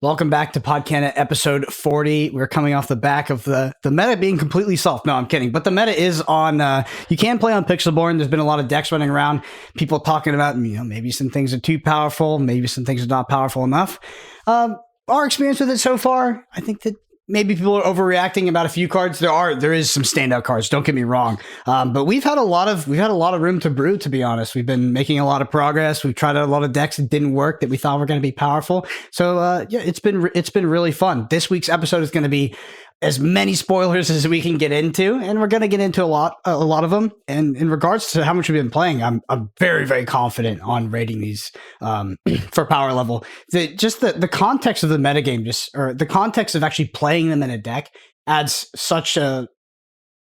Welcome back to Podcana episode 40. We're coming off the back of the meta being completely soft. No, I'm kidding. But the meta is on, you can play on Pixelborn. There's been a lot of decks running around. People talking about, maybe some things are too powerful. Maybe some things are not powerful enough. Our experience with it so far, I think that maybe people are overreacting about a few cards. There is some standout cards. Don't get me wrong, but we've had a lot of room to brew. To be honest, we've been making a lot of progress. We've tried out a lot of decks that didn't work that we thought were going to be powerful. So it's been really fun. This week's episode is going to be as many spoilers as we can get into, and we're going to get into a lot of them. And in regards to how much we've been playing, I'm very, very confident on rating these for power level. The context of the metagame, or the context of actually playing them in a deck, adds such a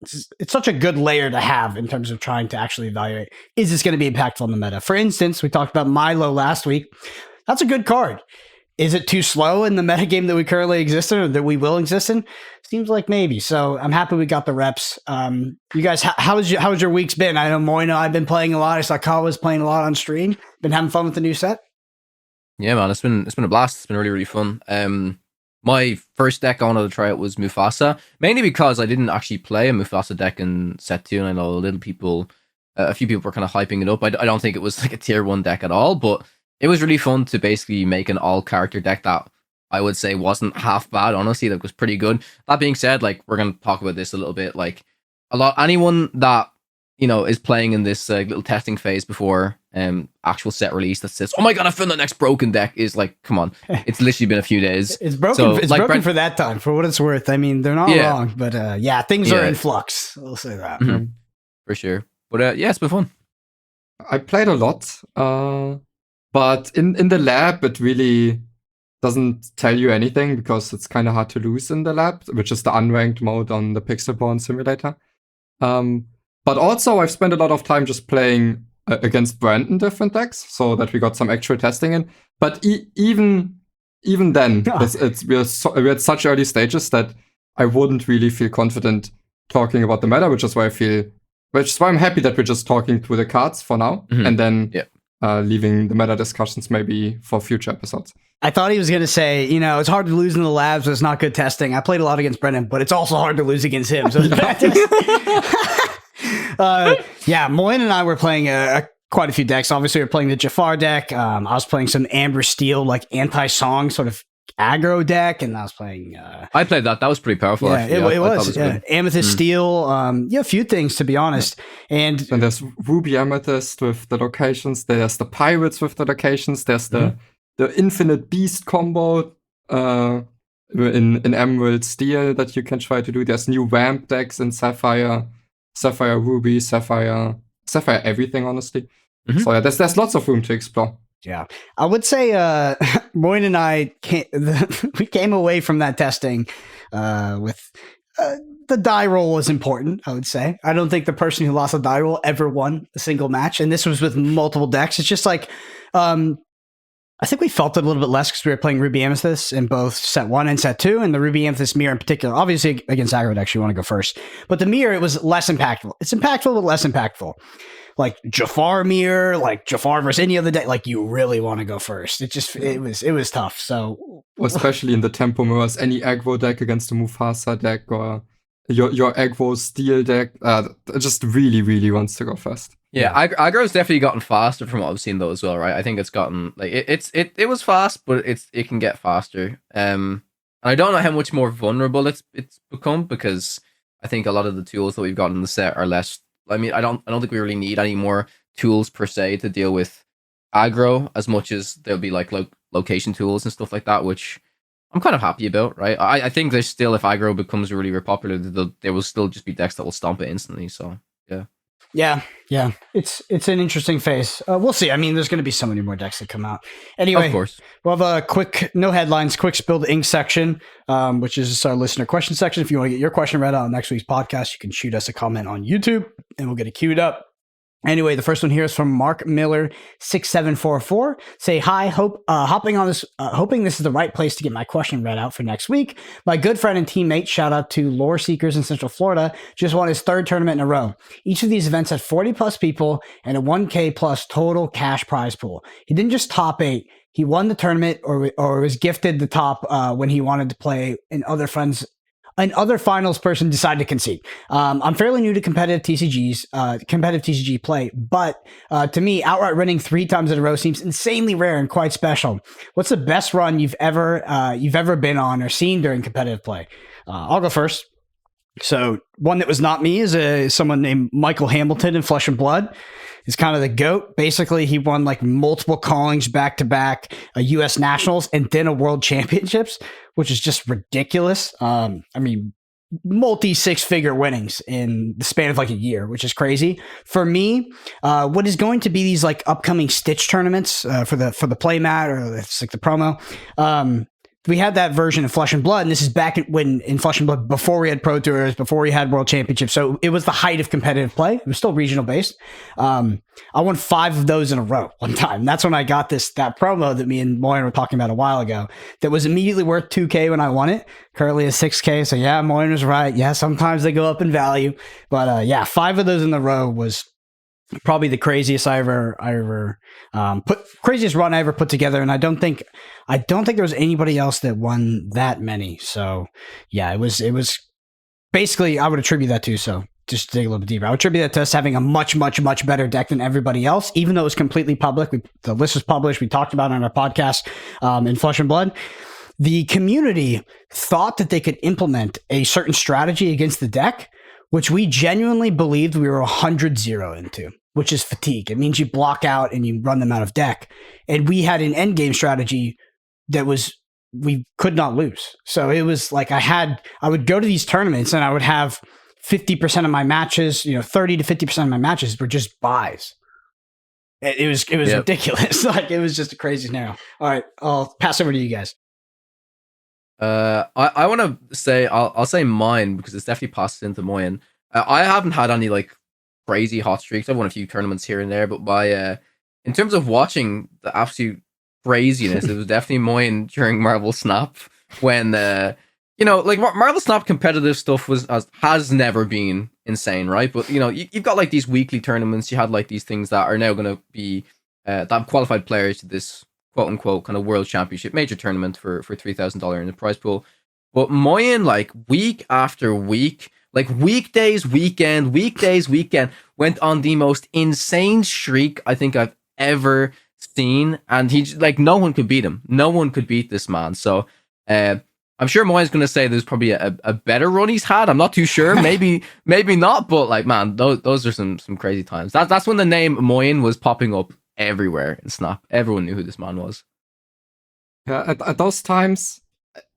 good layer to have in terms of trying to actually evaluate, is this going to be impactful in the meta? For instance, we talked about Milo last week. That's a good card. Is it too slow in the metagame that we currently exist in, or that we will exist in? Seems like maybe. So I'm happy we got the reps. You guys, how's your week's been? I know Moyen, I've been playing a lot. I saw Kawa's playing a lot on stream. Been having fun with the new set? Yeah, man, it's been a blast. It's been really, really fun. My first deck I wanted to try out was Mufasa, mainly because I didn't actually play a Mufasa deck in set 2, and I know a few people were kind of hyping it up. I don't think it was like a tier 1 deck at all, but it was really fun to basically make an all-character deck that I would say wasn't half bad, honestly. That was pretty good. That being said, like, we're going to talk about this a little bit. Like, anyone that, is playing in this little testing phase before actual set release that says, oh my god, I found the next broken deck, is like, come on. It's literally been a few days. It's broken. So, it's like, broken for that time, for what it's worth. I mean, they're not wrong, but things are in flux. We'll say that. Mm-hmm. For sure. But it's been fun. I played a lot. But in the lab, it really doesn't tell you anything because it's kind of hard to lose in the lab, which is the unranked mode on the Pixelborn simulator. But also, I've spent a lot of time just playing against Brandon different decks, so that we got some actual testing in. But even then, we're at such early stages that I wouldn't really feel confident talking about the meta, which is why I'm happy that we're just talking through the cards for now, and then leaving the meta discussions maybe for future episodes. I thought he was going to say, it's hard to lose in the labs, but it's not good testing. I played a lot against Brendan, but it's also hard to lose against him. So it's bad testing. Moyen and I were playing quite a few decks. Obviously, we were playing the Jafar deck. I was playing some Amber Steel, like anti-song sort of aggro deck, and I was playing... I played that. That was pretty powerful, actually. It was. Amethyst Steel. A few things, to be honest. And there's Ruby Amethyst with the locations. There's the Pirates with the locations. There's the Infinite Beast combo in Emerald Steel that you can try to do. There's new Vamp decks in Sapphire Ruby, Sapphire everything, honestly. So there's lots of room to explore. Yeah, I would say Moyen and I we came away from that testing with the die roll was important, I would say. I don't think the person who lost a die roll ever won a single match, and this was with multiple decks. It's just like I think we felt it a little bit less because we were playing Ruby Amethyst in both set 1 and set 2, and the Ruby Amethyst mirror in particular. Obviously, against aggro decks, you want to go first. But the mirror, it was less impactful. It's impactful, but less impactful. Like Jafar mirror, like Jafar versus any other deck, like you really want to go first. It was tough. So especially in the tempo mirrors, any aggro deck against the Mufasa deck or your aggro steel deck, just really, really wants to go first. Yeah, aggro's definitely gotten faster from what I've seen though as well, right? I think it's gotten like it was fast, but it can get faster. And I don't know how much more vulnerable it's become, because I think a lot of the tools that we've got in the set are less. I mean, I don't think we really need any more tools per se to deal with aggro as much as there'll be like location tools and stuff like that, which I'm kind of happy about, right? I think there's still, if aggro becomes really, really popular, there will still just be decks that will stomp it instantly. So yeah. It's an interesting phase. We'll see. I mean, there's going to be so many more decks that come out. Anyway, of course, we'll have a quick, no headlines, quick spill the ink section, which is our listener question section. If you want to get your question read out on next week's podcast, you can shoot us a comment on YouTube and we'll get it queued up. Anyway, the first one here is from Mark Miller 6744. Say hi, hoping this is the right place to get my question read out for next week. My good friend and teammate, shout out to Lore Seekers in Central Florida, just won his 3rd tournament in a row. Each of these events had 40 plus people and a 1K plus total cash prize pool. He didn't just top 8. he won the tournament or was gifted the top when he wanted to play, and other finals person decided to concede. I'm fairly new to competitive TCG play, but to me, outright winning 3 times in a row seems insanely rare and quite special. What's the best run you've ever been on or seen during competitive play? I'll go first. So one that was not me is someone named Michael Hamilton in Flesh and Blood. He's kind of the GOAT. Basically, he won like multiple callings back to back, a U.S. Nationals and then a World Championships, which is just ridiculous. I mean, multi 6-figure winnings in the span of like a year, which is crazy. For me, what is going to be these like upcoming Stitch tournaments for the playmat, or it's like the promo. We had that version of Flesh and Blood, and this is back in Flesh and Blood, before we had Pro Tours, before we had World Championships. So it was the height of competitive play. It was still regional based. I won 5 of those in a row one time. That's when I got that promo that me and Moyen were talking about a while ago that was immediately worth 2K when I won it. Currently is 6K. So yeah, Moyen was right. Yeah, sometimes they go up in value. But yeah, 5 of those in a row was probably the craziest craziest run I ever put together, and I don't think there was anybody else that won that many. So yeah, it was basically, I would attribute that to, so just to dig a little bit deeper, I would attribute that to us having a much better deck than everybody else, even though it was completely public. The list was published. We talked about it on our podcast in Flesh and Blood. The community thought that they could implement a certain strategy against the deck, which we genuinely believed we were 100-0 into, which is fatigue. It means you block out and you run them out of deck. And we had an endgame strategy that we could not lose. So it was like I would go to these tournaments and I would have 50% of my matches, 30 to 50% of my matches were just buys. It was ridiculous. Like, it was just a crazy scenario. All right, I'll pass over to you guys. I want to say, I'll say mine, because it's definitely passed into Moyen. I haven't had any like crazy hot streaks. I've won a few tournaments here and there, but in terms of watching the absolute craziness, it was definitely Moyen during Marvel Snap, when like Marvel Snap competitive stuff has never been insane, right? But you've got like these weekly tournaments. You had like these things that are now going to be that have qualified players to this quote unquote kind of world championship major tournament for $3,000 in the prize pool. But Moyen, like week after week, like weekdays, weekend, went on the most insane streak I think I've ever seen. And he, like, no one could beat him. No one could beat this man. So I'm sure Moyen's going to say there's probably a better run he's had. I'm not too sure. Maybe not. But like, man, those are some crazy times. That's when the name Moyen was popping up everywhere in Snap. Everyone knew who this man was. Yeah, at those times,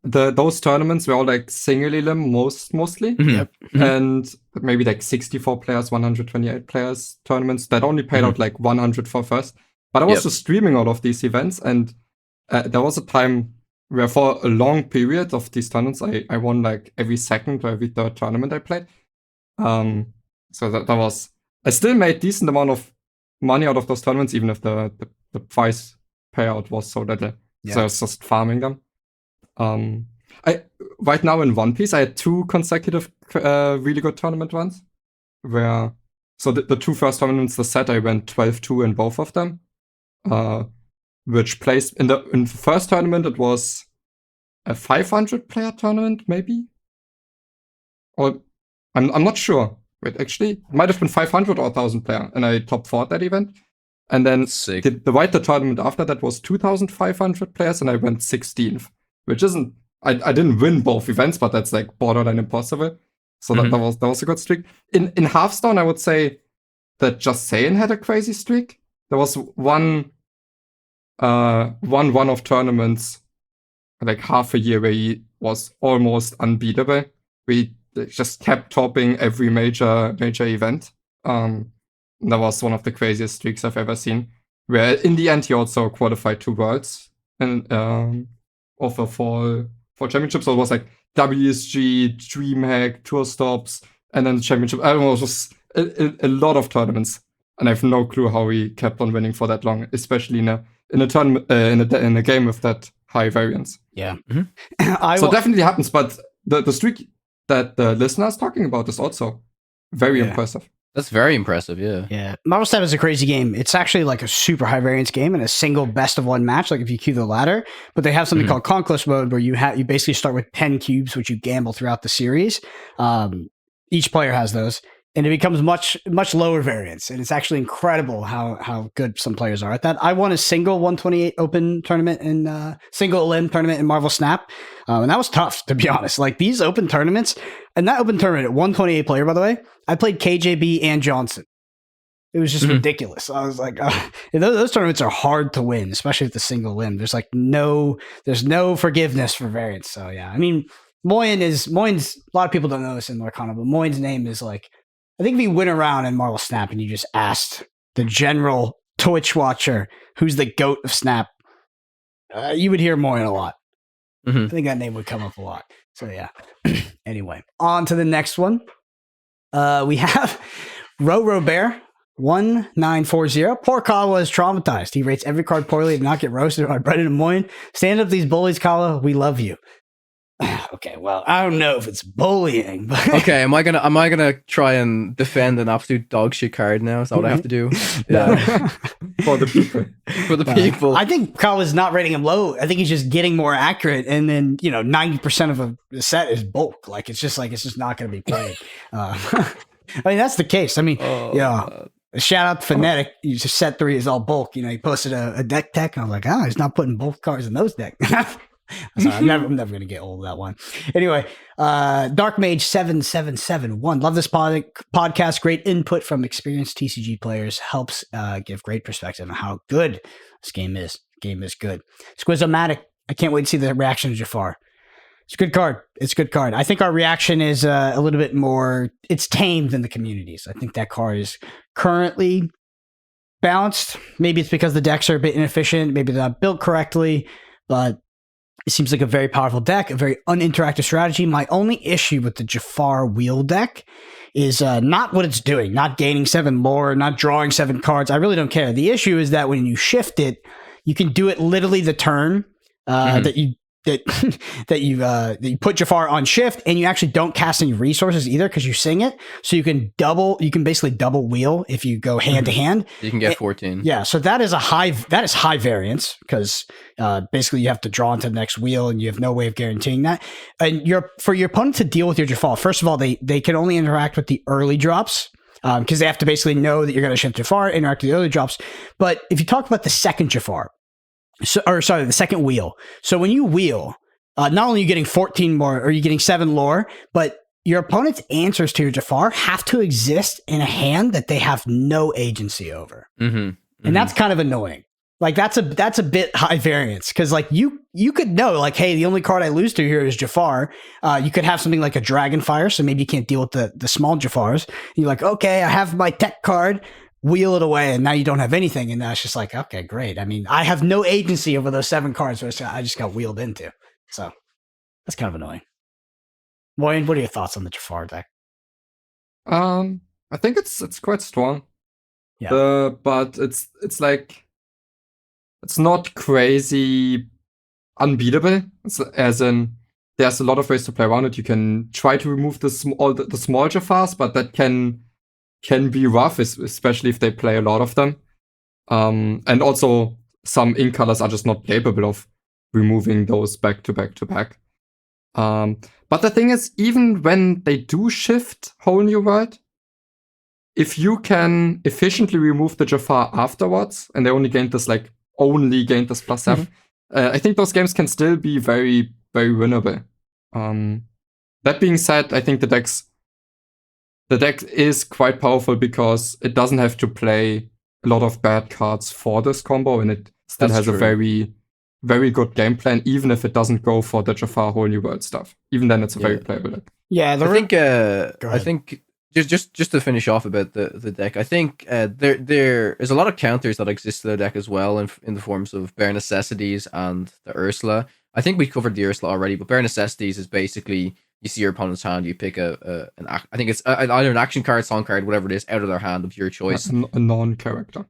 those tournaments were all like single elim mostly. Mm-hmm. Yep. Mm-hmm. And maybe like 64 players, 128 players tournaments that only paid out like 100 for first. But I was just streaming all of these events, and there was a time where for a long period of these tournaments, I won like every second or every third tournament I played. So that was, I still made decent amount of money out of those tournaments, even if the prize payout was so little. Yeah. So I was just farming them. I right now in One Piece, I had 2 consecutive really good tournament runs. So the 2 first tournaments, the set, I went 12-2 in both of them. Which placed in the first tournament, it was a 500 player tournament, maybe, or I'm not sure. Wait, actually, it might have been 500 or 1,000 player, and I top 4 that event. And then the White tournament after that was 2,500 players, and I went 16th, which isn't. I didn't win both events, but that's like borderline impossible. So that was a good streak. In Hearthstone, I would say that Just Saying had a crazy streak. There was one of tournaments like half a year where he was almost unbeatable. We just kept topping every major event. That was one of the craziest streaks I've ever seen. Where in the end he also qualified 2 worlds and for fall championships. So it was like WSG, DreamHack, Tour Stops, and then the championship. I don't know, it was just a lot of tournaments, and I have no clue how we kept on winning for that long, especially in a tournament in a game with that high variance. Yeah, so it definitely happens. But the streak that the listener is talking about is also very impressive. That's very impressive. Yeah. Yeah, Marvel Snap is a crazy game. It's actually like a super high variance game and a single best of one match. Like if you queue the ladder, but they have something called Conquest Mode where you basically start with 10 cubes, which you gamble throughout the series. Each player has those, and it becomes much lower variance. And it's actually incredible how good some players are at that. I won a single 128 open tournament and single elim tournament in Marvel Snap, and that was tough, to be honest. Like these open tournaments, and that open tournament at 128 player, by the way, I played KJB and Johnson. It was just ridiculous. I was like, those tournaments are hard to win, especially with the single limb. There's no forgiveness for variance. So yeah, I mean, Moyen's a lot of people don't know this in Lorcana, but Moyen's name is like, I think if you went around in Marvel Snap and you just asked the general Twitch watcher who's the GOAT of Snap, you would hear Moyen a lot. I think that name would come up a lot. So yeah. Anyway, on to the next one. We have Ro Bear 1940. Poor Kawa is traumatized. He rates every card poorly to not get roasted by Brendan and Moyen. Stand up these bullies, Kawa. We love you. Okay, well, I don't know if it's bullying, but okay, am I gonna try and defend an absolute dog shit card now? Is that what I have to do? Yeah. For the people. For the people. I think Kawa's not rating him low. I think he's just getting more accurate, and then 90% of a set is bulk. Like it's just not going to be played. I mean, that's the case. I mean, shout out to Phonetic. You just set 3 is all bulk. He posted a deck tech, and I was like, he's not putting bulk cards in those decks. Sorry, I'm never going to get old of that one. Anyway, Dark Mage 7771. Love this podcast. Great input from experienced TCG players. Helps give great perspective on how good this game is. Game is good. Squizomatic. I can't wait to see the reaction to Jafar. It's a good card. I think our reaction is a little bit more, it's tamed in the communities. I think that card is currently balanced. Maybe it's because the decks are a bit inefficient. Maybe they're not built correctly, but it seems like a very powerful deck, a very uninteractive strategy. My only issue with the Jafar wheel deck is not what it's doing, not gaining 7 lore, not drawing 7 cards. I really don't care. The issue is that when you shift it, you can do it literally the turn that you put Jafar on shift, and you actually don't cast any resources either because you sing it. So you can basically double wheel if you go hand to hand. You can get 14. Yeah, so that is high variance because basically you have to draw into the next wheel, and you have no way of guaranteeing that. And for your opponent to deal with your Jafar, first of all, they can only interact with the early drops. Because they have to basically know that you're going to shift Jafar, interact with the early drops. But if you talk about the second Jafar, the second wheel. So when you wheel, not only are you getting 14 more, or you're getting 7 lore, but your opponent's answers to your Jafar have to exist in a hand that they have no agency over. And that's kind of annoying. Like that's a bit high variance because like you could know like, hey, the only card I lose to here is Jafar. You could have something like a Dragonfire, so maybe you can't deal with the small Jafars. And you're like, okay, I have my tech card. Wheel it away, and now you don't have anything, and that's just like, okay, great. I mean, I have no agency over those 7 cards, so I just got wheeled into. So that's kind of annoying. Moyen, what are your thoughts on the Jafar deck? I think it's quite strong. Yeah. But it's like it's not crazy unbeatable. As in, there's a lot of ways to play around it. You can try to remove the small Jafars, but that can be rough, especially if they play a lot of them. And also, some ink colors are just not capable of removing those back to back to back. But the thing is, even when they do shift Whole New World, if you can efficiently remove the Jafar afterwards, and they only gained this +7, I think those games can still be very, very winnable. That being said, I think the deck is quite powerful because it doesn't have to play a lot of bad cards for this combo, and it still has a very, very good game plan, even if it doesn't go for the Jafar Whole New World stuff. Even then, it's a very playable deck. Yeah, I think just to finish off about the deck, I think there is a lot of counters that exist to the deck as well in the forms of Bare Necessities and the Ursula. I think we covered the Ursula already, but Bare Necessities is basically you see your opponent's hand, you pick I think it's either an action card, song card, whatever it is, out of their hand of your choice. A non-character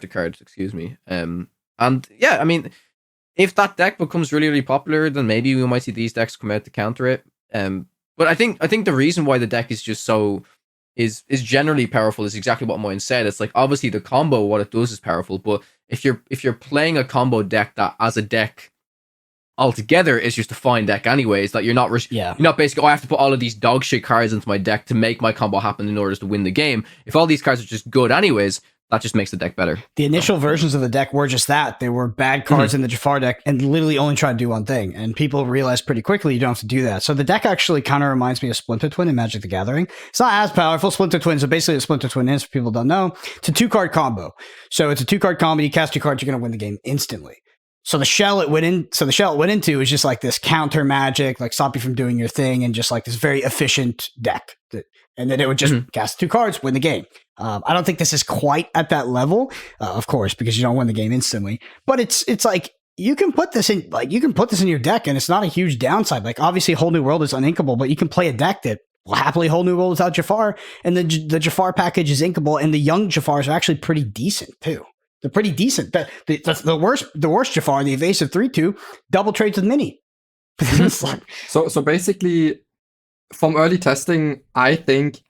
card, excuse me. And yeah, I mean, if that deck becomes really, really popular, then maybe we might see these decks come out to counter it. But I think the reason why the deck is just so is generally powerful. Is exactly what Moyen said. It's like obviously the combo, what it does is powerful, but if you're playing a combo deck that as a deck altogether is just a fine deck anyways, that you're not basically, I have to put all of these dog shit cards into my deck to make my combo happen in order to win the game. If all these cards are just good anyways, that just makes the deck better. The initial versions of the deck were just that. They were bad cards in the Jafar deck and literally only tried to do one thing. And people realized pretty quickly you don't have to do that. So the deck actually kind of reminds me of Splinter Twin in Magic the Gathering. It's not as powerful. Splinter Twin, so basically a Splinter Twin is, for people who don't know, it's a 2-card combo. So it's a 2-card combo. You cast 2 cards, you're going to win the game instantly. So the shell it went into is just like this counter magic, like stop you from doing your thing, and just like this very efficient deck. And then it would just cast 2 cards, win the game. I don't think this is quite at that level, of course, because you don't win the game instantly. But it's like you can put this in, your deck, and it's not a huge downside. Like obviously, Whole New World is uninkable, but you can play a deck that will happily Whole New World without Jafar, and the Jafar package is inkable, and the young Jafars are actually pretty decent too. They're pretty decent. The worst Jafar, the evasive 3/2, double trades with Minnie. So basically, from early testing, I think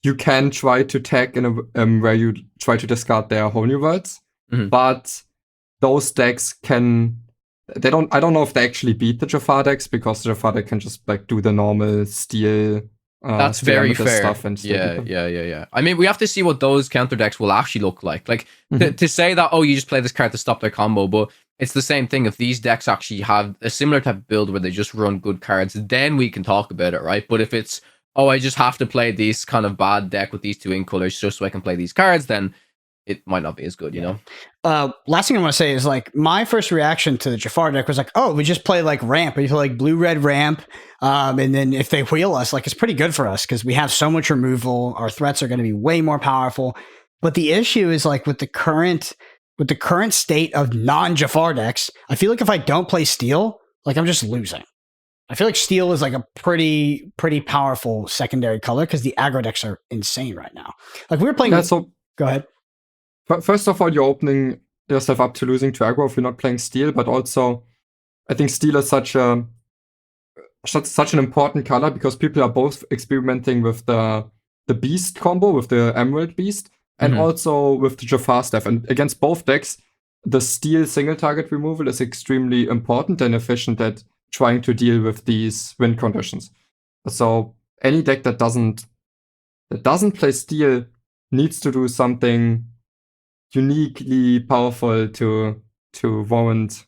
you can try to tag in a where you try to discard their Whole New Worlds, but those decks can. I don't know if they actually beat the Jafar decks, because the Jafar deck can just like do the normal steal. That's very fair. Stuff and yeah. I mean, we have to see what those counter decks will actually look like. Like to say that, oh, you just play this card to stop their combo, but it's the same thing. If these decks actually have a similar type of build where they just run good cards, then we can talk about it, right? But if it's, oh, I just have to play this kind of bad deck with these 2 ink colors just so I can play these cards, then it might not be as good, you know? Last thing I want to say is like my first reaction to the Jafar deck was like, oh, we just play like ramp. We play like blue-red ramp. And then if they wheel us, like it's pretty good for us because we have so much removal. Our threats are going to be way more powerful. But the issue is like with the current state of non-Jafar decks, I feel like if I don't play Steel, like I'm just losing. I feel like Steel is like a pretty powerful secondary color because the aggro decks are insane right now. Like we were playing. Go ahead. First of all, you're opening yourself up to losing to aggro if you're not playing Steel, but also I think Steel is such an important color because people are both experimenting with the Beast combo, with the Emerald Beast, and also with the Jafar stuff. And against both decks, the Steel single target removal is extremely important and efficient at trying to deal with these win conditions. So any deck that doesn't play Steel needs to do something uniquely powerful to warrant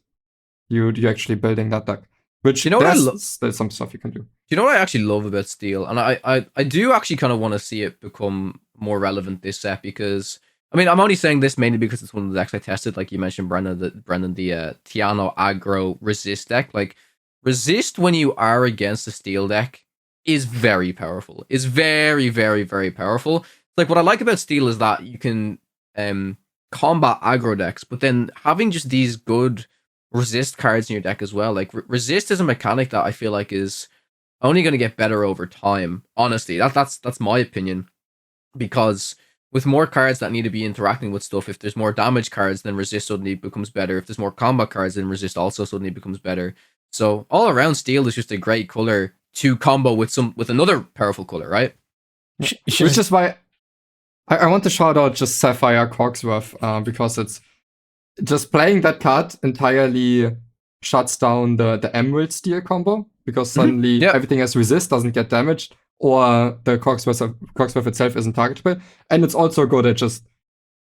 you actually building that deck. Which, you know, there's some stuff you can do. You know what I actually love about Steel, and I do actually kind of want to see it become more relevant this set, because I mean I'm only saying this mainly because it's one of the decks I tested, like you mentioned, Brendan, the Tiano aggro resist deck. Like resist when you are against a Steel deck is very powerful. It's very, very, very powerful. Like what I like about Steel is that you can combat aggro decks, but then having just these good resist cards in your deck as well. Like resist is a mechanic that I feel like is only going to get better over time. Honestly, that's my opinion, because with more cards that need to be interacting with stuff, if there's more damage cards, then resist suddenly becomes better. If there's more combat cards, then resist also suddenly becomes better. So all around, Steel is just a great color to combo with another powerful color, right? Which is why I want to shout out just Sapphire Cogsworth, because it's just playing that card entirely shuts down the Emerald Steel combo, because suddenly everything has resist, doesn't get damaged, or the Cogsworth itself isn't targetable. And it's also good at just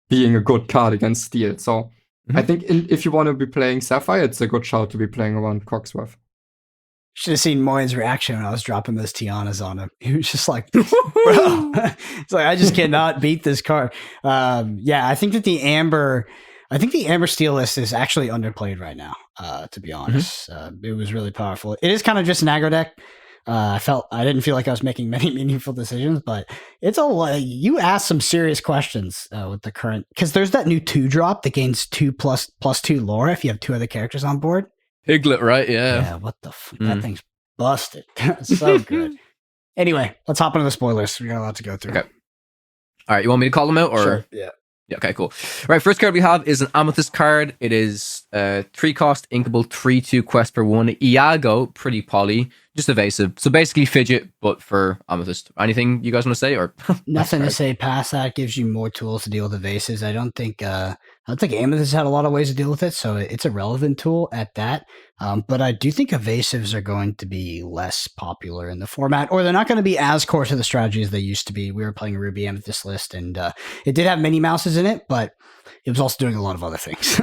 being a good card against Steel. So I think if you want to be playing Sapphire, it's a good shout to be playing around Cogsworth. Should have seen Moyen's reaction when I was dropping those Tianas on him. He was just like, bro. It's like, I just cannot beat this card. I think that the Amber Steel list is actually underplayed right now, to be honest. It was really powerful. It is kind of just an aggro deck. I didn't feel like I was making many meaningful decisions, but it's you asked some serious questions with the current, because there's that new 2-drop that gains 2+2 lore if you have 2 other characters on board. Piglet, right? Yeah, what the that thing's busted. So good. Anyway, let's hop into the spoilers. We got a lot to go through. Okay. All right, you want me to call them out? Or? Sure. Yeah. Okay, cool. All right, first card we have is an Amethyst card. It is 3-cost inkable 3/2 quest per 1. Iago, pretty poly, just evasive. So basically fidget, but for Amethyst. Anything you guys want to say, or Nothing to say past that. Gives you more tools to deal with evasives. I don't think Amethyst had a lot of ways to deal with it, so it's a relevant tool at that. But I do think evasives are going to be less popular in the format, or they're not going to be as core to the strategy as they used to be. We were playing a Ruby Amethyst list, and it did have Minnie Mouses in it, but it was also doing a lot of other things.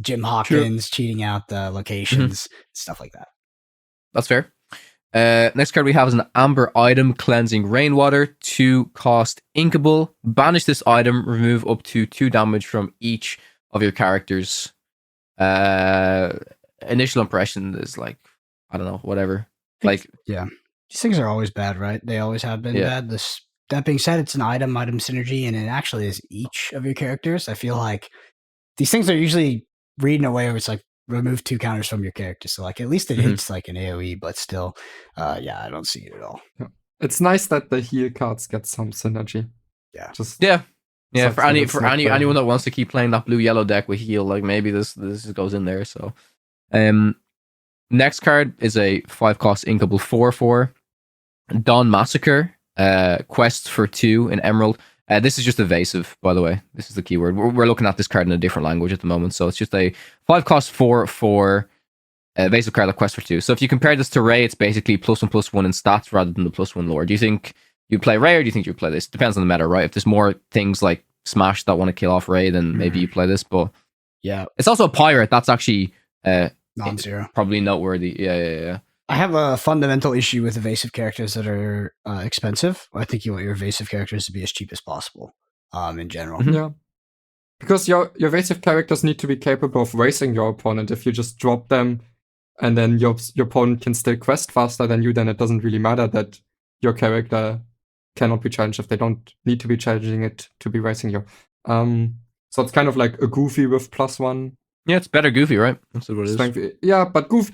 Jim Hawkins cheating out the locations, stuff like that. That's fair. Next card we have is an Amber Item, Cleansing Rainwater, 2-cost inkable. Banish this item, remove up to 2 damage from each of your characters. Initial impression is like, I don't know, whatever. Like, yeah, these things are always bad, right? They always have been bad. That being said, it's an item synergy, and it actually is each of your characters. I feel like these things are usually reading away where it's like remove 2 counters from your character. So like at least it hits like an AoE, but still, I don't see it at all. Yeah. It's nice that the heal cards get some synergy. Yeah. For anyone that wants to keep playing that blue-yellow deck with heal, like maybe this goes in there. So next card is a 5-cost inkable 4/4. Dawn Massacre, quests for 2 in Emerald. This is just evasive, by the way. This is the keyword. We're looking at this card in a different language at the moment, so it's just a 5-cost 4/4 evasive card that quests for 2. So if you compare this to Ray, it's basically +1/+1 in stats rather than the +1 lore. Do you think you'd play Ray, or do you think you'd play this? Depends on the meta, right? If there's more things like Smash that want to kill off Ray, then maybe you play this. But yeah, it's also a pirate. That's actually non-zero. Probably noteworthy. Yeah. I have a fundamental issue with evasive characters that are expensive. I think you want your evasive characters to be as cheap as possible, in general. Yeah. Because your evasive characters need to be capable of racing your opponent. If you just drop them and then your opponent can still quest faster than you, then it doesn't really matter that your character cannot be challenged if they don't need to be challenging it to be racing you. So it's kind of like a Goofy with +1. Yeah, it's better Goofy, right? That's what it is. Strength. Yeah, but Goofy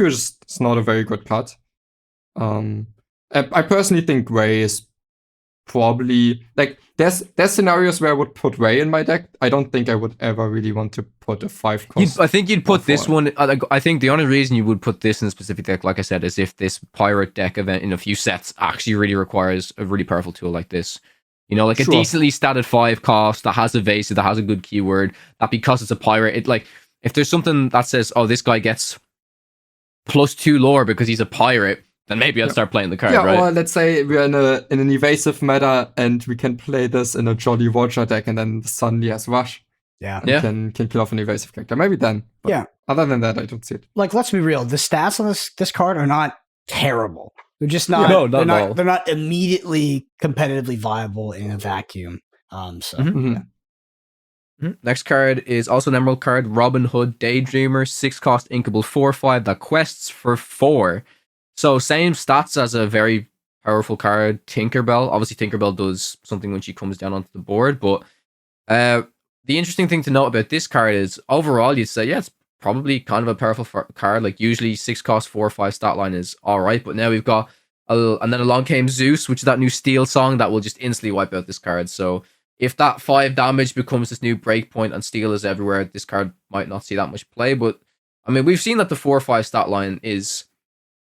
is just not a very good card. I personally think Ray is probably like there's scenarios where I would put Ray in my deck. I don't think I would ever really want to put a 5-cost. I think you'd put this one. I think the only reason you would put this in a specific deck, like I said, is if this pirate deck event in a few sets actually really requires a really powerful tool like this. You know, like a decently statted 5-cost that has evasive, that has a good keyword, that because it's a pirate, it like if there's something that says, oh, this guy gets +2 lore because he's a pirate, then maybe I'd start playing the card, right? Or let's say we're in an evasive meta and we can play this in a Jolly Roger deck and then suddenly has Rush. Yeah. Can kill off an evasive character. Maybe then. But other than that, I don't see it. Like, let's be real. The stats on this card are not terrible. They're just not. They're not immediately competitively viable in a vacuum. Next card is also an Emerald card, Robin Hood Daydreamer, 6-cost inkable 4/5 that quests for 4. So same stats as a very powerful card, Tinkerbell. Obviously, Tinkerbell does something when she comes down onto the board, but the interesting thing to note about this card is overall, you'd say, it's probably kind of a powerful card. Like usually 6-cost 4/5 stat line is all right, but now we've got and then along came Zeus, which is that new Steel song that will just instantly wipe out this card. So if that 5 damage becomes this new breakpoint and Steel is everywhere, this card might not see that much play. But I mean, we've seen that the 4/5 stat line is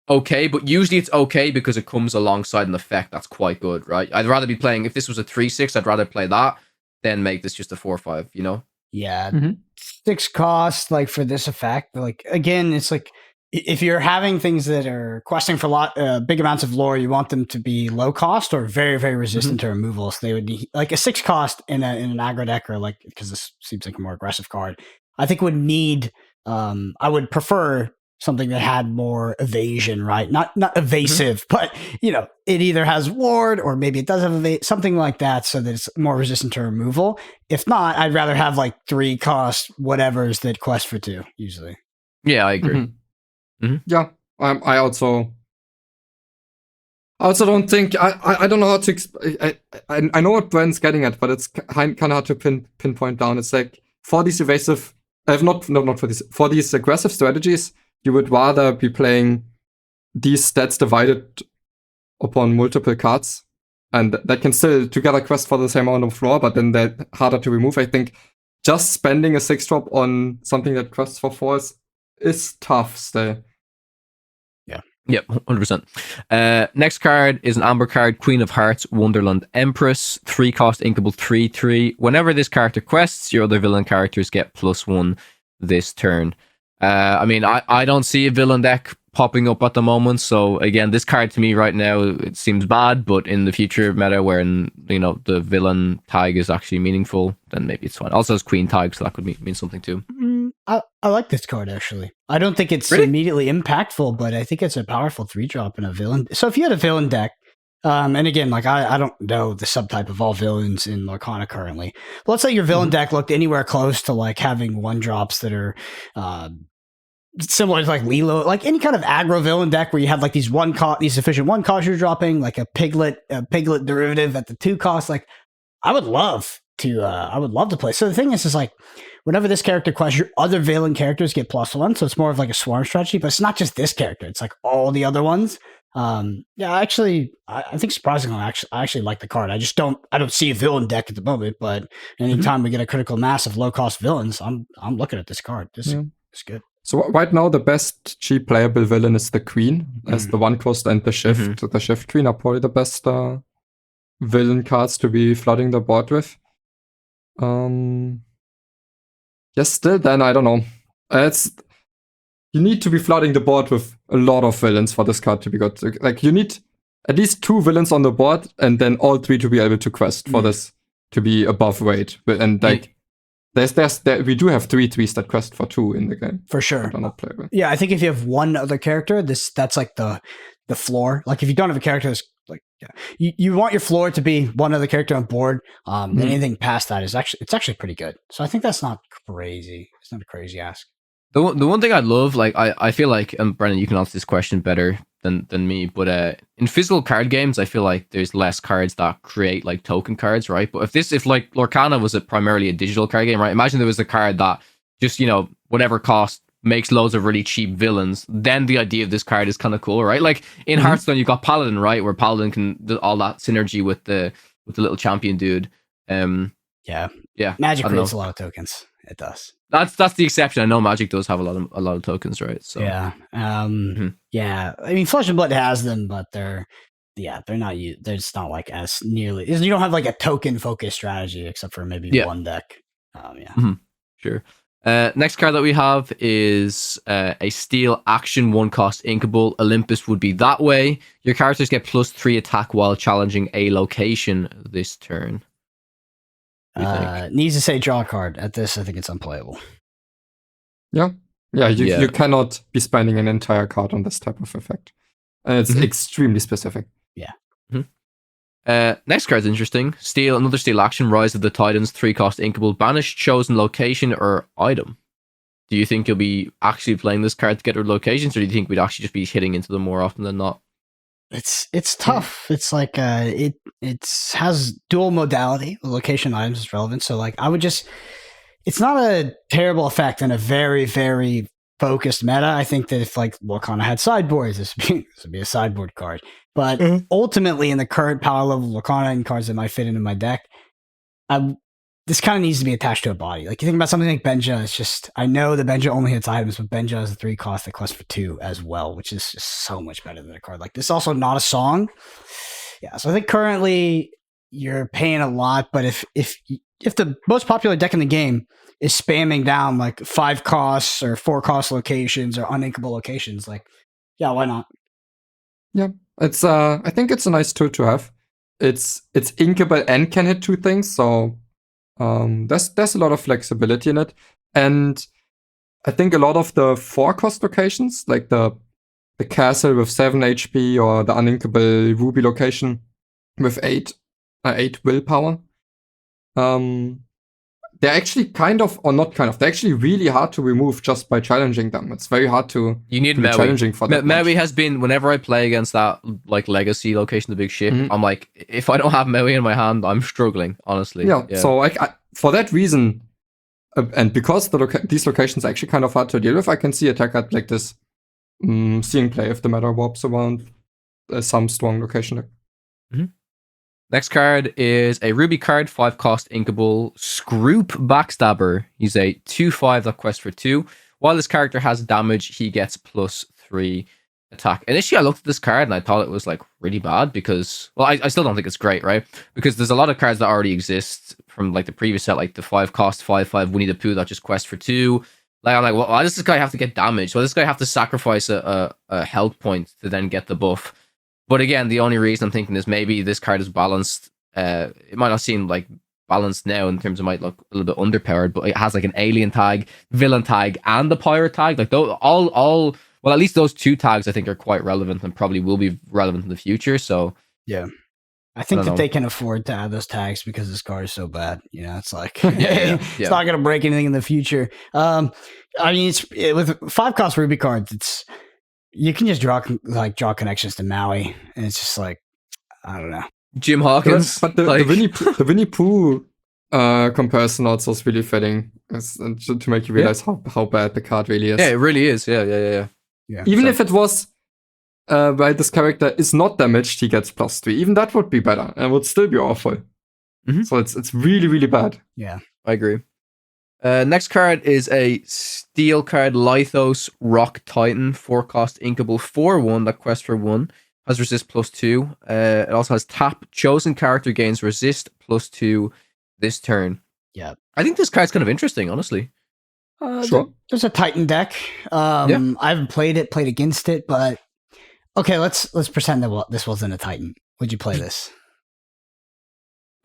okay, but usually it's okay because it comes alongside an effect that's quite good, right? I'd rather be playing, if this was a 3/6, I'd rather play that than make this just a 4/5, you know? Yeah. 6 cost, like for this effect, like again, it's like if you're having things that are questing for big amounts of lore, you want them to be low cost or very, very resistant to removal. So they would need like a 6 cost in an aggro deck, or like, because this seems like a more aggressive card, I think would need, I would prefer something that had more evasion, right? Not evasive, but you know, it either has ward or maybe it does have something like that, so that it's more resistant to removal. If not, I'd rather have like 3 cost whatevers that quest for 2 usually. Yeah, I agree. Yeah, I also don't think I don't know how to I know what Brent's getting at, but it's kind of hard to pinpoint down. It's like for these evasive, for these aggressive strategies, you would rather be playing these stats divided upon multiple cards, and that can still together quest for the same amount of floor, but then they're harder to remove. I think just spending a 6-drop on something that costs for 4 is tough still. Yep, 100%. Next card is an Amber card, Queen of Hearts, Wonderland Empress, 3-cost inkable 3/3. Whenever this character quests, your other villain characters get +1 this turn. I mean, I don't see a villain deck popping up at the moment, so again, this card to me right now, it seems bad, but in the future meta where the villain tag is actually meaningful, then maybe it's fine. Also, it's Queen tag, so that could mean something too. I like this card, actually. I don't think it's immediately impactful, but I think it's a powerful 3-drop in a villain. So if you had a villain deck, and again, like I don't know the subtype of all villains in Lorcana currently, but let's say your villain deck looked anywhere close to like having 1-drops that are similar to like Lilo, like any kind of aggro villain deck where you have like these efficient 1-cost you're dropping, like a piglet derivative at the 2-cost. Like I would love to play. So the thing is like whenever this character quests, your other villain characters get +1, so it's more of like a swarm strategy. But it's not just this character; it's like all the other ones. I think surprisingly, I actually like the card. I don't see a villain deck at the moment, but anytime we get a critical mass of low-cost villains, I'm looking at this card. This is good. So right now, the best cheap playable villain is the Queen, as the 1-cost and the Shift. The Shift Queen are probably the best villain cards to be flooding the board with. Yes, still then, I don't know. You need to be flooding the board with a lot of villains for this card to be good. Like, you need at least 2 villains on the board, and then all 3 to be able to quest for this to be above weight. And like, we do have 3/3s that quest for 2 in the game. For sure. Not playable. Yeah, I think if you have one other character, that's like the floor. Like, if you don't have a character that's like, you want your floor to be one other character on board. Anything past that is actually pretty good. So I think that's not crazy. It's not a crazy ask. The one thing I love, like I feel like, and Brennan, you can answer this question better than me, but in physical card games, I feel like there's less cards that create like token cards, right? But if like Lorcana was primarily a digital card game, right? Imagine there was a card that just whatever cost makes loads of really cheap villains, then the idea of this card is kind of cool, right? Like in Hearthstone, you've got Paladin, right? Where Paladin can do all that synergy with the little champion dude. Yeah. Magic creates a lot of tokens. It does. That's the exception. I know Magic does have a lot of tokens, right? So yeah. Yeah. I mean, Flesh and Blood has them, but they're not. They're just not like as nearly. You don't have like a token focused strategy except for maybe one deck. Sure. Next card that we have is a Steel Action 1-cost inkable. Olympus would be that way. Your characters get +3 attack while challenging a location this turn. Needs to say draw a card. At this, I think it's unplayable. Yeah. You cannot be spending an entire card on this type of effect. And it's extremely specific. Yeah. Next card's interesting. Another Steel Action, Rise of the Titans, 3-cost inkable, banish chosen location or item. Do you think you'll be actually playing this card to get rid of locations, or do you think we'd actually just be hitting into them more often than not? It's tough. It's like it has dual modality. The location items is relevant. So like it's not a terrible effect in a very, very focused meta. I think that if like Lorcana had sideboards, this would be a sideboard card. But ultimately, in the current power level of Lorcana and cards that might fit into my deck, this kind of needs to be attached to a body. Like you think about something like Benja, it's just, I know that Benja only hits items, but Benja has a 3-cost that quests for 2 as well, which is just so much better than a card like this. Also not a song. Yeah, so I think currently you're paying a lot, but if the most popular deck in the game is spamming down like 5 costs or 4-cost locations or uninkable locations, like, yeah, why not? Yeah, it's I think it's a nice tool to have. It's inkable and can hit 2 things, so there's a lot of flexibility in it. And I think a lot of the 4-cost locations, like the castle with 7 HP or the uninkable ruby location with 8 willpower, they're actually they're actually really hard to remove just by challenging them. It's very hard to be challenging for that. Maui has been, whenever I play against that like legacy location, the big ship, I'm like, if I don't have Maui in my hand, I'm struggling, honestly. Yeah. So I for that reason, and because these locations are actually kind of hard to deal with, I can see a deck like this seeing play if the meta warps around some strong location deck. Next card is a Ruby card, 5 cost inkable, Scroop Backstabber. He's a 2/5 that quests for 2. While this character has damage, he gets +3 attack. Initially, I looked at this card and I thought it was like really bad because, well, I still don't think it's great, right? Because there's a lot of cards that already exist from like the previous set, like the 5 cost 5/5 Winnie the Pooh that just quests for 2. Like I'm like, well, why does this guy have to get damaged? Why does this guy have to sacrifice a health point to then get the buff? But again, the only reason I'm thinking is maybe this card is balanced. It might not seem like balanced now in terms of might look a little bit underpowered, but it has like an alien tag, villain tag, and the pirate tag. Like those, all well, at least those 2 tags I think are quite relevant and probably will be relevant in the future. So yeah, I think that they can afford to add those tags because this card is so bad. You know, it's like it's not going to break anything in the future. I mean, with 5 cost Ruby cards, it's you can just draw connections to Maui, and it's just like I don't know. Jim Hawkins, but the Winnie Pooh comparison also is really fitting to make you realize how bad the card really is. Yeah, it really is. Yeah. Even if it was while this character is not damaged, he gets +3. Even that would be better and would still be awful. Mm-hmm. So it's really, really bad. Yeah, I agree. Next card is a steel card, Lithos Rock Titan, 4 cost inkable, 4/1 that quests for 1, has resist +2. It also has tap, chosen character gains resist +2 this turn. Yeah, I think this card's kind of interesting, honestly. Sure. There's a Titan deck. I haven't played against it, but okay, let's pretend that this wasn't a Titan. Would you play this?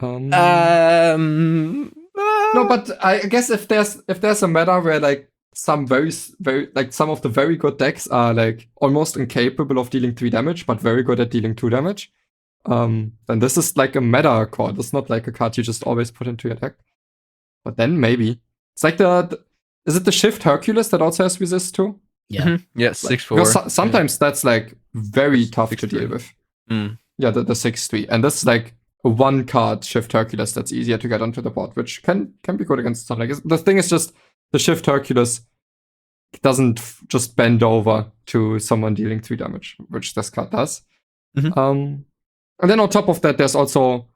No, but I guess if there's a meta where like some very some of the very good decks are like almost incapable of dealing 3 damage, but very good at dealing 2 damage, then this is like a meta card. It's not like a card you just always put into your deck. But then maybe it's like is it the Shift Hercules that also has resist too? Yeah, mm-hmm. Yeah, 6/4. Sometimes that's like very tough to deal with. Yeah, the 6/3, and that's like a 1 card Shift Hercules that's easier to get onto the board, which can be good against something. The thing is just the Shift Hercules doesn't just bend over to someone dealing 3 damage, which this card does. Mm-hmm. And then on top of that, there's also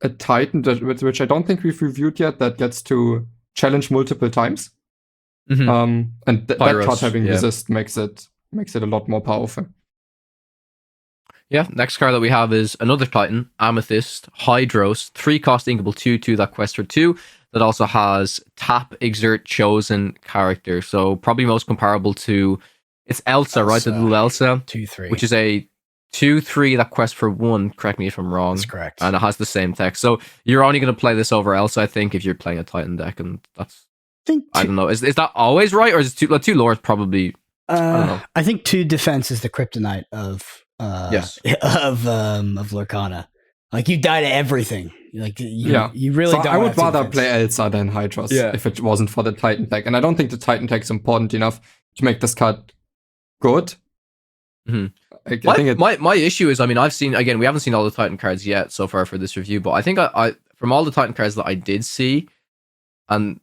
a Titan which I don't think we've reviewed yet that gets to challenge multiple times. Mm-hmm. And that card having resist makes it a lot more powerful. Yeah, next card that we have is another Titan, Amethyst, Hydros, 3 cost inkable 2/2 that quests for 2. That also has tap, exert, chosen character. So probably most comparable to it's Elsa, right? The little Elsa, 2/3, which is a 2/3 that quests for 1. Correct me if I'm wrong. That's correct. And it has the same text. So you're only going to play this over Elsa, I think, if you're playing a Titan deck, and that's I don't know. Is that always right, or is it 2 lore probably? I don't know. I think 2 defense is the kryptonite of yes of Lorcana. Like you die to everything. Like you really so don't. I would rather defense. play Elsa than Hydros if it wasn't for the Titan tag. And I don't think the Titan tag is important enough to make this card good. Mm-hmm. I think my issue is, I mean, we haven't seen all the Titan cards yet so far for this review, but I think I from all the Titan cards that I did see, and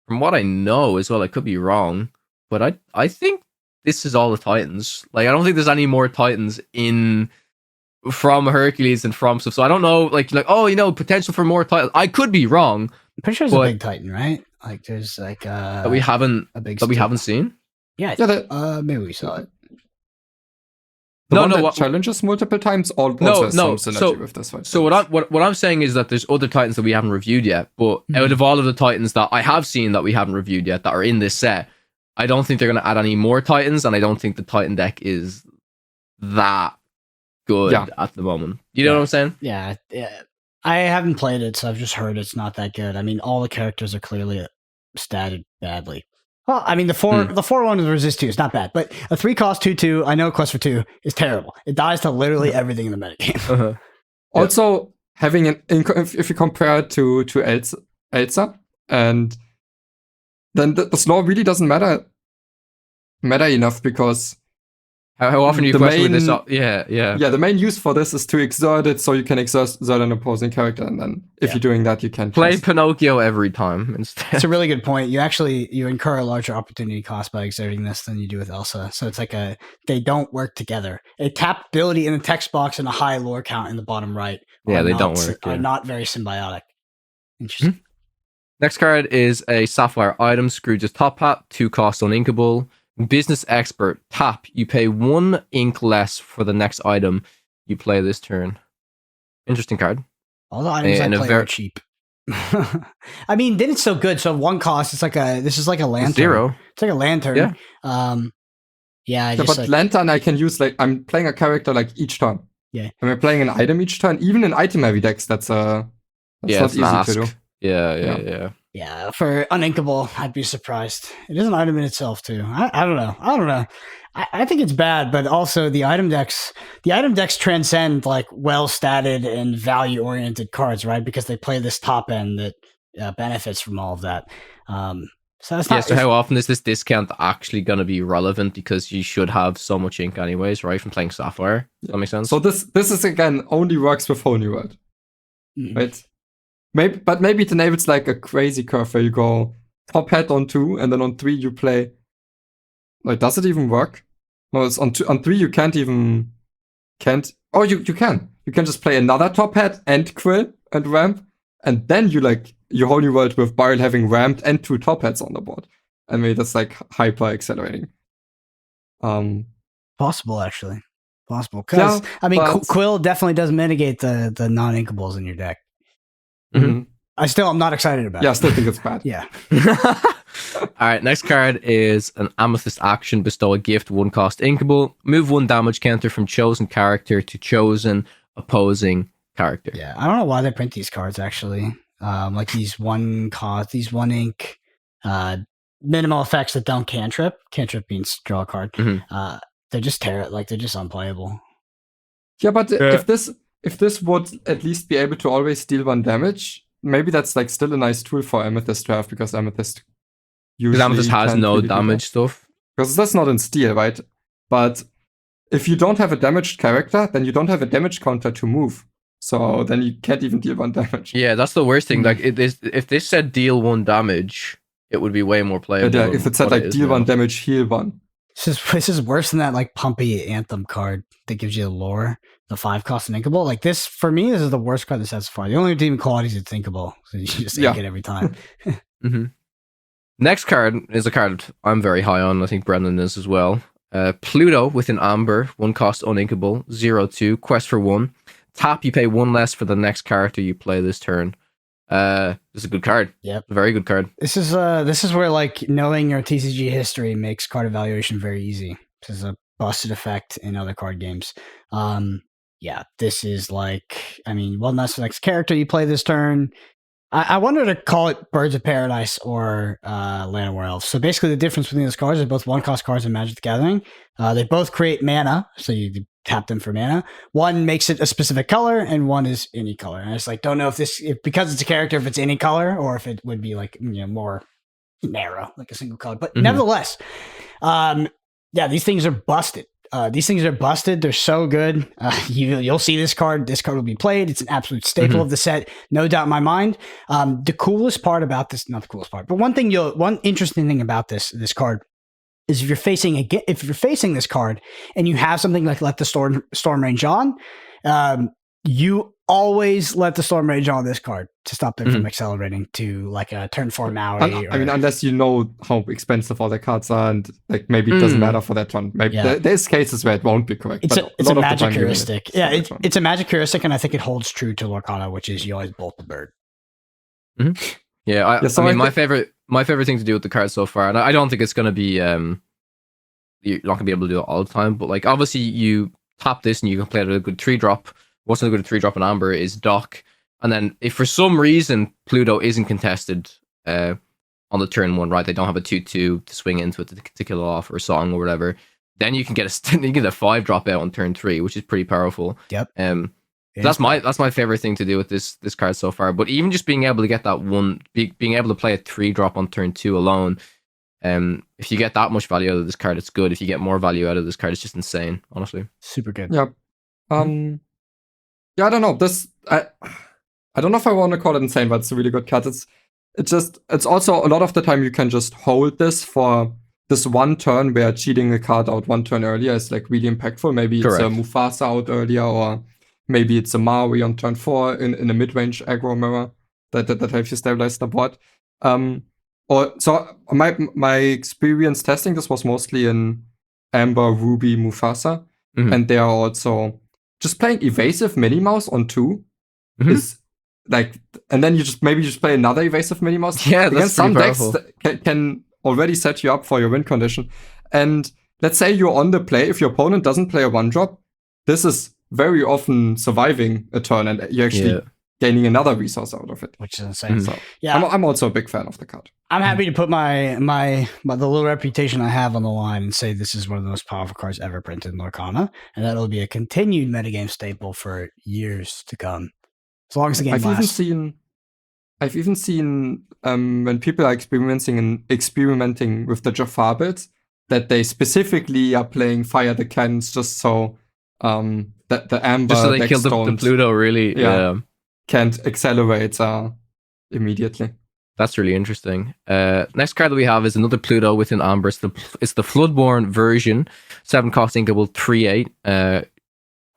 from what I know as well, I could be wrong, but I think this is all the Titans. Like, I don't think there's any more Titans from Hercules and from stuff. So I don't know, like oh, potential for more Titans. I could be wrong. I'm pretty sure there's a big Titan, right? Like there's like that we haven't seen. Yeah, maybe we saw it. That challenges multiple times. Some synergy with this one. So what I'm saying is that there's other Titans that we haven't reviewed yet, but out of all of the Titans that I have seen that we haven't reviewed yet that are in this set, I don't think they're going to add any more Titans, and I don't think the Titan deck is that good at the moment. You know what I'm saying? Yeah. I haven't played it, so I've just heard it's not that good. I mean, all the characters are clearly statted badly. Well, I mean, the 4/1 with resist 2 is not bad, but a 3 cost 2/2, I know quest for 2 is terrible. It dies to literally everything in the metagame. Uh-huh. Also, having if you compare it to Elsa, and then the slow really doesn't matter enough, because How often do you The question with this? main- Yeah. The main use for this is to exert it so you can exert an opposing character, and then if you're doing that, you can Play cast. Pinocchio every time instead. It's a really good point. You incur a larger opportunity cost by exerting this than you do with Elsa. So it's like they don't work together. A tap ability in the text box and a high lore count in the bottom right. Yeah, they don't work. Are not very symbiotic. Interesting. Next card is a Sapphire item, Scrooge's Top Hat, 2 cost uninkable. Business Expert, tap. You pay 1 ink less for the next item you play this turn. Interesting card. All the items I play are cheap. I mean, then it's so good. So 1 cost, this is like a lantern. 0. It's like a lantern. Yeah. But lantern I can use I'm playing a character each turn. Yeah. And we're playing an item each turn, even in item heavy decks. That's not easy to do. Yeah. Yeah, for uninkable, I'd be surprised. It is an item in itself too. I don't know. I think it's bad, but also the item decks transcend well statted and value oriented cards, right? Because they play this top end that benefits from all of that. So that's not. So how often is this discount actually going to be relevant? Because you should have so much ink anyways, right? From playing Sapphire. Does that make sense? So this is again only works with Whole New World, right? Maybe it enables a crazy curve where you go top hat on 2, and then on 3 you play. Does it even work? No, it's on 3 you can't. Oh, you can. You can just play another top hat and quill and ramp, and then you your Whole New World with Barrel having ramped and 2 top hats on the board. I mean, that's hyper accelerating. Possible, actually. Possible. Because, Quill definitely does mitigate the non-inkables in your deck. Mm-hmm. I'm not excited about it. Yeah, I still think it's bad. Yeah. All right, next card is an Amethyst action. Bestow a gift, 1 cost inkable. Move 1 damage counter from chosen character to chosen opposing character. Yeah, I don't know why they print these cards, actually. These 1 cost, these 1 ink minimal effects that don't cantrip. Cantrip means draw a card. Mm-hmm. They just tear it. They're just unplayable. Yeah, but if this would at least be able to always deal 1 damage, maybe that's still a nice tool for Amethyst to have, because Amethyst has no really damage stuff. Because that's not in Steel, right? But if you don't have a damaged character, then you don't have a damage counter to move. So then you can't even deal 1 damage. Yeah, that's the worst thing. If this said deal 1 damage, it would be way more playable. Yeah, if it said deal 1 damage, heal 1. This is worse than that Pumpy Anthem card that gives you the lore, the 5 cost thinkable. This for me, this is the worst card this has so far. The only redeeming quality is it's thinkable, so you just ink it every time. Mm-hmm. Next card is a card I'm very high on. I think Brendan is as well. Pluto with an amber, 1 cost uninkable, 0/2, quest for 1. Tap, you pay 1 less for the next character you play this turn. This is a good card. Yep. A very good card. This is where knowing your TCG history makes card evaluation very easy. This is a busted effect in other card games. This is 1 less for the next character you play this turn. I wanted to call it Birds of Paradise or Land of War Elves. So basically the difference between those cards are both 1 cost cards in Magic the Gathering. They both create mana, so you tap them for mana. 1 makes it a specific color, and 1 is any color. And I just don't know if because it's a character, if it's any color, or if it would be more narrow, like a single color. But nevertheless, these things are busted. They're so good. You'll see this card. This card will be played. It's an absolute staple of the set, no doubt in my mind. The coolest part about this, not the coolest part, but one interesting thing about this card is if you're facing this card and you have something like Let the Storm Range on, you always let the Storm Rage on this card to stop them from accelerating to a turn 4 Maui. Unless you know how expensive all the cards are, and maybe it doesn't matter for that turn. Maybe there's cases where it won't be correct. It's a magic heuristic. It's a magic heuristic, and I think it holds true to Lorcana, which is you always bolt the bird. Mm-hmm. Yeah, my favorite thing to do with the card so far, and I don't think it's going to be you're not going to be able to do it all the time, but obviously you tap this and you can play it at a good 3-drop. What's a good 3-drop in Amber is Dock, and then if for some reason Pluto isn't contested on the turn 1, right? They don't have a 2/2 to swing into it to kill off or song or whatever. Then you can get a 5-drop out on turn 3, which is pretty powerful. Yep. That's my favorite thing to do with this card so far. But even just being able to get that being able to play a 3-drop on turn 2 alone, If you get that much value out of this card, it's good. If you get more value out of this card, it's just insane, honestly. Super good. Yeah. Yeah, I don't know. I don't know if I want to call it insane, but it's a really good card. It's also a lot of the time you can just hold this for this one turn where cheating a card out one turn earlier is like really impactful. Maybe it's a Mufasa out earlier, or maybe it's a Maui on turn 4 in a mid-range aggro mirror that helps you stabilize the board. So my experience testing this was mostly in Amber, Ruby, Mufasa, and they are also just playing evasive Minnie Mouse on 2 is like, and then you just play another evasive Minnie Mouse. Yeah, that's some pretty decks powerful. can already set you up for your win condition. And let's say you're on the play, if your opponent doesn't play a 1-drop, this is very often surviving a turn, and you're actually gaining another resource out of it, which is insane. So I'm also a big fan of the card. I'm happy to put my the little reputation I have on the line and say this is one of the most powerful cards ever printed in Lorcana, and that'll be a continued metagame staple for years to come, as long as the game lasts. I've even seen when people are experimenting with the Jafar builds, that they specifically are playing Fire the Cannons just so that the Amber just so they kill the Pluto, really. Yeah. Can't accelerate immediately. That's really interesting. Next card that we have is another Pluto within Amber. It's the Floodborn version. 7 cost inkable, 3/8.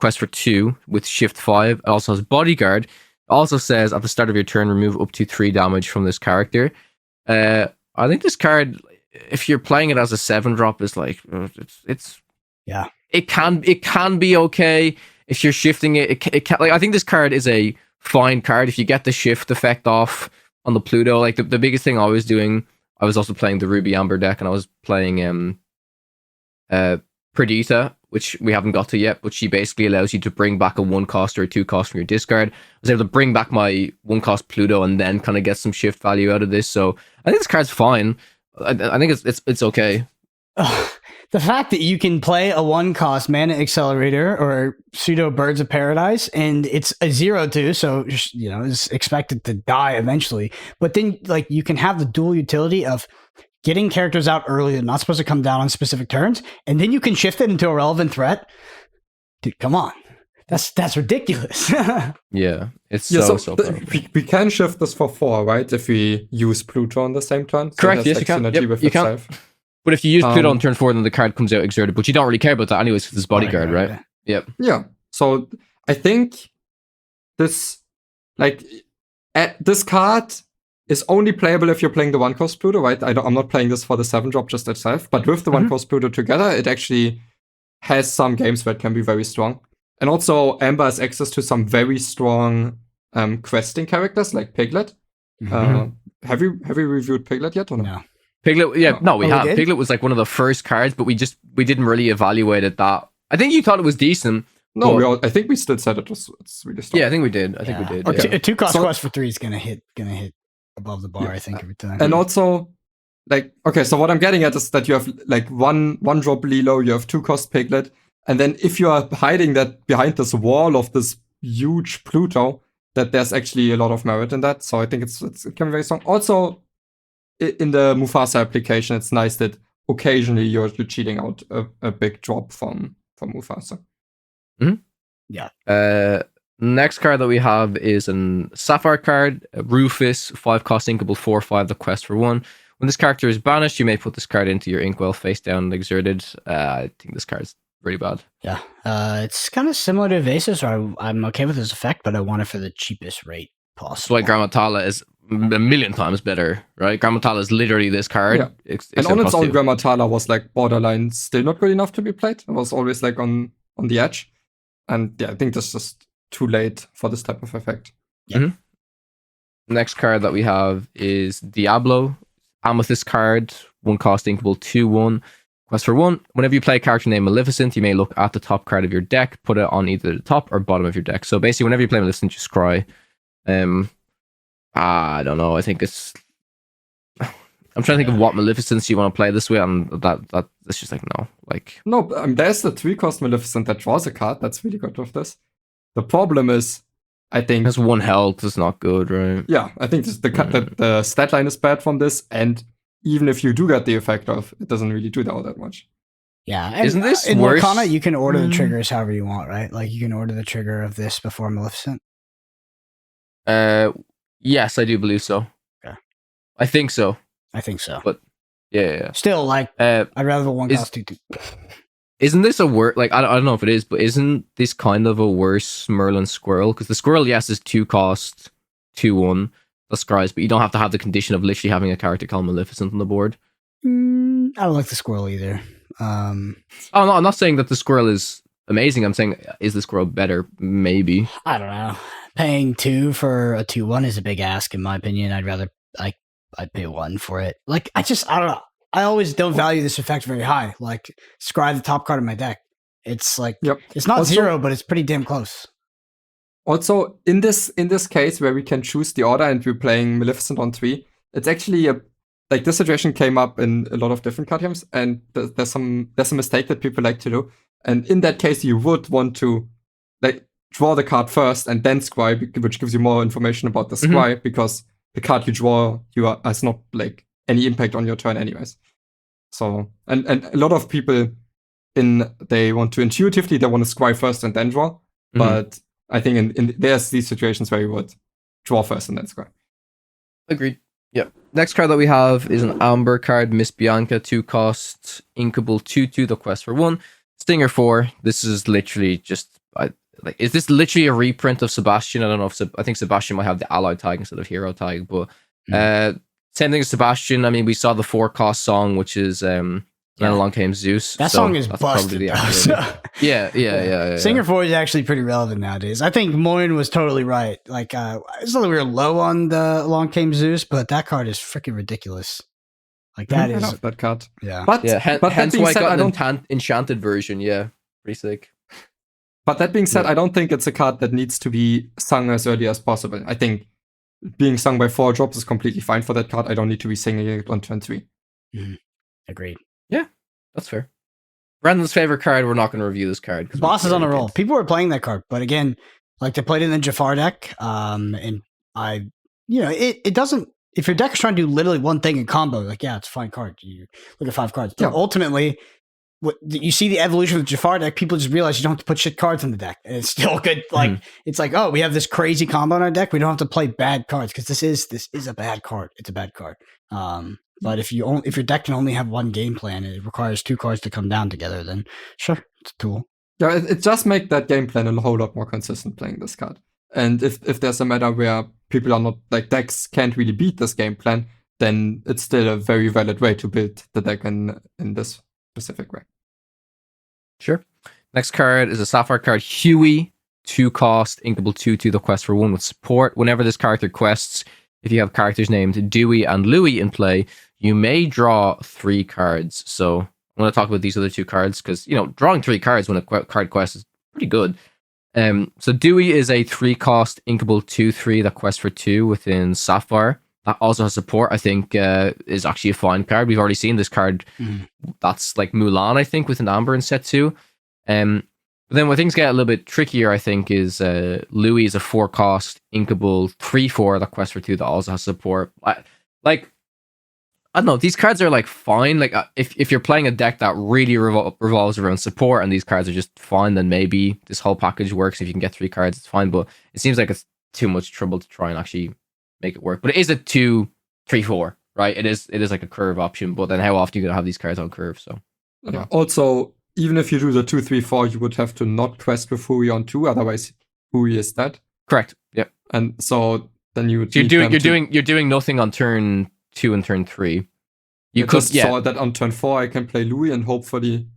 Quest for 2 with shift 5. It also has Bodyguard. Also says at the start of your turn, remove up to 3 damage from this character. I think this card, if you're playing it as a 7-drop, is like it's yeah. It can be okay if you're shifting it. It can, like, I think this card is a fine card if you get the shift effect off on the Pluto. Like the biggest thing I was doing, I was also playing the Ruby Amber deck, and I was playing Perdita, which we haven't got to yet, but she basically allows you to bring back a 1 cost or a 2 cost from your discard. I was able to bring back my 1 cost Pluto and then kind of get some shift value out of this. So I think this card's fine. I think it's okay. The fact that you can play a 1 cost Mana Accelerator or pseudo Birds of Paradise, and it's a 0/2, so it's expected to die eventually. But then like you can have the dual utility of getting characters out early that are not supposed to come down on specific turns, and then you can shift it into a relevant threat. Dude, come on. That's ridiculous. Yeah, it's so we can shift this for 4, right? If we use Pluto on the same turn. So correct, yes, you can. Yep, you can. But if you use Pluto on turn 4, then the card comes out exerted. But you don't really care about that anyways because it's Bodyguard, right? Yeah. Yep. Yeah. So I think this card is only playable if you're playing the 1 cost Pluto, right? I'm not playing this for the 7-drop just itself, but with the 1 cost Pluto together, it actually has some games where it can be very strong. And also, Amber has access to some very strong questing characters like Piglet. Have you reviewed Piglet yet or no? Piglet, yeah, no, we have. Piglet was like one of the first cards, but we didn't really evaluate it that. I think you thought it was decent. No, I think we still said it's really strong. Yeah, I think we did. I think we did. A 2 cost quest for 3 is gonna hit above the bar, I think, every time. And also, so what I'm getting at is that you have like one drop Lilo, you have 2 cost Piglet, and then if you are hiding that behind this wall of this huge Pluto, that there's actually a lot of merit in that. So I think it can be very strong. Also, in the Mufasa application, it's nice that occasionally you're cheating out a big drop from Mufasa. Mm-hmm. Yeah. Next card that we have is an Sapphire card, Rufus, 5 cost inkable, 4/5, the quest for 1. When this character is banished, you may put this card into your inkwell face down and exerted. I think this card's really bad. Yeah. It's kind of similar to Evasive, so I'm okay with this effect, but I want it for the cheapest rate possible. That's why Grammatala is a million times better, right? Grammatala is literally this card. Yeah. And on its own, Grammatala was like borderline still not good enough to be played. It was always like on the edge. And yeah, I think that's just too late for this type of effect. Yeah. Mm-hmm. Next card that we have is Diablo, Amethyst card, 1 cost inkable, 2/1. Quest for 1. Whenever you play a character named Maleficent, you may look at the top card of your deck, put it on either the top or bottom of your deck. So basically, whenever you play Maleficent, just cry. I don't know. I think it's. I'm trying to think of what Maleficence you want to play this way, and that's just like no. No, there's the 3 cost Maleficent that draws a card. That's really good with this. The problem is, I think has 1 health is not good, right? Yeah, I think the stat line is bad from this, and even if you do get the effect off, it doesn't really do all that much. Yeah, and Isn't this in worse? Lorcana, you can order the triggers however you want, right? Like you can order the trigger of this before Maleficent. Yes, I do believe so. Okay. I think so. I think so. But yeah. Still, like, I'd rather the one cost 2. Isn't this a worse? Like I don't know if it is, but isn't this kind of a worse Merlin Squirrel? Because the Squirrel, yes, is 2 cost, 2/1. That's Scries, but you don't have to have the condition of literally having a character called Maleficent on the board. I don't like the Squirrel either. Oh no, I'm not saying that the Squirrel is amazing. I'm saying, is the Squirrel better? Maybe. I don't know. Paying 2 for a 2/1 is a big ask, in my opinion. I'd pay 1 for it. Like, I don't know. I always don't value this effect very high. Like, scry the top card of my deck. It's like, It's not 0, but it's pretty damn close. Also, in this case where we can choose the order and we're playing Maleficent on 3, it's actually this situation came up in a lot of different card games, and there's a mistake that people like to do. And in that case, you would want to draw the card first and then scry, which gives you more information about the scry, because the card you draw has not any impact on your turn anyways. So and a lot of people they want to intuitively they want to scry first and then draw, but I think in there's these situations where you would draw first and then scry. Agreed. Yep. Next card that we have is an Amber card, Miss Bianca, 2 cost, Inkable 2/2, the quest for 1, Stinger 4. This is literally just is this literally a reprint of Sebastian? I don't know if I think Sebastian might have the ally tag instead of hero tag, but same thing as Sebastian. I mean, we saw the 4 cost song, which is Then Along Came Zeus. That song is busted. Yeah. Stinger 4 is actually pretty relevant nowadays. I think Moyen was totally right. Like, it's not that we were low on the Along Came Zeus, but that card is freaking ridiculous. Like, that I is love that card. Yeah. But hence why I got an enchanted version. Yeah, pretty sick. But that being said, I don't think it's a card that needs to be sung as early as possible. I think being sung by 4 drops is completely fine for that card. I don't need to be singing it on turn 3. Agreed. Yeah, that's fair. Brandon's favorite card, we're not going to review this card. Boss is on a roll. People were playing that card, but again, like they played it in the Jafar deck, and it doesn't, if your deck is trying to do literally one thing in combo, like, yeah, it's a fine card. You look at 5 cards. But ultimately, you see the evolution of the Jafar deck, people just realize you don't have to put shit cards in the deck. And it's still good. Like, it's like, oh, we have this crazy combo in our deck. We don't have to play bad cards because this is a bad card. It's a bad card. But if your deck can only have one game plan, it requires 2 cards to come down together, then sure, it's a tool. Yeah, it just makes that game plan a whole lot more consistent playing this card. And if there's a meta where people are not, decks can't really beat this game plan, then it's still a very valid way to build the deck in this specific way. Sure. Next card is a Sapphire card, Huey, 2 cost, Inkable 2/2, the quest for 1 with support. Whenever this character quests, if you have characters named Dewey and Louie in play, you may draw 3 cards. So I'm going to talk about these other 2 cards because, drawing 3 cards when a card quest is pretty good. So Dewey is a 3 cost, Inkable 2/3, that quest for 2 within Sapphire. That also has support, I think, is actually a fine card. We've already seen this card. That's like Mulan, I think, with an Amber in set 2. But then where things get a little bit trickier, I think, is Louis is a 4 cost, Inkable 3/4, that quest for 2 that also has support. I don't know, these cards are fine. If you're playing a deck that really revolves around support and these cards are just fine, then maybe this whole package works. If you can get 3 cards, it's fine. But it seems like it's too much trouble to try and actually make it work. But it is a 2/3/4, right? It is like a curve option. But then how often are you gonna have these cards on curve? So yeah. Also, even if you do the 2/3/4, you would have to not quest with Hui on 2, otherwise Hui is dead. Correct. Yeah. And so then you would. So you're doing nothing on turn 2 and turn 3. You could saw that on turn 4 I can play Louis and hopefully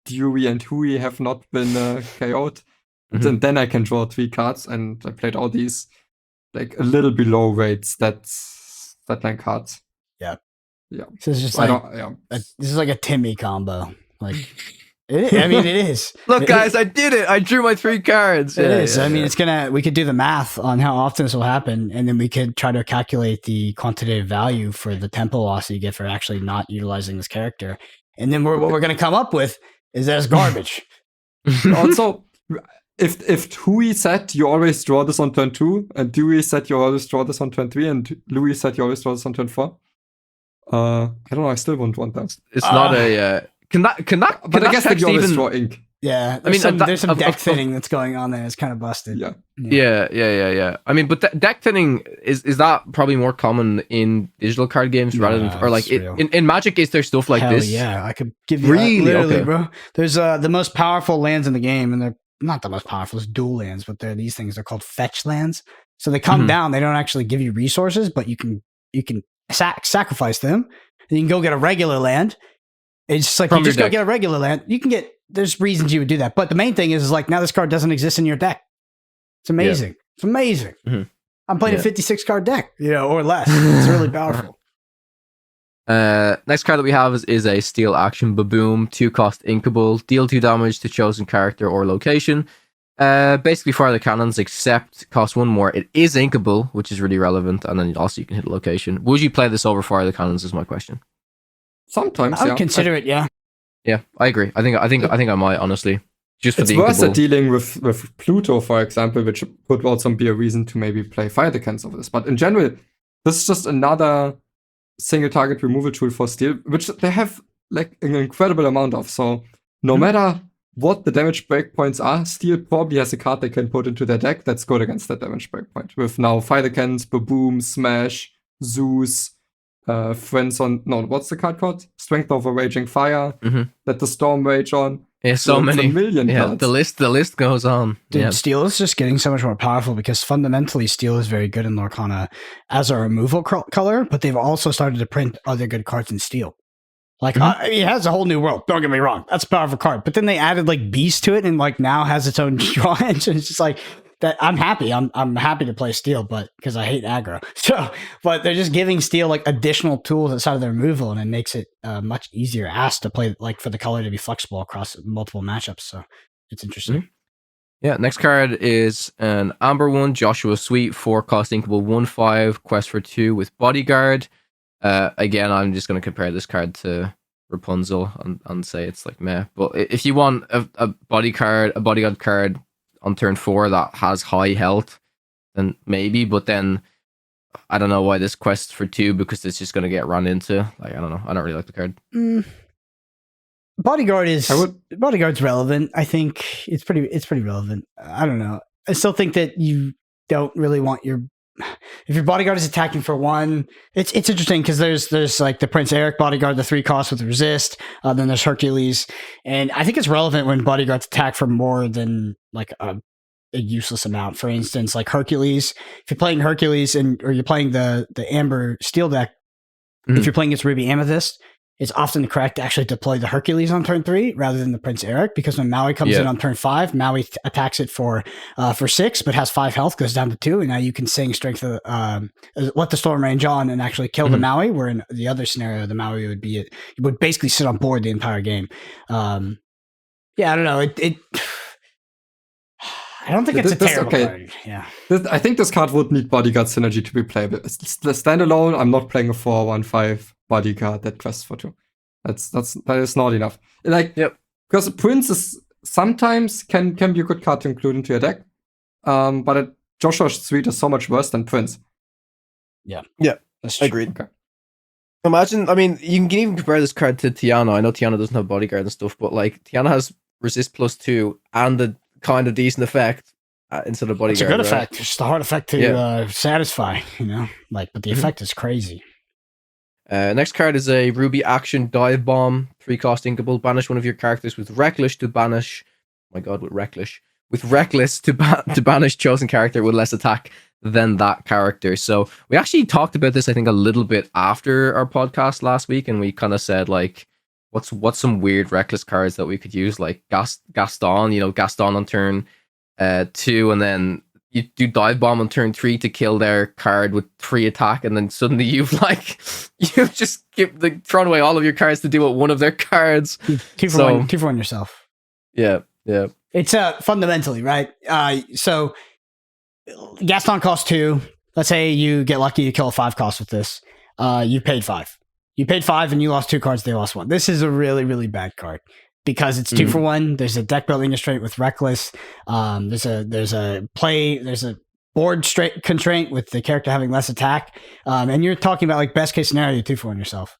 Dewey and Hui have not been KO'd. And then I can draw 3 cards, and I played all these a little below rates that line cards. Yeah. Yeah. So it's just this is like a Timmy combo. It is. Look, guys, I did it. I drew my 3 cards. It is. I mean, we could do the math on how often this will happen, and then we could try to calculate the quantitative value for the tempo loss you get for actually not utilizing this character. And then what we're going to come up with is that it's garbage. Also, if Hui said you always draw this on turn 2, and Dewey said you always draw this on turn 3, and Louis said you always draw this on turn 4, I don't know. I still won't want that. It's not a. Can that? But I guess text you always even? draw ink. Yeah, I mean, there's some deck thinning that's going on there. It's kind of busted. Yeah. Yeah. I mean, but deck thinning is that probably more common in digital card games rather than or like in Magic? Is there stuff like Hell this? yeah, I could give you Really? that, literally, Okay. bro. There's the most powerful lands in the game, and they're not the most powerful. It's dual lands, but they're these things. They're called fetch lands. So they come down. They don't actually give you resources, but you can sacrifice them. And you can go get a regular land. It's just like From you your just go deck. get a regular land. You can get. There's reasons you would do that, but the main thing is like now this card doesn't exist in your deck. It's amazing. It's amazing. Mhm. I'm playing a Yeah. 56 card deck, or less. It's really powerful. Next card that we have is a Steel Action Baboom, 2-cost inkable, deal 2 damage to chosen character or location. Basically fire the cannons, except cost 1 more. It is inkable, which is really relevant, and then also you can hit a location. Would you play this over fire the cannons? Is my question. Sometimes, I would yeah. consider it. Yeah. Yeah, I agree. I think I might honestly, just for It's the worse at inkable. dealing with Pluto, for example, which could also be a reason to maybe play Fire the Cans over this. But in general, this is just another single target removal tool for Steel, which they have like an incredible amount of. So no matter what the damage breakpoints are, Steel probably has a card they can put into their deck that's good against that damage breakpoint. With now Fire the Cans, Baboom, Smash, Zeus, Friends on what's the card called? Strength of a Raging Fire, that the Storm Rage on. Yeah, so it's many. a million Yeah, cards. the list goes on. Dude, Yeah. Steel is just getting so much more powerful because fundamentally Steel is very good in Lorcana as a removal color, but they've also started to print other good cards in Steel. Like, it has a whole new world. Don't get me wrong. That's a powerful card. But then they added like Beast to it and like now has its own draw engine. It's just like that. I'm happy. I'm happy to play Steel, but because I hate aggro. So, but they're just giving Steel like additional tools outside of their removal, and it makes it much easier ass to play, like for the color to be flexible across multiple matchups. So it's interesting. Yeah, next card is an Amber one, Joshua Sweet, 4-cost inkable, 1/5, quest for 2 with Bodyguard. Again, I'm just going to compare this card to Rapunzel and say it's like meh. But if you want a bodyguard card on turn 4 that has high health, then maybe. But then I don't know why this quest for 2 because it's just going to get run into. Like I don't know. I don't really like the card. Bodyguard's relevant. I think it's pretty relevant. I don't know. I still think that you don't really want if your bodyguard is attacking for 1, it's interesting because there's like the Prince Eric bodyguard, the 3-cost with resist. Then there's Hercules, and I think it's relevant when bodyguards attack for more than like a useless amount. For instance, like Hercules. If you're playing Hercules or you're playing the Amber Steel deck, if you're playing against Ruby Amethyst, it's often correct to actually deploy the Hercules on turn 3 rather than the Prince Eric, because when Maui comes in on turn 5, Maui attacks it for 6, but has 5 health, goes down to 2, and now you can sing strength of let the storm range on and actually kill the Maui. Where in the other scenario, the Maui would basically sit on board the entire game. I don't know. I don't think it's a terrible card. Yeah. I think this card would need Bodyguard synergy to be playable. Standalone, I'm not playing a 4/1/5 Bodyguard that quests for 2. That is not enough. Like, because Prince is sometimes can be a good card to include into your deck, but Joshua Sweet is so much worse than Prince. Yeah, that's agreed. Okay. Imagine, I mean, you can even compare this card to Tiana. I know Tiana doesn't have bodyguard and stuff, but like Tiana has resist +2 and the kind of decent effect instead of bodyguard. It's a good right? effect. It's just a hard effect to satisfy, but the effect is crazy. Next card is a Ruby Action Dive Bomb, 3-cost inkable. Banish one of your characters with Reckless to banish. Oh my god, with Reckless to banish chosen character with less attack than that character. So we actually talked about this, I think, a little bit after our podcast last week, and we kind of said like, what's some weird Reckless cards that we could use, like Gaston. Gaston on turn 2, and then you do Dive Bomb on turn 3 to kill their card with 3 attack, and then suddenly you've just thrown away all of your cards to deal with one of their cards. 2 for 1 yourself. Yeah. It's fundamentally, right? So Gaston costs 2. Let's say you get lucky, you kill a 5-cost with this. You paid 5. You paid 5 and you lost 2 cards, they lost 1. This is a really, really bad card. Because it's 2 for 1. There's a deck building restraint with Reckless. There's a board straight constraint with the character having less attack. And you're talking about like best case scenario, 2-4 on yourself.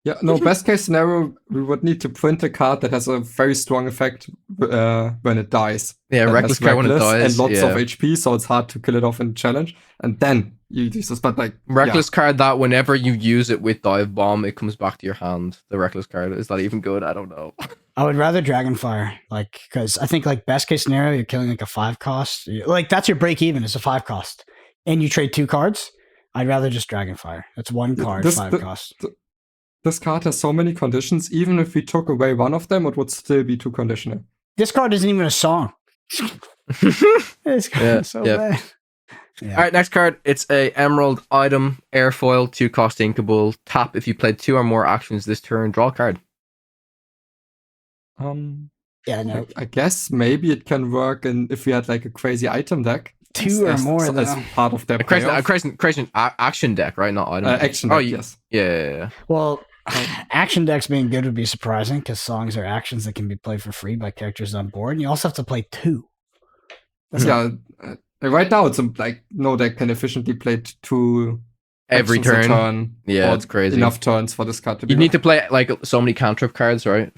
Yeah, no, best case scenario, we would need to print a card that has a very strong effect when it dies. Yeah, That reckless has card when it dies. and lots of yeah. HP, so it's hard to kill it off in challenge. And then you use this, but like Reckless card that whenever you use it with dive bomb, it comes back to your hand. The reckless card is that even good? I don't know. I would rather Dragonfire, like, because I think like best case scenario, you're killing like a 5 cost. Like that's your break even. It's a 5 cost, and you trade 2 cards. I'd rather just Dragonfire. That's 1 card, 5 cost. This card has so many conditions. Even if we took away one of them, it would still be too conditional. This card isn't even a song. This card is so bad. Yeah. All right, next card. It's a Emerald item, airfoil, 2 cost inkable. Tap if you played 2 or more actions this turn. Draw a card. Yeah, no. I guess maybe it can work, and if we had like a crazy item deck. 2 or more as part of their Crazy action deck, right? Not item. Action deck, yes. Yeah. Well, action decks being good would be surprising because songs are actions that can be played for free by characters on board. And you also have to play 2. Right now it's like no deck can efficiently play 2 every turn. Yeah, it's crazy. Enough turns for this card to be. You need to play like so many cantrip cards, right?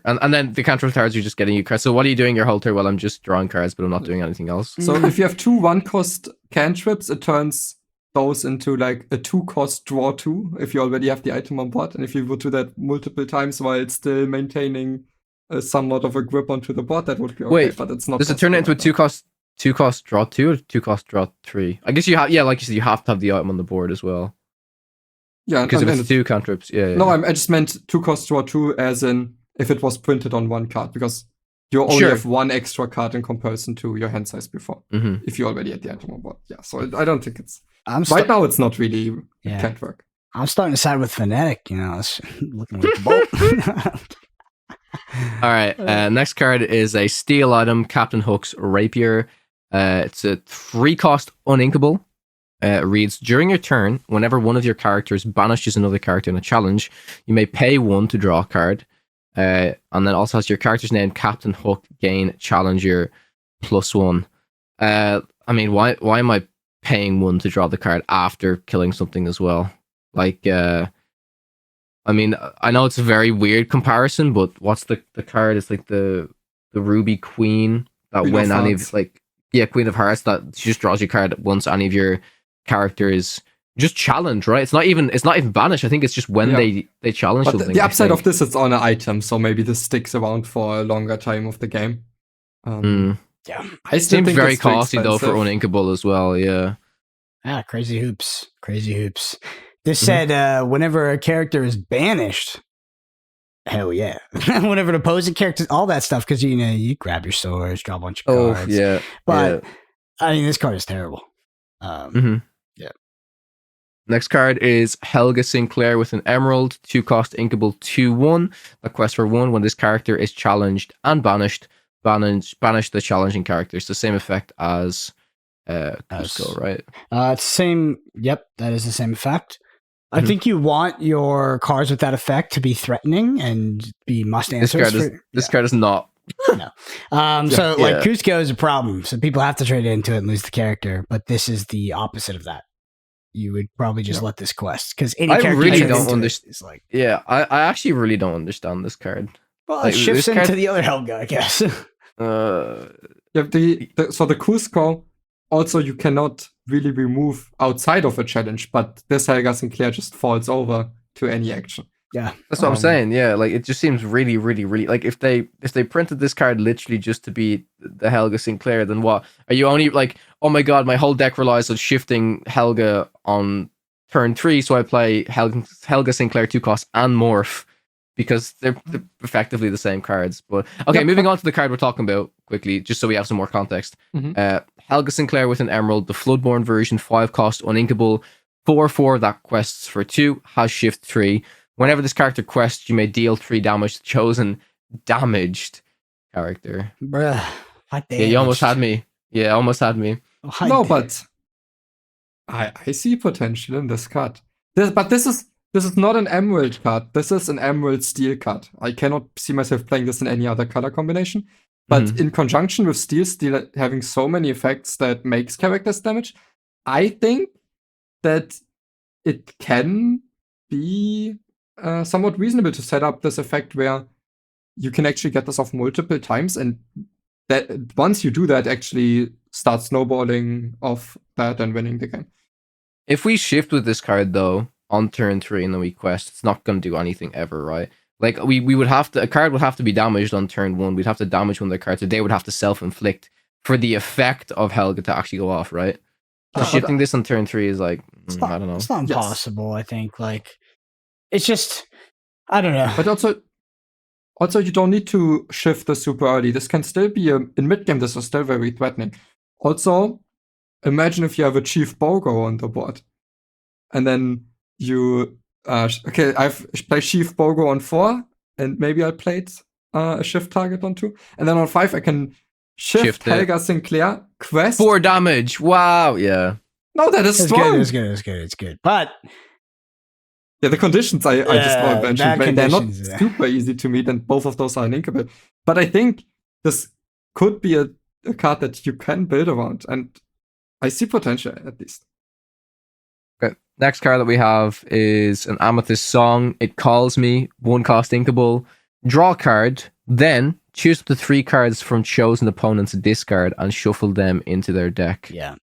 And then the cantrip cards you're just getting you cards. So what are you doing your whole turn? Well, I'm just drawing cards, but I'm not doing anything else. So if you have 2 1-cost cantrips, it turns those into like a 2-cost draw 2 if you already have the item on board, and if you would do that multiple times while still maintaining somewhat of a grip onto the board, that would be okay. Wait, but it's not. Does it turn it into a 2-cost draw 2 or 2-cost draw 3? I guess you have, like you said, you have to have the item on the board as well. Yeah, because if it's 2 cantrips, No, I just meant 2-cost draw 2 as in if it was printed on 1 card, because you only have 1 extra card in comparison to your hand size before. If you already had the item on board. Yeah, so I don't think it's... right now it's not really... It can't work. I'm starting to side with Phonetic, It's looking like bolt. All right, next card is a steel item, Captain Hook's Rapier. It's a 3-cost uninkable. Reads, during your turn, whenever one of your characters banishes another character in a challenge, you may pay 1 to draw a card. And then also has your character's name, Captain Hook, gain Challenger +1. I mean, why am I paying 1 to draw the card after killing something as well? Like, I mean, I know it's a very weird comparison, but what's the card? It's like the Ruby Queen that Queen when of any Hearts. of like Queen of Hearts, that she just draws your card once any of your characters just challenge, right? It's not even banish. I think it's just when they challenge but something. The upside of this is on an item, so maybe this sticks around for a longer time of the game. I still seems think very it's too costly though for expensive. uninkable as well. Yeah. Crazy hoops. This said whenever a character is banished, hell yeah. Whenever an opposing character, all that stuff, because you grab your swords, draw a bunch of cards. Yeah. But I mean, this card is terrible. Yeah. Next card is Helga Sinclair with an Emerald, 2-cost inkable 2/1. A quest for 1. When this character is challenged and banished, banish the challenging character. It's the same effect as Cusco, right? It's the same. Yep, that is the same effect. I think you want your cards with that effect to be threatening and be must answers. This card is not. No. So Cusco is a problem. So people have to trade into it and lose the character. But this is the opposite of that. You would probably just let this quest because any character really don't understand. Is like, I actually really don't understand this card. Well, it shifts into the other Helga, I guess. So the Cusco, also you cannot really remove outside of a challenge, but this Helga Sinclair just falls over to any action. Yeah, that's what I'm saying. Yeah, like it just seems really, really, really like if they printed this card literally just to be the Helga Sinclair, then what? Are you only like, oh my god, my whole deck relies on shifting Helga on turn 3, so I play Helga Sinclair 2-cost and Morph because they're effectively the same cards. But okay, moving on to the card we're talking about quickly, just so we have some more context. Helga Sinclair with an Emerald, the Floodborn version, 5-cost uninkable, 4/4 that quests for 2, has shift 3. Whenever this character quests, you may deal 3 damage to chosen damaged character. Bruh, yeah, you almost had me. Yeah, almost had me. But I see potential in this card. This is not an Emerald card. This is an Emerald Steel card. I cannot see myself playing this in any other color combination. But in conjunction with Steel having so many effects that makes characters damage, I think that it can be somewhat reasonable to set up this effect where you can actually get this off multiple times, and that once you do that, actually start snowballing off that and winning the game. If we shift with this card though on turn 3 and then we quest, it's not going to do anything ever, right? Like we would have to, a card would have to be damaged on turn 1. We'd have to damage one of their cards, so they would have to self-inflict for the effect of Helga to actually go off, right? So shifting this on turn 3 is like, I don't know. It's not impossible, I think. Like, it's just, I don't know. But also you don't need to shift this super early. This can still be, in mid-game, this is still very threatening. Also, imagine if you have a Chief Bogo on the board. And then you, okay, I've played Chief Bogo on 4, and maybe I played a shift target on 2. And then on 5, I can shift Helga Sinclair, quest. 4 damage, wow, yeah. No, that is strong. It's good. But yeah, the conditions I just want to mention, they're not yeah. super easy to meet, and both of those are uninkable. But I think this could be a card that you can build around, and I see potential at least. Okay. Next card that we have is an Amethyst Song. It calls me, 1 cost inkable. Draw a card, then choose up to 3 cards from chosen opponent's discard and shuffle them into their deck. Yeah.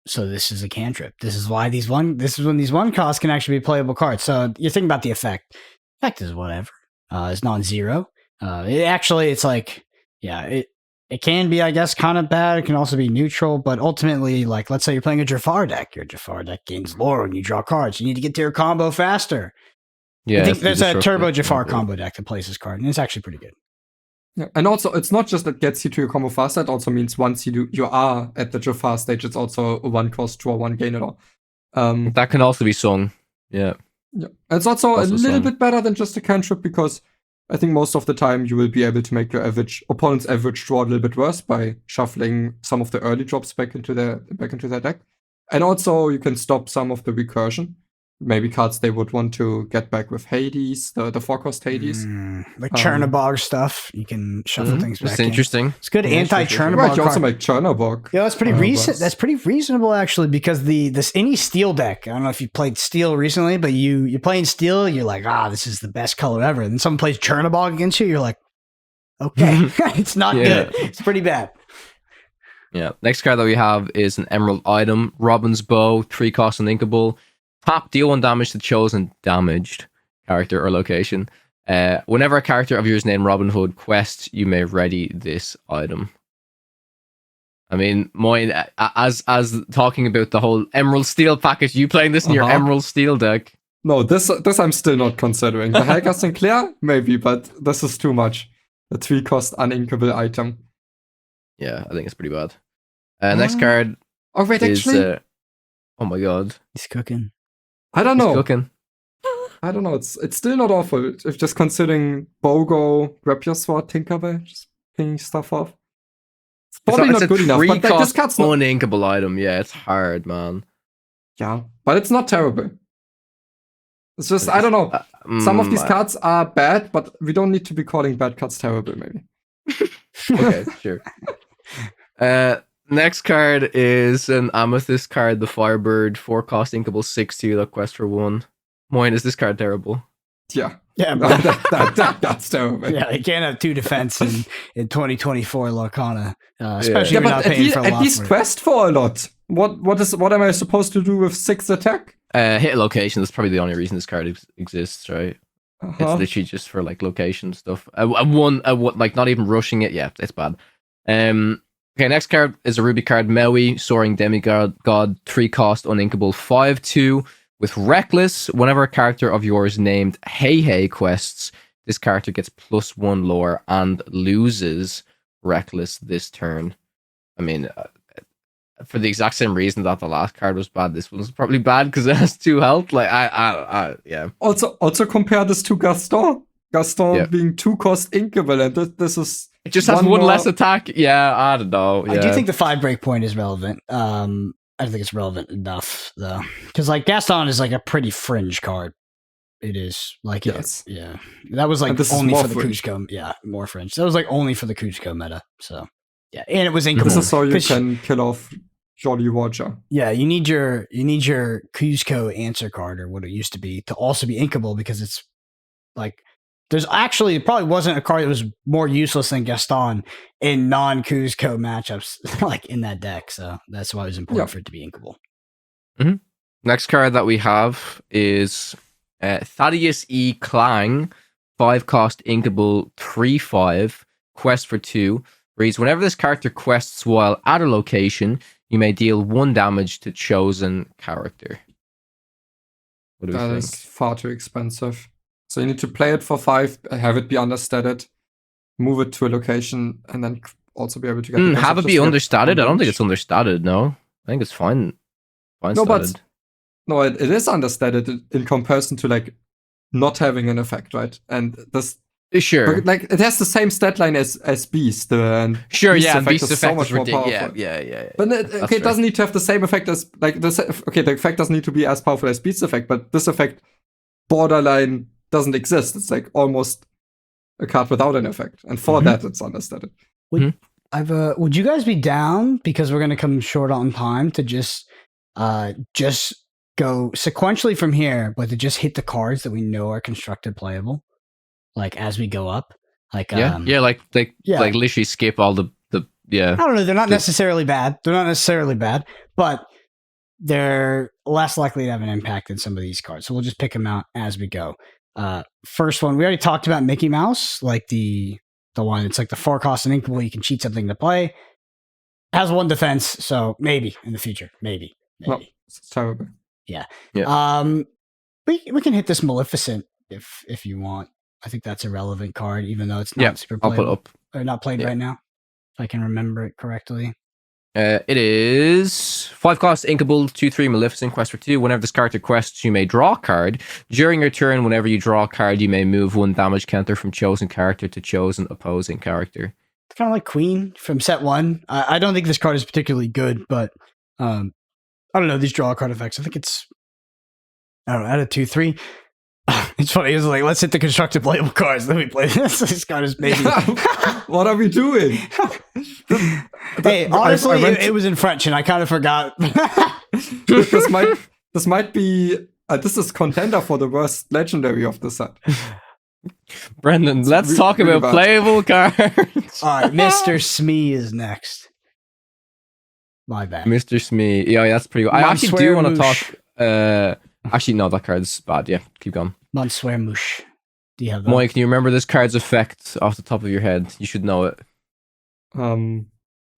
So this is a cantrip. This is when these 1 costs can actually be playable cards. So you're thinking about the effect. Effect is whatever. It's non-zero. It's like, yeah, it can be, I guess, kind of bad. It can also be neutral, but ultimately, like, let's say you're playing a Jafar deck. Your Jafar deck gains lore when you draw cards. You need to get to your combo faster. Yeah, I think there's a Turbo Jafar combo deck that plays this card, and it's actually pretty good. Yeah, and also it's not just that gets you to your combo faster. It also means once you are at the Jafar stage, it's also a 1 cost draw 1 gain at all. That can also be sung. Yeah. Yeah. It's also a little bit better than just a cantrip, because I think most of the time you will be able to make your opponent's average draw a little bit worse by shuffling some of the early drops back into their deck. And also you can stop some of the recursion. Maybe cards they would want to get back with Hades, the 4-cost Hades. Like Chernobog stuff. You can shuffle things back. That's interesting. It's good anti-Chernobog. Right, you also make Chernobog. Yeah, that's pretty recent. That's pretty reasonable, actually, because any Steel deck, I don't know if you played Steel recently, but you're playing Steel, you're like, this is the best color ever. And then someone plays Chernobog against you, you're like, okay, it's not good. It's pretty bad. Yeah. Next card that we have is an Emerald Item. Robin's Bow, 3 cost and inkable. Tap, deal 1 damage to chosen damaged character or location. Whenever a character of yours named Robin Hood quests, you may ready this item. I mean, Moyen, as talking about the whole Emerald Steel package, you playing this in your Emerald Steel deck? No, this I'm still not considering. The Helga Sinclair, maybe, but this is too much. A 3 cost uninkable item. Yeah, I think it's pretty bad. Next card. Oh wait, actually. Oh my god, he's cooking. I don't know. He's cooking. I don't know. It's still not awful. If just considering Bogo, Grab Your Sword, Tinkerbell, just picking stuff off. It's probably not good enough. But like, this card's not uninkable item. Yeah, it's hard, man. Yeah, but it's not terrible. It's just, I don't know. Some of these cards are bad, but we don't need to be calling bad cards terrible, maybe. Okay, sure. Next card is an Amethyst card, the Firebird, 4 cost inkable, 6/2 that quest for 1. Moyen, is this card terrible? Yeah. Yeah, that's terrible. Yeah, they can't have 2 defense in 2024 Lorcana, especially if you're not paying for a lot. At least quest for a lot. What am I supposed to do with 6 attack? Hit a location. That's probably the only reason this card exists, right? It's literally just for like location stuff. Like not even rushing it. Yeah, it's bad. Okay, next card is a Ruby card, Maui, Soaring Demigod, 3 cost, uninkable, 5/2 with Reckless. Whenever a character of yours named Hey quests, this character gets +1 lore and loses Reckless this turn. I mean, for the exact same reason that the last card was bad, this one's probably bad because it has 2 health. Like, yeah. Also compare this to Gaston. Gaston being 2 cost inkable, and this is. It just has one less attack. Yeah, I don't know. Yeah. I do think the 5 breakpoint is relevant. I don't think it's relevant enough though, because like Gaston is like a pretty fringe card. It is like Yes. yeah. That was like And this is only more for the fringe. Kuzco. Yeah, more fringe. That was like only for the Kuzco meta. So yeah, and it was inkable. This is so you 'Cause- can kill off Jolly Roger. Yeah, you need your Kuzco answer card or what it used to be to also be inkable because it's like there's actually it probably wasn't a card that was more useless than Gaston in non-Kuzco matchups like in that deck. So that's why it was important for it to be inkable. Next card that we have is Thaddeus E. Clang, 5 cost inkable, 3/5, quest for 2. Reads, whenever this character quests while at a location, you may deal 1 damage to chosen character. What do we That think? is far too expensive. So you need to play it for 5, have it be understated, move it to a location, and then also be able to get Have it be understated? I don't think it's understated, no. I think it's fine. Fine No, but stated. no, it is understated in comparison to like not having an effect, right? And this Sure. like it has the same stat line as Beast. And Sure, Beast's yeah, effect Beast is so effect much is more ridiculous. powerful. Yeah. But it fair. doesn't need to have the same effect as like this. Okay, the effect doesn't need to be as powerful as Beast's effect, but this effect borderline doesn't exist. It's like almost a card without an effect, and for that, it's understated. Would you guys be down because we're going to come short on time to just go sequentially from here, but to just hit the cards that we know are constructed playable, like as we go up, like like literally skip all the I don't know. They're not necessarily bad. But they're less likely to have an impact than some of these cards. So we'll just pick them out as we go. First one, we already talked about Mickey Mouse, like the one. It's like the 4 cost and inkable. You can cheat something to play. Has 1 defense, so maybe in the future, maybe. No, it's terrible. Yeah. Yeah. We can hit this Maleficent if you want. I think that's a relevant card, even though it's not super I'll playable. put it up. Or not played right now, if I can remember it correctly. It is 5 cost inkable, 2/3 Maleficent, quest for 2. Whenever this character quests, you may draw a card. During your turn, whenever you draw a card, you may move 1 damage counter from chosen character to chosen opposing character. It's kind of like Queen from set 1. I don't think this card is particularly good, but I don't know, these draw card effects. I think it's, I don't know, out of 2-3. It's funny. It's like, let's hit the constructed playable cards. Then we play this. This card is maybe. What are we doing? Hey, honestly, it was in French, and I kind of forgot. this might be. This is contender for the worst legendary of the set. Brendan, let's talk really about bad. playable cards. All right, Mr. Smee is next. My bad. Mr. Smee. Yeah, that's pretty good. I actually do want to talk. Actually, no, that card's bad. Yeah, keep going. Monsieur Mouche. Do you have that? Moyen, can you remember this card's effect off the top of your head? You should know it.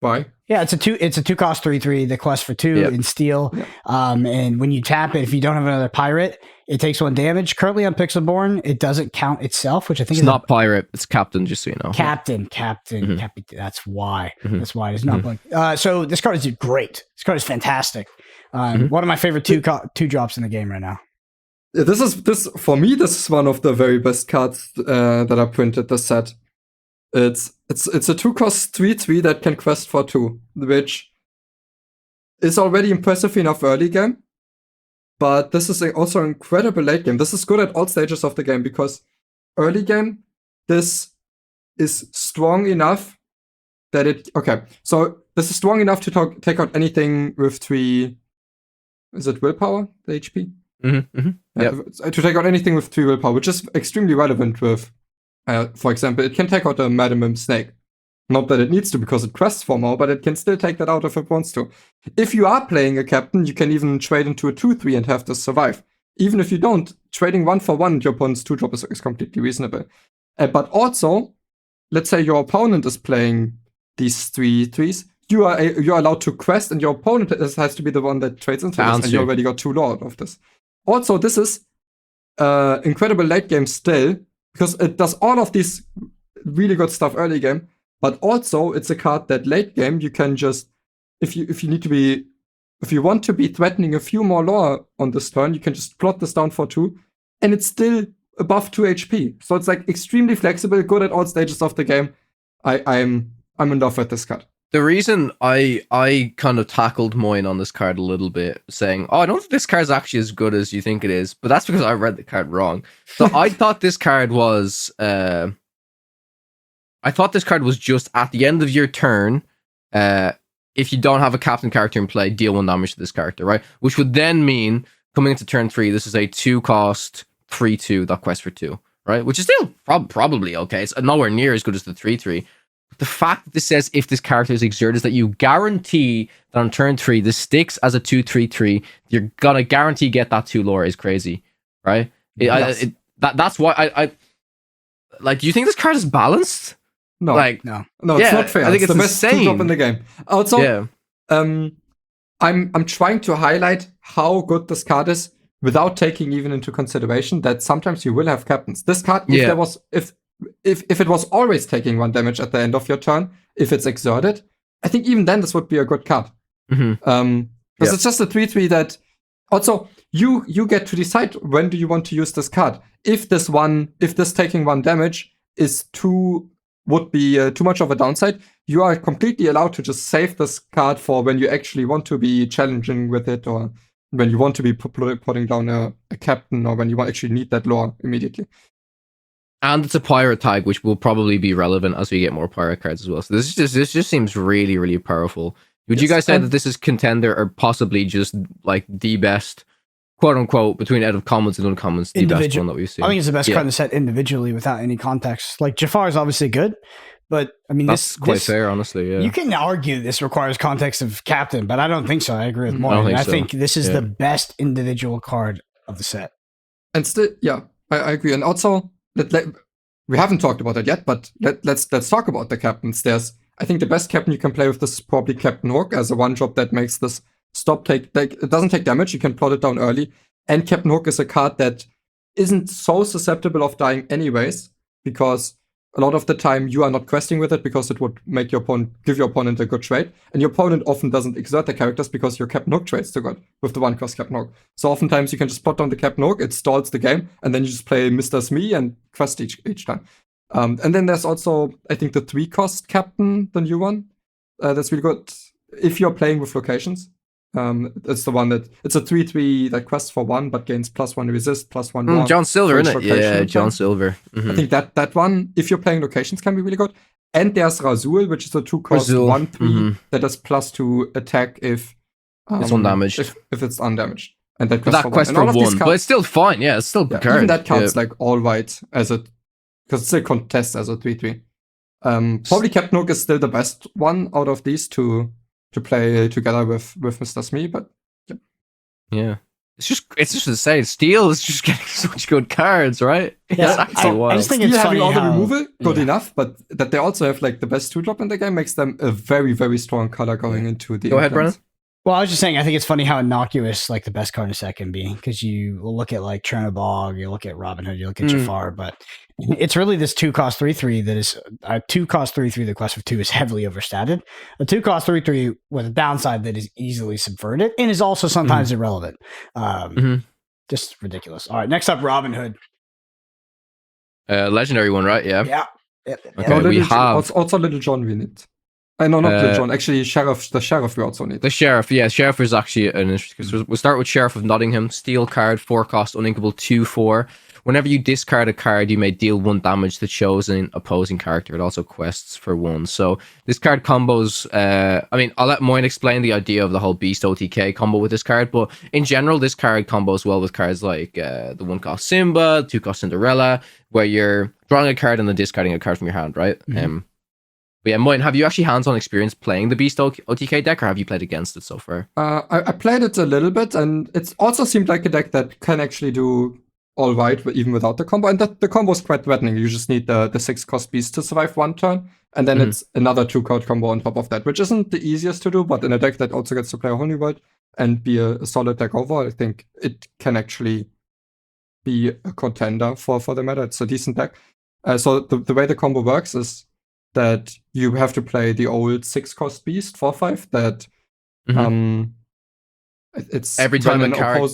Why? Yeah, it's a 2 cost 3/3. The quest for 2 in steel. Yep. And when you tap it, if you don't have another pirate, it takes 1 damage. Currently on Pixelborn, it doesn't count itself, which I think It's is not pirate. It's captain, just so you know. Captain. Mhm. That's why. Mhm. That's why it is not. So this card is great. This card is fantastic. One of my favorite two drops in the game right now. This for me. This is one of the very best cards that are printed this set. It's a 2 cost 3/3 that can quest for 2, which is already impressive enough early game. But this is also incredible late game. This is good at all stages of the game because early game, this is strong enough that it. Okay, so this is strong enough to take out anything with 3. Is it willpower? The HP? Yep. To take out anything with 3 willpower, which is extremely relevant with. For example, it can take out a Madam Snake. Not that it needs to because it quests for more, but it can still take that out if it wants to. If you are playing a captain, you can even trade into a 2/3 and have this survive. Even if you don't, trading 1 for 1 your opponent's 2-drop is completely reasonable. But also, let's say your opponent is playing these 3/3s, you are allowed to quest, and your opponent has to be the one that trades into this, and you already got 2 lore out of this. Also, this is incredible late game still, because it does all of these really good stuff early game, but also it's a card that late game you can just, if you want to be threatening a few more lore on this turn, you can just plot this down for 2, and it's still above 2 HP. So it's like extremely flexible, good at all stages of the game. I'm in love with this card. The reason I kind of tackled Moyen on this card a little bit, saying, "Oh, I don't think this card's actually as good as you think it is," but that's because I read the card wrong. So I thought this card was, just at the end of your turn. If you don't have a captain character in play, deal 1 damage to this character, right? Which would then mean coming into turn 3, this is a 2-cost 3/2 that quests for 2, right? Which is still probably okay. It's nowhere near as good as the 3/3. But the fact that this says if this character is exerted is that you guarantee that on turn 3 this sticks as a 2/3/3. You're gonna guarantee get that 2 lore is crazy, right? Yes. That's why I like. Do you think this card is balanced? No, Like, No. no, it's not fair. I think it's it's the best insane. 2-drop in the game. Also, Yeah. I'm trying to highlight how good this card is without taking even into consideration that sometimes you will have captains. This card, if it was always taking 1 damage at the end of your turn, if it's exerted, I think even then this would be a good card. Because it's just a 3/3 that also you get to decide when do you want to use this card. If this taking 1 damage would be too much of a downside, you are completely allowed to just save this card for when you actually want to be challenging with it, or when you want to be putting down a captain, or when you actually need that lore immediately. And it's a pirate tag, which will probably be relevant as we get more pirate cards as well. So this just seems really, really powerful. Would you guys say that this is contender, or possibly just like the best, quote unquote, between out of commons and uncommons, the best one that we've seen? I think it's the best card in the set individually without any context. Like Jafar is obviously good, but I mean, that's quite fair, honestly. Yeah, you can argue this requires context of captain, but I don't think so. I agree with Moyen. I think this is the best individual card of the set. And still, I agree. And also, we haven't talked about it yet, but let's talk about the captains. I think the best captain you can play with this is probably Captain Hook as a 1-drop that makes this it doesn't take damage. You can plot it down early. And Captain Hook is a card that isn't so susceptible of dying anyways, because a lot of the time you are not questing with it because it would make give your opponent a good trade. And your opponent often doesn't exert their characters because your Captain Hook trades too good with the 1-cost Captain Hook. So oftentimes you can just plot down the Captain Hook, it stalls the game, and then you just play Mr. Smee and quest each time. And then there's also, I think, the 3-cost Captain, the new one. That's really good if you're playing with locations. It's the one it's a 3/3 that quests for 1 but gains +1 resist, +1 more. John Silver, isn't it? Yeah, John Silver. Mm-hmm. I think that one, if you're playing locations, can be really good. And there's Razul, which is a 2-cost 1/3 that does +2 attack if it's undamaged. If it's undamaged. And that quests for 1. But it's still fine, yeah, it's still good. Even that counts like all white because it's a contest as a 3/3. Probably Captain Hook is still the best one out of these to play together with Mr. Smee, but yeah. It's just to say, Steel is just getting such good cards, right? Yeah, I just think it's funny all the how, removal, good enough, but that they also have like the best 2-drop in the game makes them a very, very strong color going into the. Go ahead, Brennan. Well, I was just saying, I think it's funny how innocuous like the best card in a set can be, because you look at like Chernobog, you look at Robin Hood, you look at Jafar, but it's really this 2-cost 3/3 that is a 2-cost 3/3. The quest for 2 is heavily overstated. A 2-cost 3/3 with a downside that is easily subverted and is also sometimes irrelevant. Just ridiculous. All right, next up, Robin Hood. Legendary one, right? Yeah. Yeah. Okay, no, we have also Little John. We need. No, not Little John. Actually, the sheriff we also need. The sheriff, yeah, sheriff is actually an interesting. Because we'll start with Sheriff of Nottingham. Steel card, 4-cost, uninkable, 2/4. Whenever you discard a card, you may deal 1 damage to chosen opposing character. It also quests for 1. So this card combos. I mean, I'll let Moyen explain the idea of the whole Beast OTK combo with this card. But in general, this card combos well with cards like the 1-cost Simba, 2-cost Cinderella, where you're drawing a card and then discarding a card from your hand, right? But yeah, Moyen, have you actually hands-on experience playing the Beast OTK deck, or have you played against it so far? I played it a little bit, and it also seemed like a deck that can actually do all right, even without the combo. And the combo is quite threatening. You just need the 6-cost Beast to survive 1 turn, and then it's another 2-card combo on top of that, which isn't the easiest to do, but in a deck that also gets to play a Holy World and be a solid deck overall, I think it can actually be a contender for the meta. It's a decent deck. So the way the combo works is that you have to play the old 6-cost Beast 4/5 that it's every time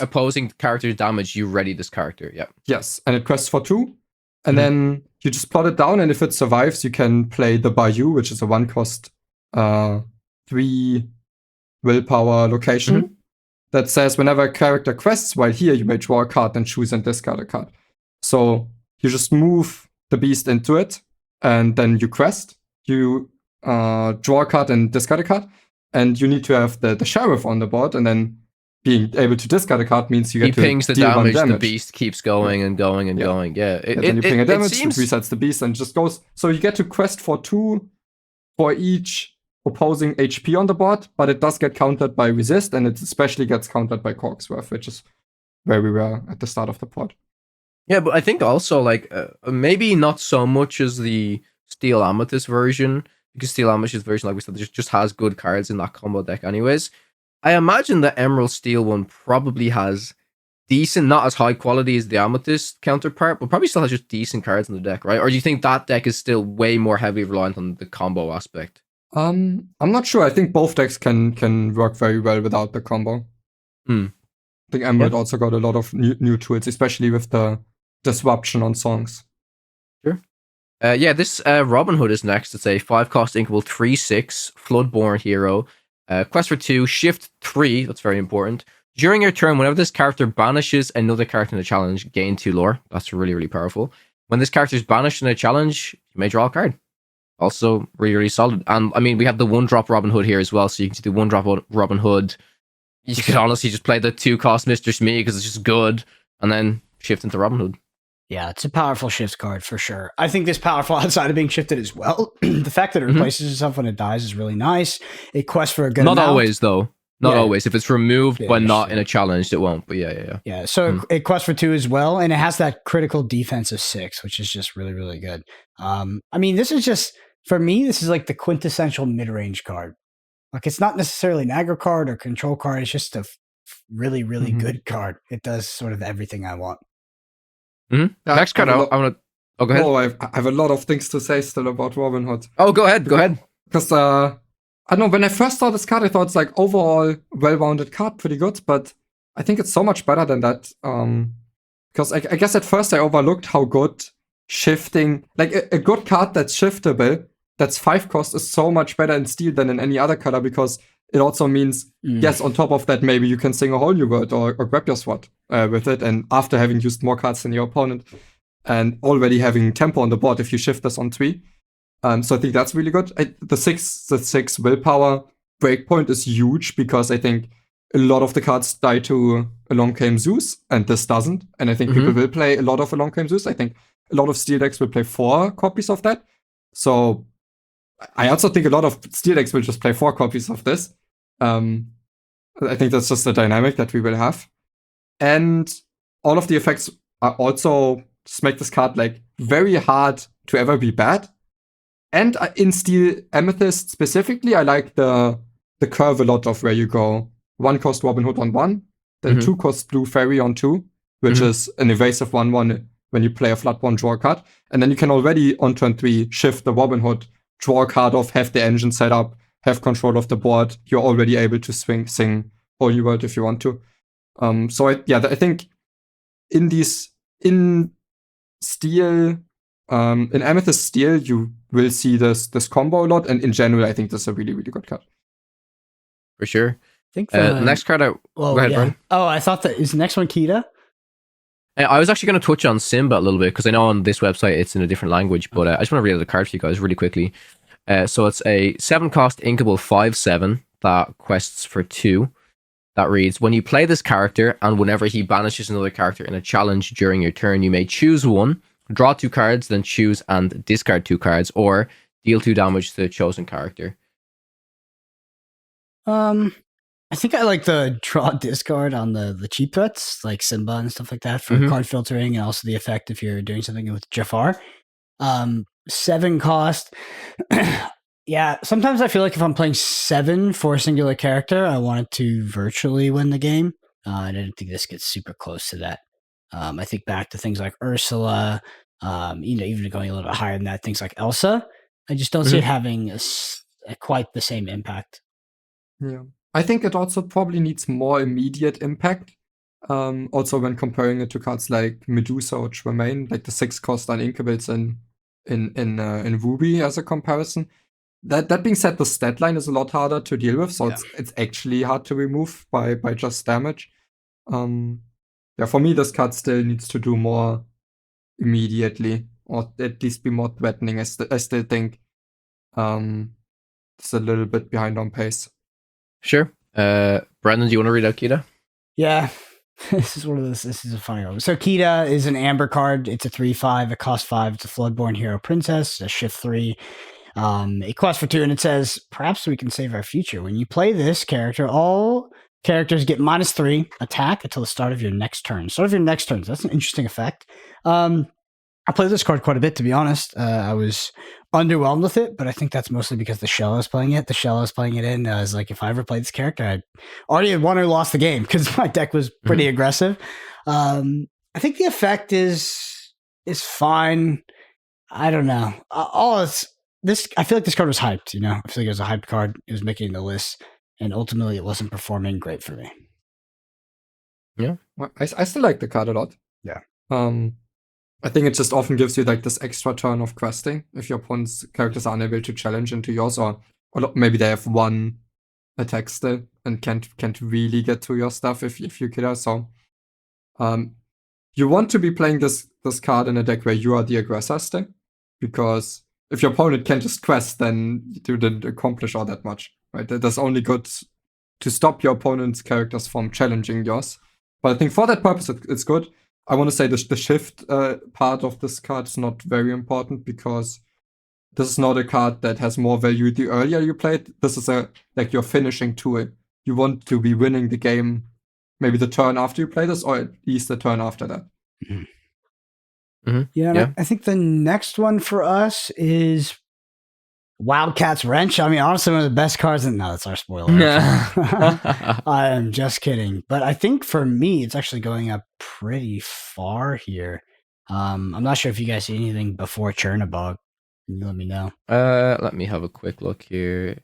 opposing character damage, you ready this character. Yeah. Yes, and it quests for 2. And then you just plot it down, and if it survives, you can play the Bayou, which is a 1-cost 3 willpower location that says whenever a character quests while here, you may draw a card and choose and discard a card. So you just move the beast into it, and then you quest. You draw a card and discard a card, and you need to have the sheriff on the board, and then being able to discard a card means you get to pings the deal damage, 1 the beast keeps going and going and going. Yeah, and then you ping a damage, seems... it resets the beast, and just goes. So you get to quest for 2 for each opposing HP on the board, but it does get countered by resist, and it especially gets countered by Cogsworth, which is where we were at the start of the pod. Yeah, but I think also like maybe not so much as the Steel Amethyst version, because Steel Amethyst version, like we said, just has good cards in that combo deck anyways. I imagine the Emerald Steel one probably has decent, not as high quality as the Amethyst counterpart, but probably still has just decent cards in the deck, right? Or do you think that deck is still way more heavily reliant on the combo aspect? I'm not sure. I think both decks can work very well without the combo. I think Emerald also got a lot of new tools, especially with the disruption on songs. Sure. This Robin Hood is next. It's a 5-cost inkable 3/6 Floodborn hero. Quest for 2, shift 3. That's very important. During your turn, whenever this character banishes another character in a challenge, gain 2 lore. That's really, really powerful. When this character is banished in a challenge, you may draw a card. Also, really, really solid. And I mean, we have the 1-drop Robin Hood here as well, so you can see the 1-drop Robin Hood. You could honestly just play the 2-cost Mr. Smee because it's just good, and then shift into Robin Hood. Yeah, it's a powerful shift card for sure. I think this powerful outside of being shifted as well. The fact that it replaces itself when it dies is really nice. It quests for a good Not amount. always, though. Not always. If it's removed but not in a yeah. challenge, it won't. But yeah. Yeah, so it quests for 2 as well, and it has that critical defense of 6, which is just really, really good. I mean, this is just, for me, this is like the quintessential mid-range card. Like, it's not necessarily an aggro card or control card. It's just a really, really good card. It does sort of everything I want. Next card, I want to... Oh, go ahead. Oh, I have a lot of things to say still about Robin Hood. Oh, go ahead. Because, I don't know, when I first saw this card, I thought it's like overall well-rounded card, pretty good, but I think it's so much better than that. Because I guess at first I overlooked how good shifting, like a good card that's shiftable, that's 5 cost, is so much better in Steel than in any other color, because it also means, yes, on top of that, maybe you can sing a whole new word or grab your sword with it, and after having used more cards than your opponent, and already having tempo on the board if you shift this on 3. So I think that's really good. The 6 willpower breakpoint is huge, because I think a lot of the cards die to Along Came Zeus, and this doesn't. And I think people will play a lot of Along Came Zeus. I think a lot of Steel decks will play 4 copies of that. So I also think a lot of Steel decks will just play 4 copies of this. I think that's just the dynamic that we will have. And all of the effects are also just make this card like very hard to ever be bad. And in Steel Amethyst specifically, I like the curve a lot of where you go 1-cost Robin Hood on 1, then 2-cost Blue Fairy on 2, which is an evasive 1/1 when you play a Floodborn, draw a card. And then you can already on turn 3 shift the Robin Hood, draw a card off, have the engine set up, have control of the board. You're already able to sing Holy World if you want to. So I think in Steel, in Amethyst Steel, you will see this combo a lot, and in general, I think this is a really, really good card. For sure. I think next card, go ahead, Brian. Oh, I thought that is the next one Kita. I was actually going to touch on Simba a little bit, because I know on this website it's in a different language, but I just want to read out the card for you guys really quickly. So it's a 7-cost inkable 5/7 that quests for 2. That reads, when you play this character and whenever he banishes another character in a challenge during your turn, you may choose 1, draw 2 cards, then choose and discard 2 cards, or deal 2 damage to the chosen character. I think I like the draw discard on the cheap threats, like Simba and stuff like that, for card filtering, and also the effect if you're doing something with Jafar. 7 cost. Yeah, sometimes I feel like if I'm playing 7 for a singular character, I want it to virtually win the game. I don't think this gets super close to that. I think back to things like Ursula, even going a little bit higher than that, things like Elsa. I just don't see it having quite the same impact. Yeah. I think it also probably needs more immediate impact. Also, when comparing it to cards like Medusa or Tremaine, like the 6 cost on Inkables in Ruby as a comparison. That being said, the stat line is a lot harder to deal with, so it's actually hard to remove by just damage. Yeah, for me, this card still needs to do more immediately, or at least be more threatening. I still think it's a little bit behind on pace. Sure. Brandon, do you want to read out Kita? Yeah. This is a funny one. So Kita is an amber card. It's a 3/5. It costs 5. It's a Floodborn Hero Princess, a shift 3. It costs for 2, and it says, perhaps we can save our future. When you play this character, all characters get -3 attack until the start of your next turn. Start of your next turn. So that's an interesting effect. I played this card quite a bit, to be honest. I was underwhelmed with it, but I think that's mostly because the shell I was playing it. The shell I was playing it in, I was like, if I ever played this character, I already had won or lost the game because my deck was pretty aggressive. I think the effect is fine. I don't know. I feel like this card was hyped. You know, I feel like it was a hyped card. It was making the list, and ultimately, it wasn't performing great for me. Yeah, well, I still like the card a lot. Yeah. I think it just often gives you like this extra turn of questing if your opponent's characters are unable to challenge into yours, or maybe they have one attack still and can't really get to your stuff if you kill her. So, you want to be playing this card in a deck where you are the aggressor still, because if your opponent can just quest, then you didn't accomplish all that much, right? That's only good to stop your opponent's characters from challenging yours. But I think for that purpose, it's good. I want to say the shift part of this card is not very important, because this is not a card that has more value the earlier you play it. This is like your finishing tool. You want to be winning the game maybe the turn after you play this, or at least the turn after that. Mm-hmm. Yeah. I think the next one for us is Wildcat's Wrench. I mean, honestly, one of the best cards. No, that's our spoiler. I am just kidding. But I think for me, it's actually going up pretty far here. I'm not sure if you guys see anything before Chernobog. You let me know. Let me have a quick look here.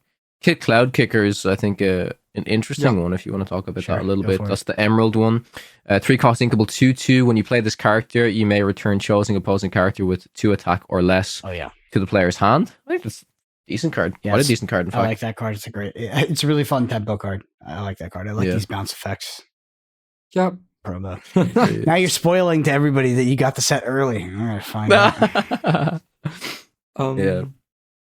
Cloud Kicker is, I think, an interesting one if you want to talk about that a little bit. That's the Emerald one. 3 cost inkable 2/2. When you play this character, you may return chosen opposing character with 2 attack or less to the player's hand. I think that's decent card. Yes. Quite a decent card, in fact. I like that card. It's a really fun tempo card. I like that card. I like these bounce effects. Yeah. Promo. Now you're spoiling to everybody that you got the set early. All right, fine.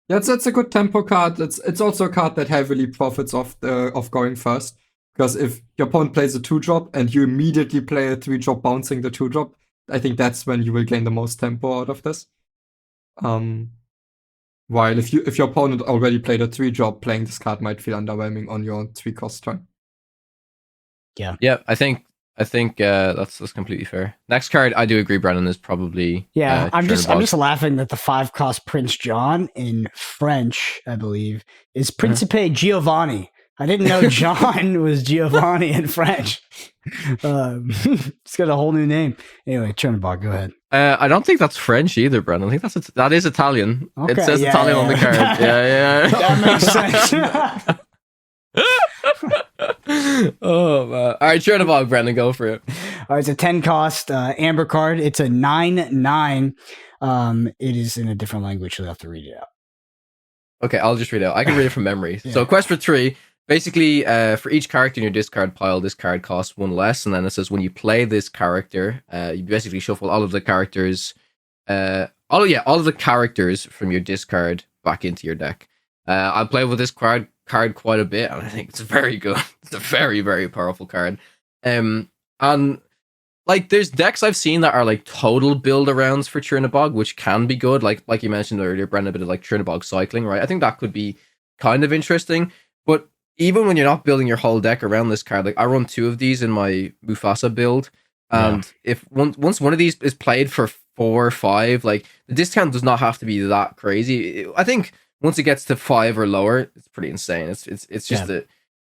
Yeah, it's a good tempo card. It's also a card that heavily profits of going first. Because if your opponent plays a 2-drop and you immediately play a 3-drop bouncing the 2-drop, I think that's when you will gain the most tempo out of this. While if your opponent already played a 3-drop, playing this card might feel underwhelming on your 3-cost turn. Yeah, I think that's completely fair. Next card, I do agree, Brandon, is probably I'm just laughing that the 5-cost Prince John in French, I believe, is Principe Giovanni. I didn't know John was Giovanni in French. It's got a whole new name. Anyway, Chernobog, go ahead. I don't think that's French either, Brandon. I think that is Italian. Okay, it says Italian on the card. Yeah. That makes sense. Oh man! All right, Chernobog, Brandon, go for it. All right, it's a 10-cost amber card. It's a 9/9. It is in a different language, so you'll have to read it out. Okay, I'll just read it out. I can read it from memory. So, quest for 3. Basically, for each character in your discard pile, this card costs 1 less, and then it says when you play this character, you basically shuffle all of the characters, all of the characters from your discard back into your deck. I play with this card quite a bit, and I think it's very good. It's a very, very powerful card. And like, there's decks I've seen that are like total build arounds for Chernobog, which can be good. Like you mentioned earlier, Brendan, a bit of like Chernobog cycling, right? I think that could be kind of interesting. But even when you're not building your whole deck around this card, like I run 2 of these in my Mufasa build, and if once one of these is played for 4 or 5, like the discount does not have to be that crazy. I think once it gets to 5 or lower, it's pretty insane. It's just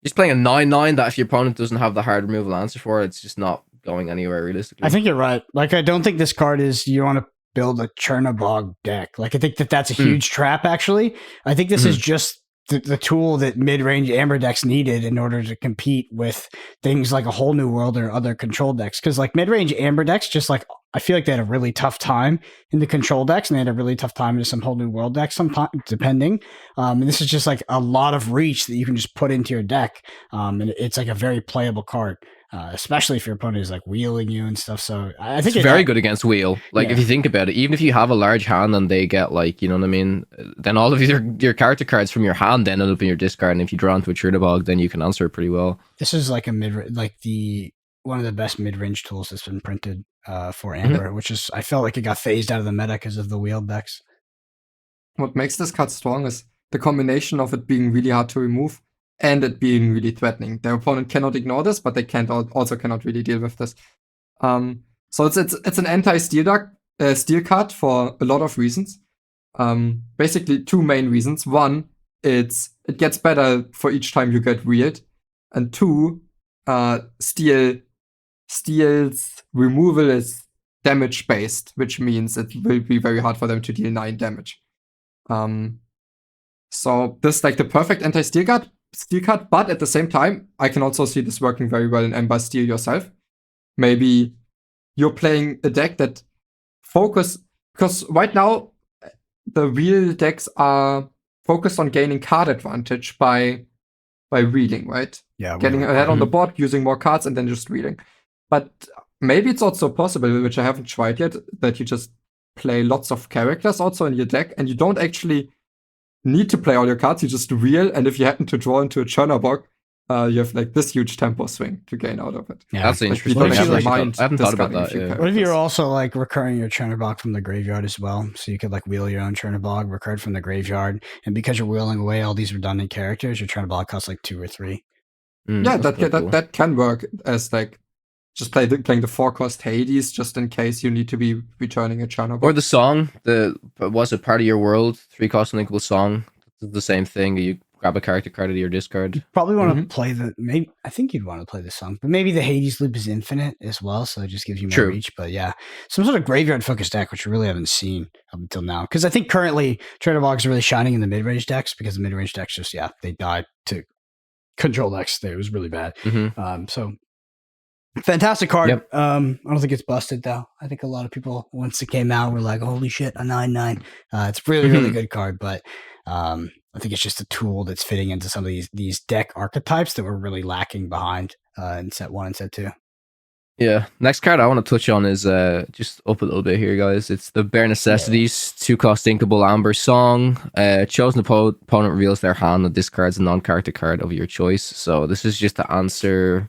just playing a 9/9 that if your opponent doesn't have the hard removal answer for it, it's just not going anywhere realistically. I think you're right. Like, I don't think this card is you want to build a Chernobog deck. Like, I think that's a huge trap, actually. I think this is just the tool that mid-range Amber decks needed in order to compete with things like a Whole New World or other control decks. Because like mid-range Amber decks, just like I feel like they had a really tough time in the control decks, and they had a really tough time in some Whole New World decks, sometimes depending. And this is just like a lot of reach that you can just put into your deck, and it's like a very playable card. Especially if your opponent is like wheeling you and stuff. So I think it's very good against wheel. Like Yeah. if you think about it, even if you have a large hand and they get like, you know what I mean, then all of your character cards from your hand then end up in your discard, and if you draw into a Chernobog, then you can answer it pretty well. This is like one of the best mid-range tools that's been printed for Amber, which is I felt like it got phased out of the meta because of the wheel decks. What makes this card strong is the combination of it being really hard to remove and it being really threatening. Their opponent cannot ignore this, but they also cannot really deal with this. So it's an anti-steal steal card for a lot of reasons. Basically, two main reasons. One, it gets better for each time you get wheeled, and two, steal's removal is damage based, which means it will be very hard for them to deal 9 damage. So this is like the perfect anti-steal card, but at the same time, I can also see this working very well in Ember Steel yourself. Maybe you're playing a deck that because right now the wheel decks are focused on gaining card advantage by wheeling, right? Yeah, Getting ahead on the board, using more cards, and then just wheeling. But maybe it's also possible, which I haven't tried yet, that you just play lots of characters also in your deck, and you don't actually need to play all your cards, you just wheel, and if you happen to draw into a Chernobog, you have like this huge tempo swing to gain out of it. Yeah, that's Like, interesting. you don't What if you, actually like, mind I haven't thought about discarding a that. few Yeah. What if you're characters. also like recurring your Chernobog from the graveyard as well? So you could like wheel your own Chernobog, recurred from the graveyard, and because you're wheeling away all these redundant characters, your Chernobog costs like 2 or 3. Yeah, That's pretty cool. that can work as like just playing the 4-cost Hades just in case you need to be returning a Chernobog. Or the song, was it Part of Your World? 3-cost unthinkable song. It's the same thing. You grab a character card out of your discard. Probably want to play I think you'd want to play the song, but maybe the Hades loop is infinite as well, so it just gives you more True. reach. But yeah, some sort of graveyard focused deck, which we really haven't seen up until now. Because I think currently Chernobogs are really shining in the mid range decks because the mid range decks just they died to control decks. It was really bad. So fantastic card. Yep. I don't think it's busted though. I think a lot of people once it came out were like, "Holy shit, a 9/9." It's really really good card, but I think it's just a tool that's fitting into some of these deck archetypes that were really lacking behind in set 1 and set 2. Yeah. Next card I want to touch on is just up a little bit here, guys. It's the Bare Necessities 2-cost Inkable Amber Song. Chosen opponent reveals their hand and discards a non-character card of your choice. So this is just to answer.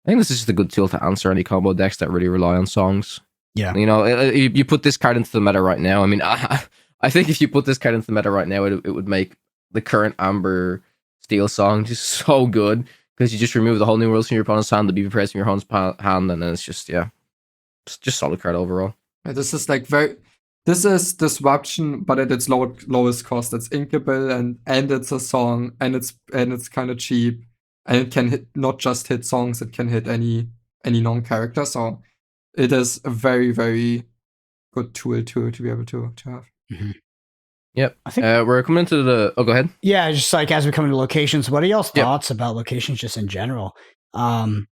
I think this is just a good tool to answer any combo decks that really rely on songs. Yeah. You know, you put this card into the meta right now. I mean, I think if you put this card into the meta right now, it would make the current Amber Steel song just so good because you just remove the Whole New World from your opponent's hand, the BB Press from your opponent's hand, and then it's just solid card overall. Yeah, this is like this is disruption, but at its lowest cost. It's inkable and it's a song and it's kind of cheap and it can not just hit songs, it can hit any non-character. So it is a very very good tool to be able to have. Mm-hmm. Yep. I think we're coming into the. Oh, go ahead. Yeah, just like as we come into locations, what are y'all's thoughts about locations just in general? I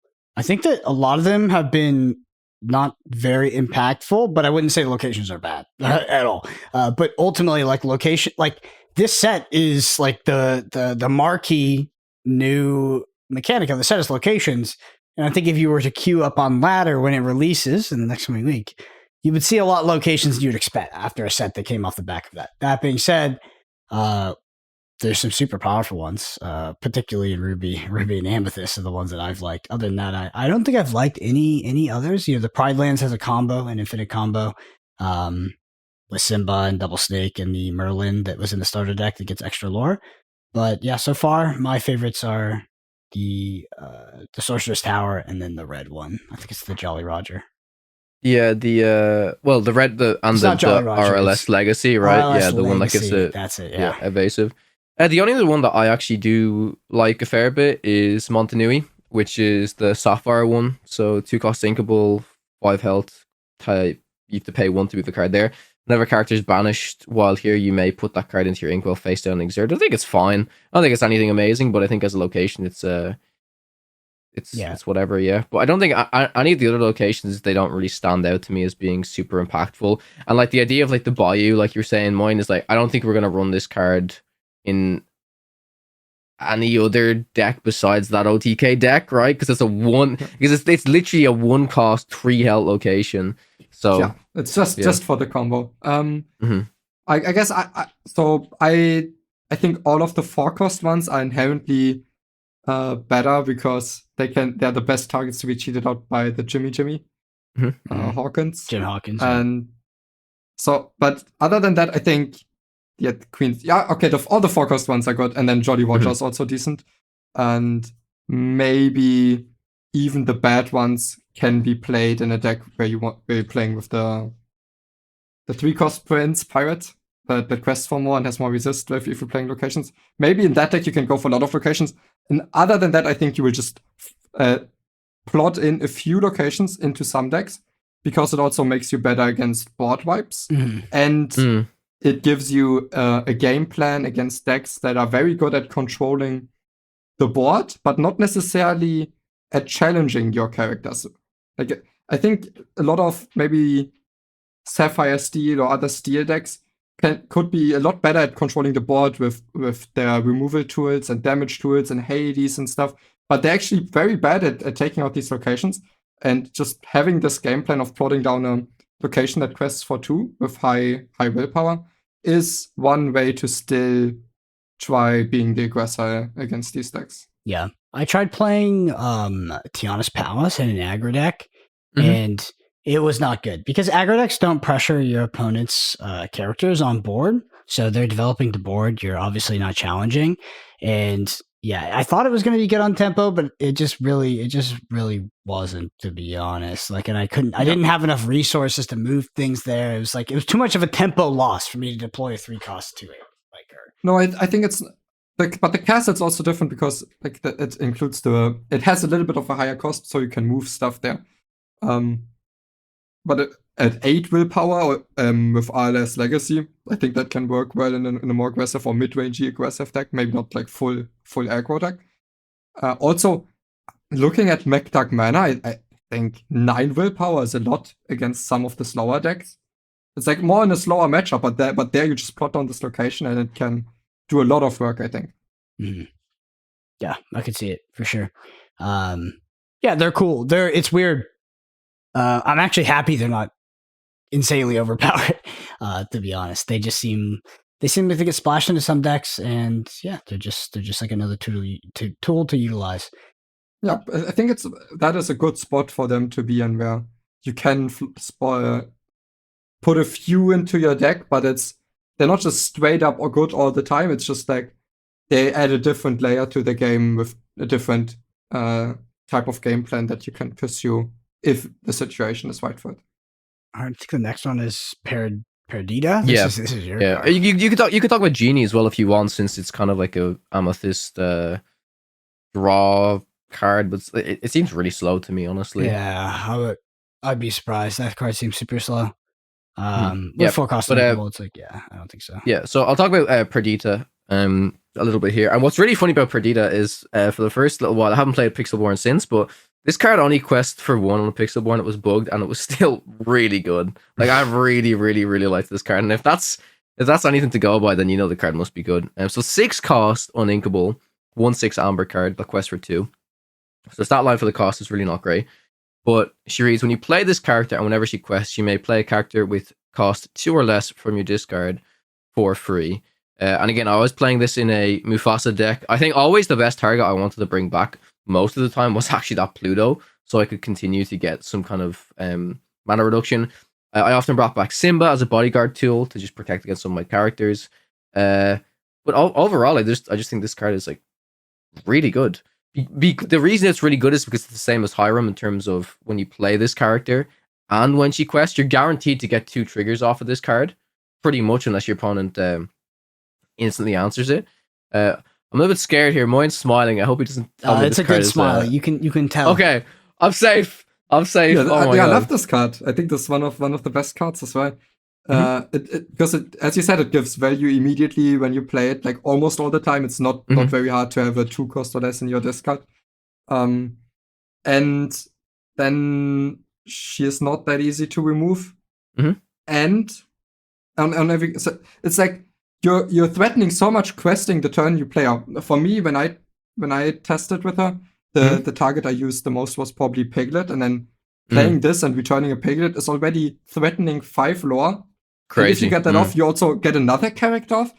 think that a lot of them have been not very impactful, but I wouldn't say the locations are bad at all. But ultimately, like location, like this set is like the marquee new mechanic of the set is locations. And I think if you were to queue up on ladder when it releases in the next coming week, you would see a lot of locations than you'd expect after a set that came off the back of that. That being said, there's some super powerful ones, particularly in Ruby and Amethyst are the ones that I've liked. Other than that, I don't think I've liked any others. You know, the Pride Lands has a combo, an infinite combo, with Simba and Double Snake and the Merlin that was in the starter deck that gets extra lore. But yeah, so far my favorites are the Sorceress Tower and then the red one. I think it's the Jolly Roger. Yeah, the red the RLS Legacy, right? RLS yeah, the one that gets the that's it. Yeah, evasive. The only other one that I actually do like a fair bit is Montanui, which is the Sapphire one. So 2-cost inkable, 5 health type. You have to pay 1 to move the card there. whenever a character is banished while here, you may put that card into your inkwell face down and exert. I think it's fine. I don't think it's anything amazing, but I think as a location, it's whatever, yeah. But I don't think any of the other locations, they don't really stand out to me as being super impactful. And like the idea of like the Bayou, like you're saying, Moyen, is like, I don't think we're gonna run this card in any other deck besides that OTK deck, right? Because it's literally a 1 cost 3 health location. So yeah, it's just for the combo. I guess I think all of the 4 cost ones are inherently better because they're the best targets to be cheated out by the Jimmy Hawkins. Jim Hawkins. And so, but other than that, I think the Queens. Yeah, okay. All the 4 cost ones are good, and then Jolly Roger is also decent, and maybe even the bad ones can be played in a deck where you're playing with the 3 cost Prince Pirate that quests for more and has more resist if you're playing locations. Maybe in that deck you can go for a lot of locations. And other than that, I think you will just plot in a few locations into some decks because it also makes you better against board wipes. And it gives you a game plan against decks that are very good at controlling the board, but not necessarily at challenging your characters. Like, I think a lot of maybe Sapphire Steel or other Steel decks could be a lot better at controlling the board with their removal tools and damage tools and Hades and stuff. But they're actually very bad at taking out these locations, and just having this game plan of plotting down a location that quests for 2 with high willpower is one way to still try being the aggressor against these decks. Yeah. I tried playing Tiana's Palace in an aggro deck, and it was not good because aggro decks don't pressure your opponent's characters on board, so they're developing the board. You're obviously not challenging, and yeah, I thought it was going to be good on tempo, but it just really wasn't, to be honest. Like, and I didn't have enough resources to move things there. It was too much of a tempo loss for me to deploy a 3 cost to it. Like, no, I think it's like, but the castle's also different because like it includes it has a little bit of a higher cost, so you can move stuff there. But at 8 willpower with RLS Legacy, I think that can work well in a more aggressive or mid-rangey aggressive deck. Maybe not like full aggro deck. Also, looking at Mech Dark Mana, I think 9 willpower is a lot against some of the slower decks. It's like more in a slower matchup, but there you just plot down this location and it can do a lot of work, I think. Yeah, I could see it for sure. Yeah, they're cool. It's weird. I'm actually happy they're not insanely overpowered. To be honest, they seem to get splashed into some decks, and yeah, they're just like another tool to utilize. Yeah, I think that is a good spot for them to be in, where you can put a few into your deck, but they're not just straight up or good all the time. It's just like they add a different layer to the game with a different type of game plan that you can pursue if the situation is right for it. I think the next one is Perdita. This is your card. You could talk about Genie as well if you want, since it's kind of like a Amethyst draw card, but it seems really slow to me, honestly. Yeah, I'd be surprised. That card seems super slow. With 4 cost available, it's like, I don't think so. Yeah, so I'll talk about Perdita a little bit here. And what's really funny about Perdita is for the first little while, I haven't played Pixelborn since, but this card only quested for 1 on Pixelborn. It was bugged, and it was still really good. Like, I really, really, really liked this card. And if that's anything to go by, then you know the card must be good. So 6 cost, uninkable, 1/6 Amber card that quests for 2. So stat line for the cost is really not great. But she reads, when you play this character and whenever she quests, you may play a character with cost 2 or less from your discard for free. And again, I was playing this in a Mufasa deck. I think always the best target I wanted to bring back most of the time was actually that Pluto, so I could continue to get some kind of mana reduction. I often brought back Simba as a bodyguard tool to just protect against some of my characters. But overall, I just think this card is like really good. The reason it's really good is because it's the same as Hiram in terms of when you play this character and when she quests, you're guaranteed to get 2 triggers off of this card, pretty much, unless your opponent instantly answers it. I'm a little bit scared here. Moyen's smiling. I hope he doesn't tell me it's this a card good is, smile. You can tell. Okay, I'm safe. Yeah, Oh my I God. love this card. I think this is one of the best cards as well. Because as you said, it gives value immediately when you play it, like almost all the time. It's not very hard to have a 2 cost or less in your discard. And then she is not that easy to remove. And on every, so it's like you're threatening so much questing the turn you play out. For me, when I tested with her, the target I used the most was probably Piglet, and then playing this and returning a Piglet is already threatening 5 lore. Crazy. And if you get that off, you also get another character off.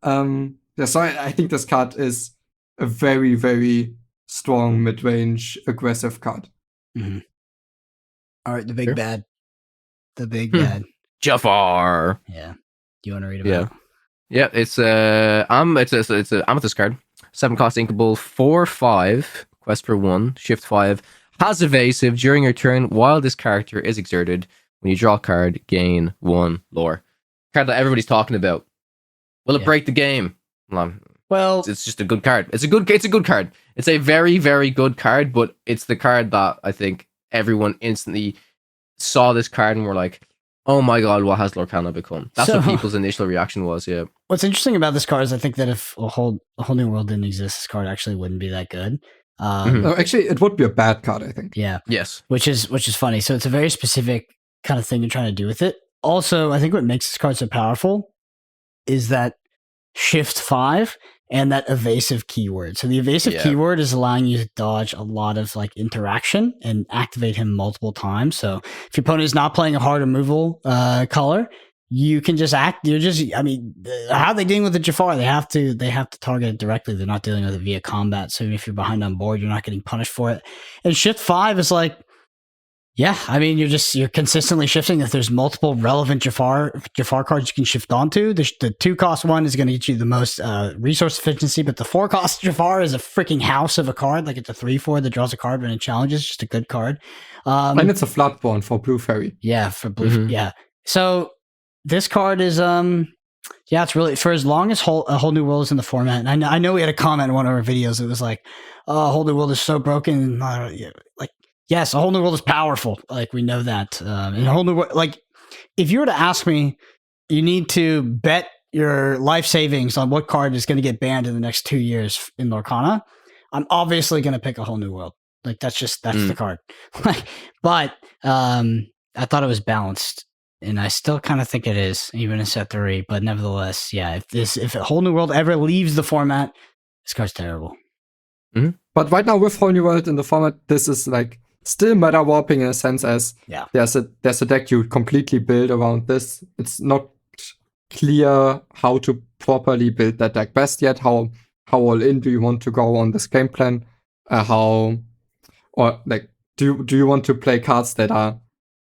So I think this card is a very, very strong mid-range aggressive card. All right, the big bad. The big bad. Jafar. Yeah. Do you want to read about it? Yeah, it's a Amethyst card. 7 cost inkable, 4/5, quest for 1, shift 5. Has evasive during your turn while this character is exerted. When you draw a card, gain 1 lore. Card that everybody's talking about. Will it break the game? Well, it's just a good card. It's a good card. It's a very, very good card, but it's the card that I think everyone instantly saw this card and were like, oh my god, what has Lorcana become? That's what people's initial reaction was, yeah. What's interesting about this card is I think that if a whole new world didn't exist, this card actually wouldn't be that good. No, actually, it would be a bad card, I think. Yeah. Yes. Which is funny. So it's a very specific kind of thing you're trying to do with it. Also, I think what makes this card so powerful is that shift 5 and that evasive keyword. So the evasive keyword is allowing you to dodge a lot of like interaction and activate him multiple times. So if your opponent is not playing a hard removal color, you can just act. You're just, I mean, how are they dealing with the Jafar? They have to target it directly. They're not dealing with it via combat. So if you're behind on board, you're not getting punished for it. And shift 5 is like, yeah, I mean, you're consistently shifting. If there's multiple relevant Jafar cards you can shift onto, the 2 cost one is going to get you the most resource efficiency, but the 4 cost Jafar is a freaking house of a card. Like it's a 3/4 that draws a card when it challenges. Just a good card. And it's a flatborn for blue fairy. Yeah, for blue. Yeah. So this card is it's really for as long as a whole new world is in the format. And I know we had a comment in one of our videos. It was like, "Oh, whole new world is so broken." Like. Yes, a whole new world is powerful. Like we know that. And a whole new world, like if you were to ask me, you need to bet your life savings on what card is going to get banned in the next 2 years in Lorcana. I'm obviously going to pick a whole new world. Like that's the card. But I thought it was balanced, and I still kind of think it is, even in set 3. But nevertheless, yeah, if a whole new world ever leaves the format, this card's terrible. But right now with whole new world in the format, this is like still meta warping in a sense, as there's a deck you completely build around this. It's not clear how to properly build that deck best yet. How all in do you want to go on this game plan? Do you want to play cards that are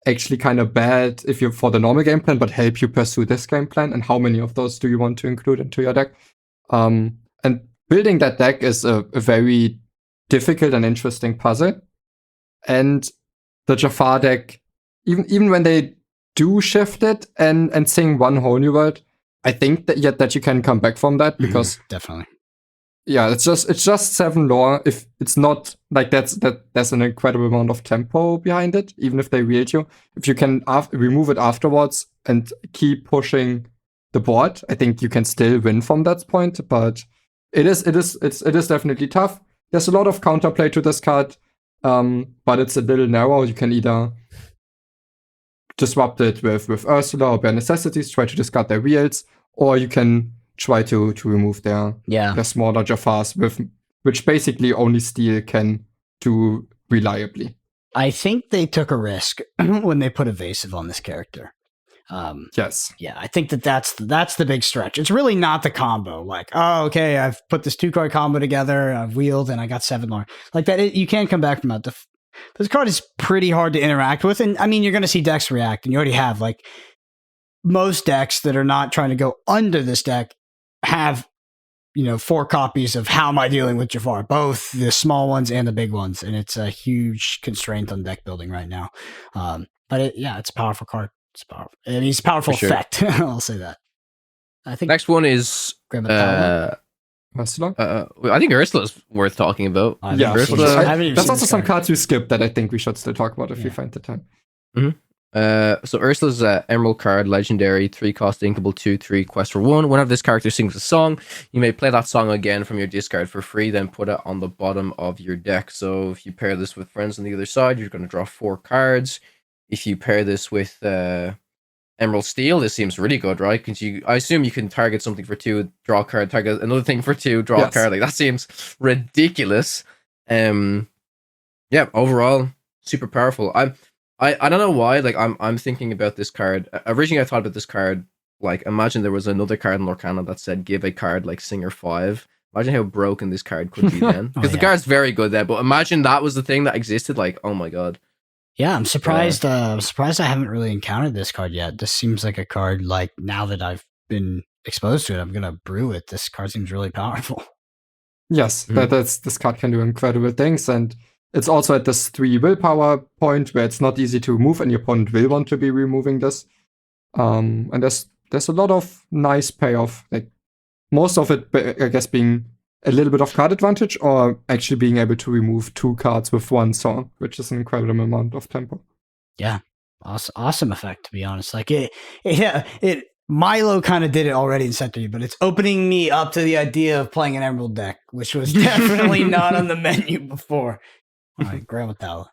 actually kind of bad if you're for the normal game plan, but help you pursue this game plan? And how many of those do you want to include into your deck? And building that deck is a very difficult and interesting puzzle. And the Jafar deck, even when they do shift it and sing one whole new world, I think that you can come back from that, because definitely, yeah, it's just 7 lore. If it's not like there's an incredible amount of tempo behind it, even if they wield you. If you can remove it afterwards and keep pushing the board, I think you can still win from that point. But it is definitely tough. There's a lot of counterplay to this card. But it's a little narrow. You can either disrupt it with Ursula or Bare Necessities, try to discard their wheels, or you can try to remove their smaller Jafars, which basically only Steel can do reliably. I think they took a risk when they put evasive on this character. Yes. Yeah, I think that's the big stretch. It's really not the combo. Like, oh, okay, I've put this 2-card combo together, I've wheeled, and I got 7 more. Like that, you can't come back from that. This card is pretty hard to interact with, and I mean, you're going to see decks react, and you already have. Like most decks that are not trying to go under this deck have, 4 copies of How Am I Dealing with Jafar, both the small ones and the big ones, and it's a huge constraint on deck building right now. But it's a powerful card. It's powerful. I mean, it's a powerful effect. I'll say that. I think next one is Ursula. I think Ursula's worth talking about. That's also some cards you skip that I think we should still talk about if we find the time. So Ursula's Emerald card, legendary, 3-cost, inkable, 2/3, quest for 1. Whenever this character sings a song, you may play that song again from your discard for free, then put it on the bottom of your deck. So if you pair this with friends on the other side, you're going to draw 4 cards. If you pair this with Emerald Steel, this seems really good, right? Because I assume you can target something for 2, draw a card, target another thing for 2, draw a card. Like, that seems ridiculous. Yeah, overall, super powerful. I don't know why. Like, I'm thinking about this card. Originally, I thought about this card. Like, imagine there was another card in Lorcana that said give a card like Singer 5. Imagine how broken this card could be then. Because the card's very good there. But imagine that was the thing that existed. Like, oh my god. Yeah, I'm surprised. I'm surprised I haven't really encountered this card yet. This seems like a card. Like, now that I've been exposed to it, I'm gonna brew it. This card seems really powerful. Yes, this card can do incredible things, and it's also at this 3 willpower point where it's not easy to remove, and your opponent will want to be removing this. And there's a lot of nice payoff. Like, most of it, I guess, being a little bit of card advantage, or actually being able to remove 2 cards with 1 song, which is an incredible amount of tempo. Yeah, awesome effect, to be honest. Like, Milo kind of did it already in set 3, but it's opening me up to the idea of playing an Emerald deck, which was definitely not on the menu before. All right, Grammatala.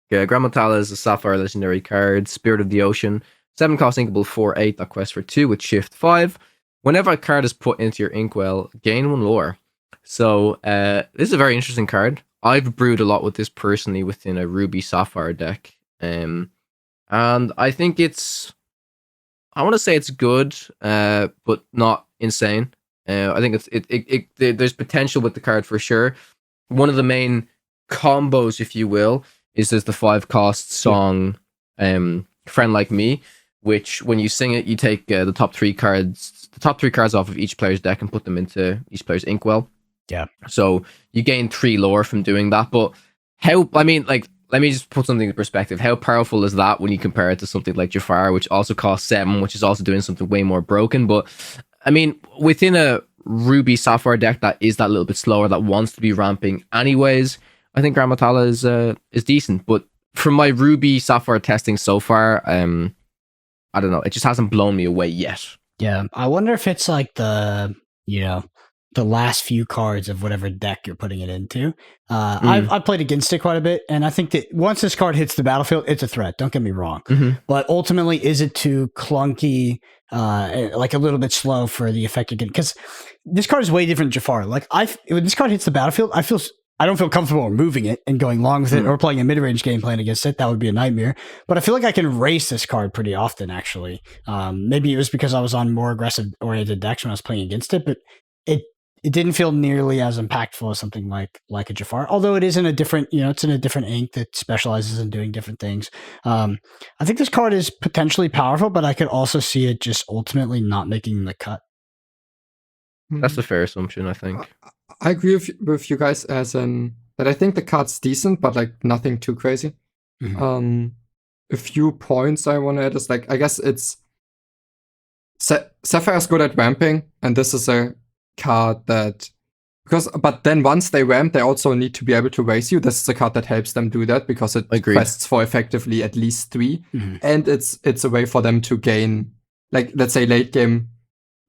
Yeah, Grammatala is a Sapphire legendary card, Spirit of the Ocean, 7-cost inkable, 4/8, that quest for 2 with shift 5. Whenever a card is put into your inkwell, gain 1 lore. So this is a very interesting card. I've brewed a lot with this personally within a Ruby Sapphire deck. And I think I want to say it's good, but not insane. I think there's potential with the card for sure. One of the main combos, if you will, is there's the 5-cost song, Friend Like Me, which when you sing it, you take the top 3 cards off of each player's deck and put them into each player's inkwell. Yeah. So you gain 3 lore from doing that. But let me just put something in perspective. How powerful is that when you compare it to something like Jafar, which also costs 7, which is also doing something way more broken? But I mean, within a Ruby Sapphire deck that is that little bit slower, that wants to be ramping anyways, I think Grammatala is decent. But from my Ruby Sapphire testing so far, I don't know. It just hasn't blown me away yet. Yeah, I wonder if it's like the last few cards of whatever deck you're putting it into. I've played against it quite a bit, and I think that once this card hits the battlefield, it's a threat. Don't get me wrong. But ultimately, is it too clunky, like a little bit slow for the effect again? Because this card is way different than Jafar. Like, when this card hits the battlefield, I don't feel comfortable removing it and going long with it, or playing a mid-range game plan against it. That would be a nightmare. But I feel like I can race this card pretty often, actually. Maybe it was because I was on more aggressive-oriented decks when I was playing against it, but it didn't feel nearly as impactful as something like a Jafar. Although it is in a different, it's in a different ink that specializes in doing different things. I think this card is potentially powerful, but I could also see it just ultimately not making the cut. That's a fair assumption, I think. I agree with you guys that I think the card's decent, but like nothing too crazy. A few points I want to add is, like, I guess it's Sapphire's good at ramping, and this is a card but then once they ramp, they also need to be able to raise you. This is a card that helps them do that because it quests for effectively at least 3, and it's a way for them to gain, like, let's say late game,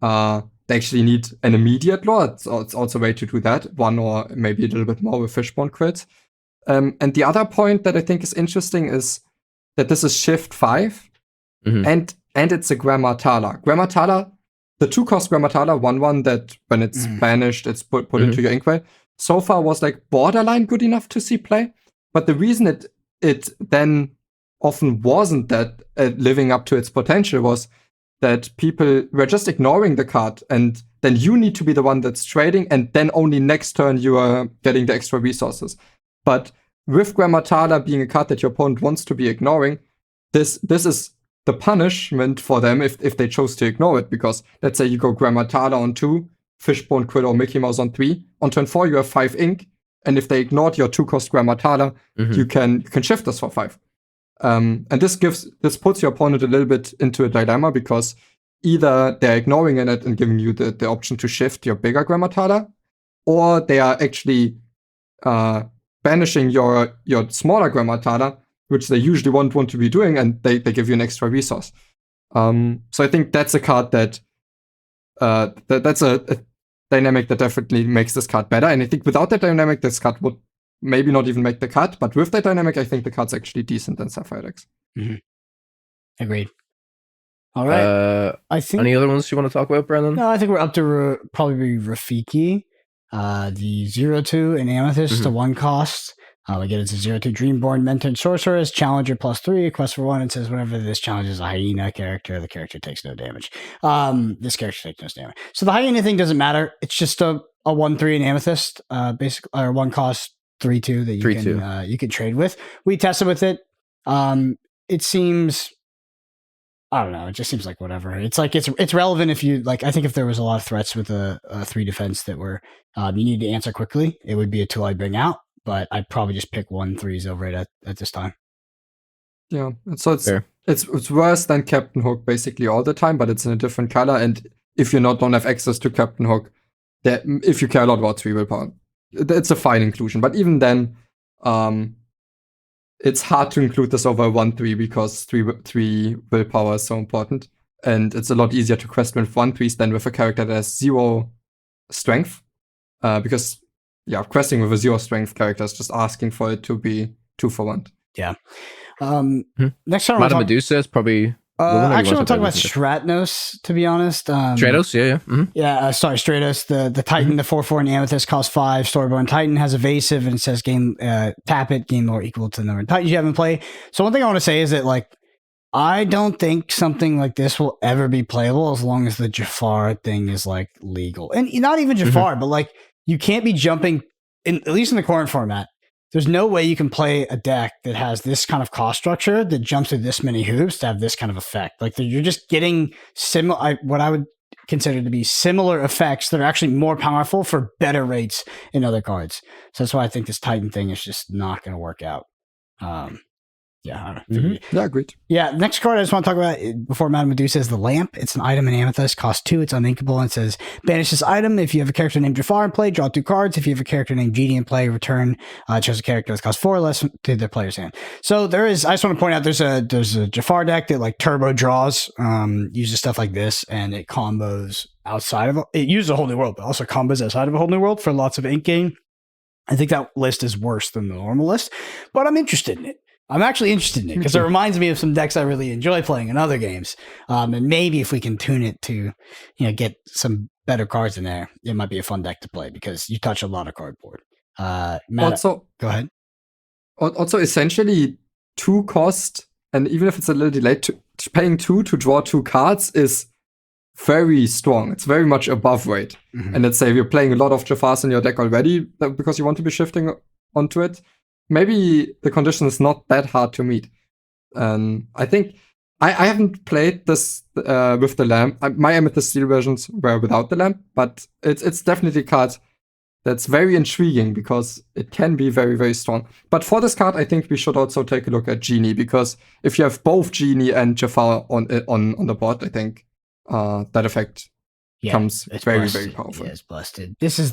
they actually need an immediate lore. It's also a way to do that, 1 or maybe a little bit more with Fishbone crits. And the other point that I think is interesting is that this is shift 5, and it's a Grammatala. Grammatala, the 2-cost Grammatala, 1/1 that when it's banished, it's put into your inkwell, so far was like borderline good enough to see play. But the reason it then often wasn't that living up to its potential was that people were just ignoring the card, and then you need to be the one that's trading, and then only next turn you are getting the extra resources. But with Grammatala being a card that your opponent wants to be ignoring, this is the punishment for them if they chose to ignore it. Because let's say you go Grammatala on 2, Fishbone Crit or Mickey Mouse on 3. On turn 4 you have 5 ink, and if they ignored your 2-cost Grammatala, you can shift this for 5. And this puts your opponent a little bit into a dilemma, because either they're ignoring it and giving you the option to shift your bigger Grammatala, or they are actually banishing your smaller Grammatala which they usually won't want to be doing, and they give you an extra resource. So I think that's a card that's a dynamic that definitely makes this card better. And I think without that dynamic, this card would maybe not even make the cut. But with that dynamic, I think the card's actually decent in Sapphire decks. Mm-hmm. Agreed. All right. I think any other ones you want to talk about, Brandon? No, I think we're up to probably Rafiki, the 0/2 and Amethyst to 1 cost. We get it's a 0/2 Dreamborn Mentor Sorceress, Challenger +3, quest for 1. It says whenever this challenges a hyena character, the character takes no damage. This character takes no damage. So the hyena thing doesn't matter. It's just a 1/3 and Amethyst, basically, or 1 cost 3/2 that you can trade with. We tested with it. It seems, I don't know. It just seems like whatever. It's like it's relevant if you like. I think if there was a lot of threats with a 3 defense that were you need to answer quickly, it would be a tool I'd bring out. But I'd probably just pick 1/3s over it at this time. Yeah, so it's worse than Captain Hook basically all the time, but it's in a different color. And if you don't have access to Captain Hook, if you care a lot about 3 willpower, it's a fine inclusion. But even then, it's hard to include this over 1/3 because 3 willpower is so important, and it's a lot easier to quest with 1/3s than with a character that has 0 strength, because questing with a 0 strength character is just asking for it to be 2 for 1. Yeah. Next time, Madame Medusa is probably. Actually, I'll talk about Stratnos, to be honest. Stratos, yeah. Mm-hmm. Yeah, sorry, Stratos, the Titan, the 4/4 and Amethyst costs 5. Storyborn Titan has evasive, and it says tap it, game lore equal to the number of Titans you have in play. So one thing I want to say is that, like, I don't think something like this will ever be playable as long as the Jafar thing is, like, legal. And not even Jafar, but, like, you can't be jumping, at least in the current format. There's no way you can play a deck that has this kind of cost structure that jumps through this many hoops to have this kind of effect. Like, you're just getting what I would consider to be similar effects that are actually more powerful for better rates in other cards. So that's why I think this Titan thing is just not going to work out. Yeah, agreed. Yeah, next card I just want to talk about before Madame Medusa is the Lamp. It's an item in Amethyst, costs 2, it's uninkable, and it says, banish this item. If you have a character named Jafar in play, draw 2 cards. If you have a character named Genie in play, return choose a character that costs 4 or less to their player's hand. So I just want to point out there's a Jafar deck that, like, turbo draws, uses stuff like this, and it combos outside of it uses a whole new world, but also combos outside of a whole new world for lots of ink gain. I think that list is worse than the normal list, but I'm interested in it. I'm actually interested in it because it reminds me of some decks I really enjoy playing in other games. And maybe if we can tune it to, get some better cards in there, it might be a fun deck to play because you touch a lot of cardboard. Matt, go ahead. Also, essentially, 2 cost, and even if it's a little delayed, paying 2 to draw 2 cards is very strong. It's very much above weight. Mm-hmm. And let's say you're playing a lot of Jafars in your deck already because you want to be shifting onto it. Maybe the condition is not that hard to meet. I think I haven't played this with the Lamp. My Amethyst Steel versions were without the Lamp, but it's definitely a card that's very intriguing because it can be very, very strong. But for this card, I think we should also take a look at Genie, because if you have both Genie and Jafar on the board, I think that effect comes very, very powerful. Yeah, it's busted. This is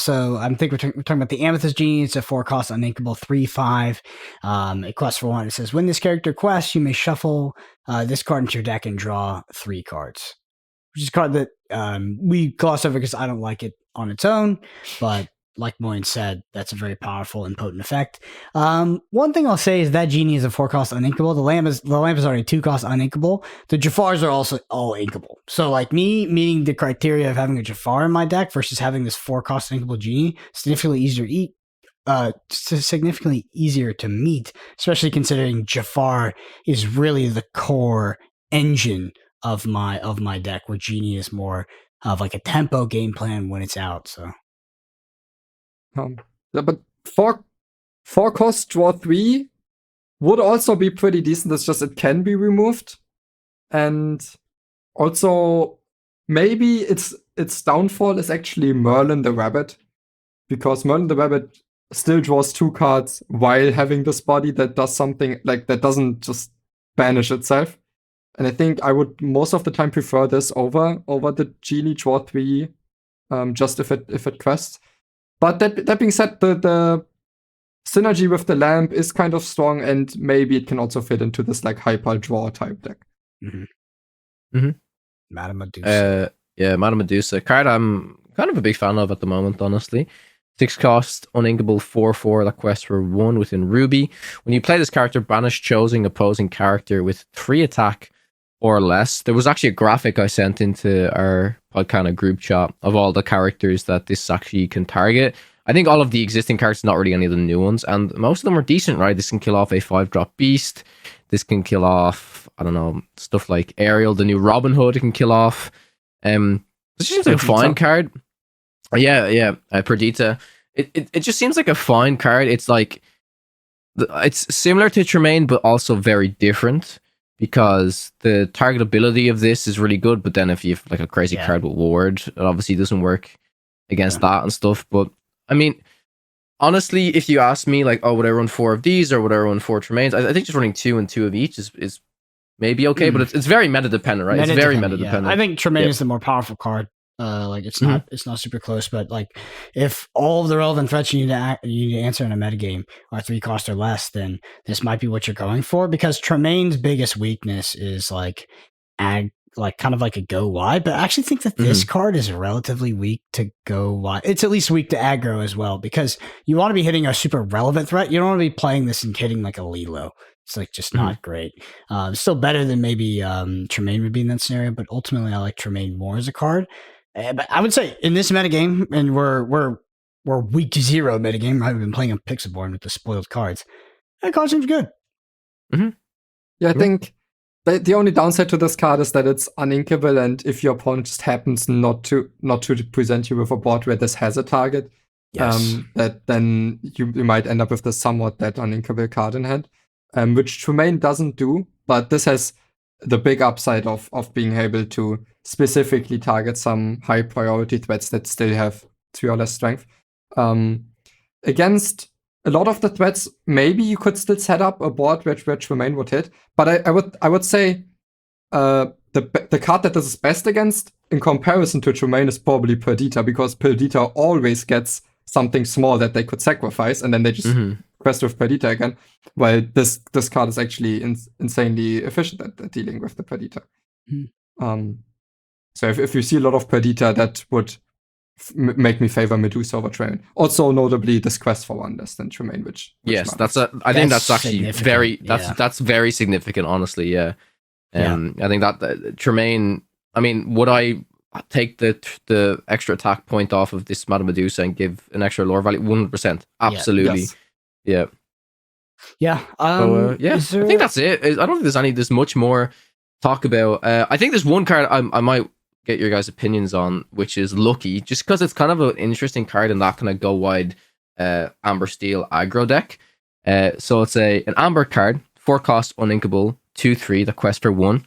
so I think we're talking about the Amethyst Genie. It's a 4 cost uninkable 3/5. It quests for 1. It says, when this character quests, you may shuffle this card into your deck and draw 3 cards. Which is a card that we glossed over because I don't like it on its own, but like Moyen said, that's a very powerful and potent effect. One thing I'll say is that Genie is a 4 cost uninkable. The lamp is already 2 cost uninkable. The Jafars are also all inkable. So, like, me meeting the criteria of having a Jafar in my deck versus having this 4 cost uninkable Genie, significantly easier to meet, especially considering Jafar is really the core engine of my deck, where Genie is more of like a tempo game plan when it's out. So. But 4 cost draw 3 would also be pretty decent. It's just it can be removed, and also maybe its downfall is actually Merlin the Rabbit, because Merlin the Rabbit still draws 2 cards while having this body that does something like that, doesn't just banish itself. And I think I would most of the time prefer this over the Genie draw 3, just if it quests. But that being said, the synergy with the lamp is kind of strong, and maybe it can also fit into this like hyper draw type deck. Madame Medusa. Madame Medusa card I'm kind of a big fan of at the moment, honestly. 6 cost, uninkable 4/4 that quests for 1 within Ruby. When you play this character, banish chosen opposing character with 3 attack or less. There was actually a graphic I sent into our Podcana group chat of all the characters that this actually can target. I think all of the existing characters, not really any of the new ones, and most of them are decent, right? This can kill off a 5-drop beast. This can kill off, I don't know, stuff like Ariel, the new Robin Hood it can kill off. This seems like a fine card. Perdita. It just seems like a fine card. It's like, it's similar to Tremaine, but also very different, because the targetability of this is really good. But then if you have like a crazy card with Ward, it obviously doesn't work against that and stuff. But I mean, honestly, if you ask me, like, oh, would I run 4 of these or would I run 4 Tremaines? I think just running 2 and 2 of each is maybe okay, but it's very meta dependent, right? It's very meta dependent. I think Tremaine is the more powerful card. It's not super close, but like if all of the relevant threats you need to answer in a metagame are 3 cost or less, then this might be what you're going for, because Tremaine's biggest weakness is like kind of like a go wide, but I actually think that this card is relatively weak to go wide. It's at least weak to aggro as well, because you want to be hitting a super relevant threat. You don't want to be playing this and hitting like a Lilo. It's like just not great. Still better than maybe Tremaine would be in that scenario, but ultimately I like Tremaine more as a card. But I would say in this metagame, and we're week 0 metagame, right? We've been playing on Pixelborn with the spoiled cards. That card seems good. Yeah, I think the only downside to this card is that it's uninkable, and if your opponent just happens not to present you with a board where this has a target, that then you might end up with the somewhat dead uninkable card in hand, which Tremaine doesn't do, but this has the big upside of being able to specifically target some high priority threats that still have 3 or less strength. Against a lot of the threats, maybe you could still set up a board where Tremaine would hit, but I would say the card that this is best against in comparison to Tremaine is probably Perdita, because Perdita always gets something small that they could sacrifice, and then they just quest with Perdita again. While this card is actually insanely efficient at dealing with the Perdita. So if you see a lot of Perdita, that would make me favor Medusa over Tremaine. Also, notably, this quest for 1 less than Tremaine, which yes, I think that's actually that's very significant, honestly. Yeah. I think that Tremaine. I mean, would I take the extra attack point off of this Madame Medusa and give an extra lore value? 100%, absolutely. Yeah. I think that's it. I don't think there's much more talk about. I think there's one card I might get your guys' opinions on, which is Lucky, just because it's kind of an interesting card in that kind of go wide Amber Steel aggro deck. So it's an Amber card, 4 cost, uninkable, 2/3 that quest for 1,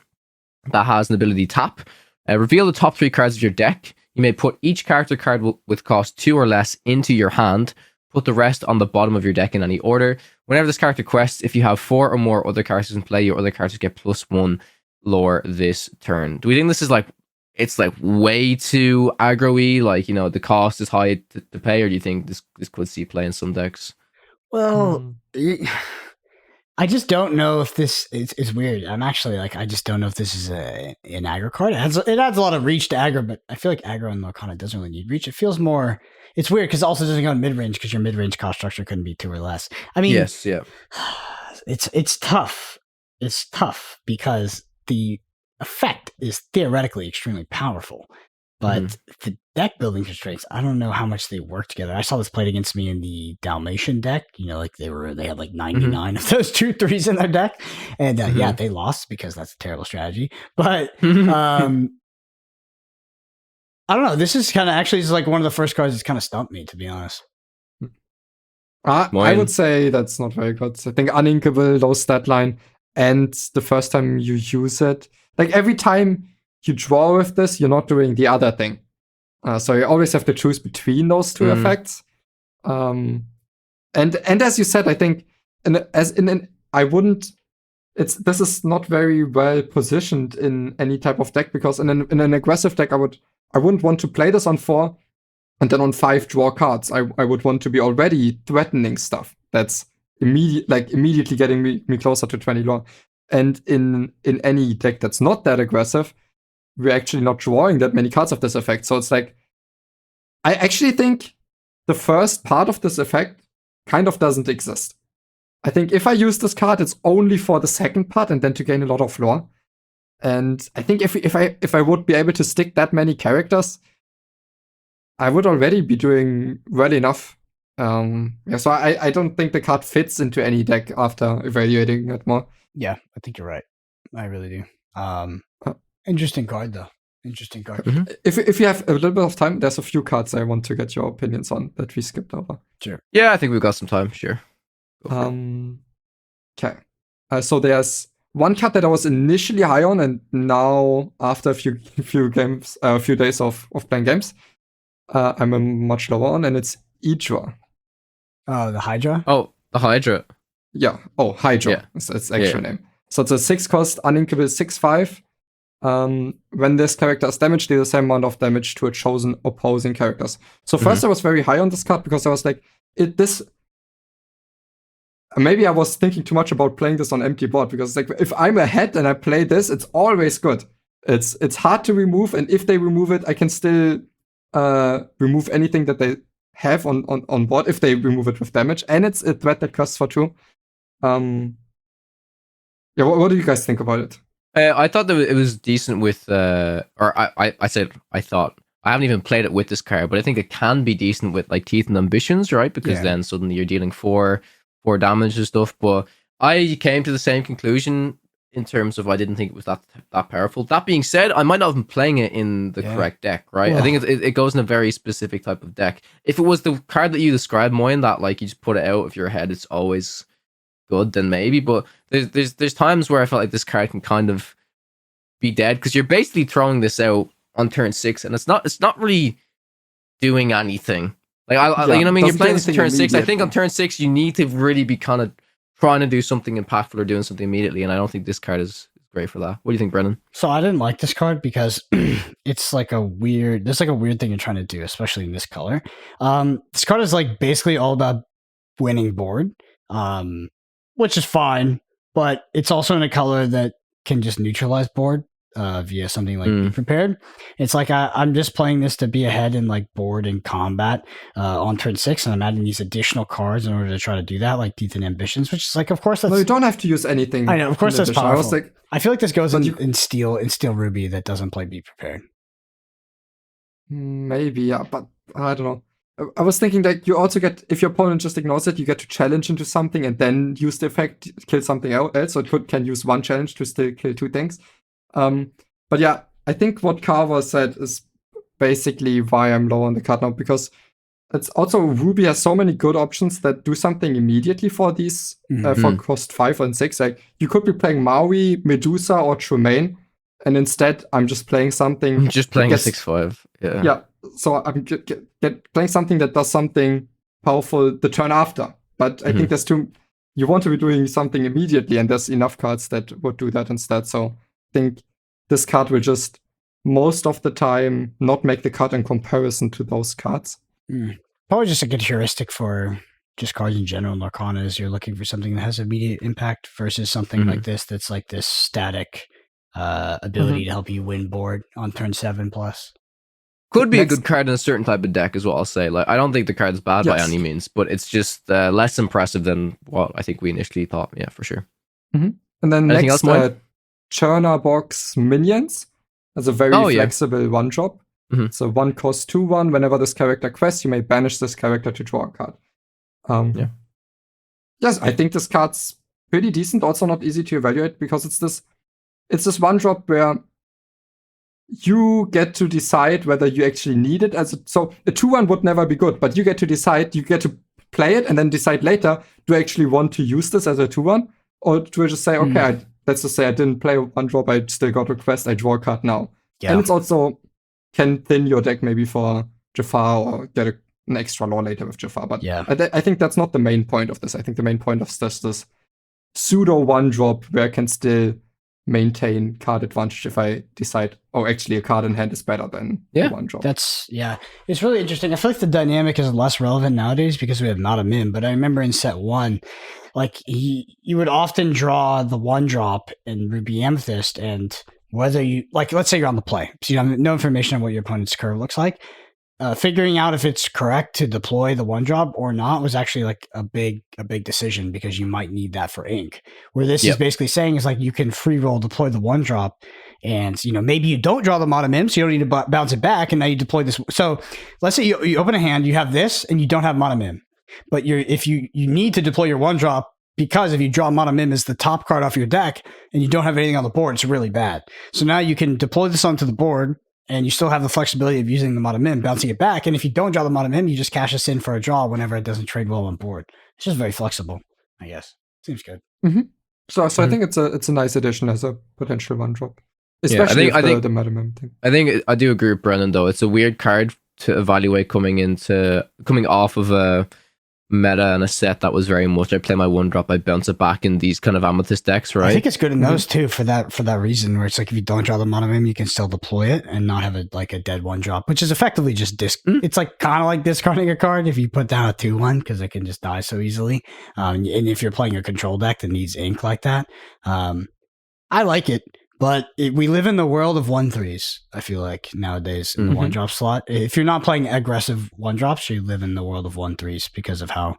that has an ability tap. Reveal the top 3 cards of your deck. You may put each character card with cost 2 or less into your hand. Put the rest on the bottom of your deck in any order. Whenever this character quests, if you have 4 or more other characters in play, your other characters get +1 lore this turn. Do we think this is like, it's like way too aggro-y, like, you know, the cost is high to pay, or do you think this could see play in some decks? Well, I just don't know if this is weird. I'm actually like, I just don't know if this is an aggro card. It adds a lot of reach to aggro, but I feel like aggro in Lorcana doesn't really need reach. It feels more, it's weird because it also doesn't go in mid-range, because your mid-range cost structure couldn't be 2 or less. I mean, yes, yeah. It's tough. It's tough because the effect is theoretically extremely powerful, but the deck building constraints, I don't know how much they work together. I saw this played against me in the Dalmatian deck. You know, like they had like 99 of those 2/3s in their deck, and they lost because that's a terrible strategy. But I don't know. This is kind of actually is like one of the first cards that's kind of stumped me, to be honest. I would say that's not very good. I think uninkable, low stat line, and the first time you use it, like every time you draw with this, you're not doing the other thing. So you always have to choose between those 2 effects. And as you said, I think this is not very well positioned in any type of deck, because in an aggressive deck, I wouldn't want to play this on 4 and then on 5 draw cards. I would want to be already threatening stuff. that's immediately getting me closer to 20 lore. And in any deck that's not that aggressive, we're actually not drawing that many cards of this effect. So it's like, I actually think the first part of this effect kind of doesn't exist. I think if I use this card, it's only for the second part and then to gain a lot of lore. And I think if I would be able to stick that many characters, I would already be doing well enough. So I don't think the card fits into any deck after evaluating it more. Yeah, I think you're right. I really do. Interesting card, though. Interesting card. Mm-hmm. If you have a little bit of time, there's a few cards I want to get your opinions on that we skipped over. Sure. Yeah, I think we've got some time. Sure. Okay. So there's one card that I was initially high on, and now after a few days of playing games, I'm a much lower on, and it's Hydra. Oh, the Hydra? Oh, the Hydra. Yeah. Oh, Hydra. Yeah. It's its actual name. So it's a 6-cost uninkable 6/5. When this character is damaged, deal the same amount of damage to a chosen opposing characters. So first I was very high on this card because I was like, maybe I was thinking too much about playing this on empty board, because like if I'm ahead and I play this, it's always good. It's hard to remove, and if they remove it, I can still remove anything that they have on board if they remove it with damage, and it's a threat that costs for 2. Yeah, what do you guys think about it? I thought that it was decent with, I said I thought. I haven't even played it with this card, but I think it can be decent with like Teeth and Ambitions, right? Because then suddenly you're dealing 4 damage and stuff. But I came to the same conclusion in terms of I didn't think it was that powerful. That being said, I might not have been playing it in the correct deck, right? I think it goes in a very specific type of deck. If it was the card that you described, Moyen, that like you just put it out of your head, it's always good, then maybe. But there's times where I felt like this card can kind of be dead, because you're basically throwing this out on turn 6, and it's not really doing anything. Like you know what I mean? You're playing this on turn 6. I think on turn 6 you need to really be kind of trying to do something impactful or doing something immediately, and I don't think this card is great for that. What do you think, Brennan? So I didn't like this card because it's like a weird thing you're trying to do, especially in this color. This card is like basically all about winning board, which is fine, but it's also in a color that can just neutralize board via something like Be Prepared. It's like I'm just playing this to be ahead in like board and combat on turn 6, and I'm adding these additional cards in order to try to do that, like Teeth and Ambitions, which is like, of course, that's... No, you don't have to use anything. I know, of course, that's powerful. I feel like this goes in Steel Ruby that doesn't play Be Prepared. Maybe, yeah, but I don't know. I was thinking that you also get, if your opponent just ignores it, you get to challenge into something and then use the effect, kill something else. So it can use one challenge to still kill 2 things. But yeah, I think what Kawa said is basically why I'm low on the card now, because it's also Ruby has so many good options that do something immediately for these for cost 5 and 6. Like you could be playing Maui, Medusa, or Tremaine, and instead I'm just playing something. I'm just playing a 6/5. Yeah. Yeah. So I'm playing something that does something powerful the turn after. But I think there's you want to be doing something immediately, and there's enough cards that would do that instead. So I think this card will just most of the time not make the cut in comparison to those cards. Probably just a good heuristic for just cards in general in Lorcana is you're looking for something that has immediate impact versus something like this that's like this static ability to help you win board on turn 7 plus. Could be a good card in a certain type of deck as well, I'll say. Like, I don't think the card is bad by any means, but it's just less impressive than what I think we initially thought. Yeah, for sure. And then anything next, Churner Box Minions has a very flexible 1-drop. So 1 cost 2/1. Whenever this character quests, you may banish this character to draw a card. Yes, I think this card's pretty decent. Also not easy to evaluate because it's this 1-drop where you get to decide whether you actually need it. So a 2/1 would never be good, but you get to decide, you get to play it and then decide later, do I actually want to use this as a 2/1? Or do I just say, okay, let's just say I didn't play 1-drop, I still got a quest, I draw a card now. Yeah. And it's also can thin your deck maybe for Jafar or get an extra lore later with Jafar. But I think that's not the main point of this. I think the main point of this pseudo 1-drop where I can still maintain card advantage if I decide, oh, actually a card in hand is better than Yeah, one drop. It's really interesting. I feel like the dynamic is less relevant nowadays because we have not a min, but I remember in set 1, like you would often draw the 1-drop in Ruby Amethyst, and whether you, like, let's say you're on the play, so you have no information on what your opponent's curve looks like. Figuring out if it's correct to deploy the 1-drop or not was actually like a big decision, because you might need that for ink. Where this is basically saying is like you can free roll deploy the 1-drop, and maybe you don't draw the mono mim, so you don't need to bounce it back, and now you deploy this. So let's say you open a hand, you have this, and you don't have mono mim, but if you need to deploy your 1-drop, because if you draw mono mim as the top card off your deck and you don't have anything on the board, it's really bad. So now you can deploy this onto the board, and you still have the flexibility of using the mono mim, bouncing it back. And if you don't draw the mono mim, you just cash this in for a draw whenever it doesn't trade well on board. It's just very flexible, I guess. Seems good. Mm-hmm. So I think it's a nice addition as a potential 1-drop, especially the mono mim thing. I think I do agree with Brennan though. It's a weird card to evaluate coming off of a meta and a set that was very much I play my 1-drop, I bounce it back in these kind of Amethyst decks, right? I think it's good in those too for that reason, where it's like if you don't draw the mono mim, you can still deploy it and not have a dead 1-drop, which is effectively just it's like kind of like discarding a card if you put down a 2/1, because it can just die so easily. And if you're playing a control deck that needs ink like that, I like it. But we live in the world of 1/3s, I feel like, nowadays in the 1-drop slot. If you're not playing aggressive 1-drops, you live in the world of 1/3s because of how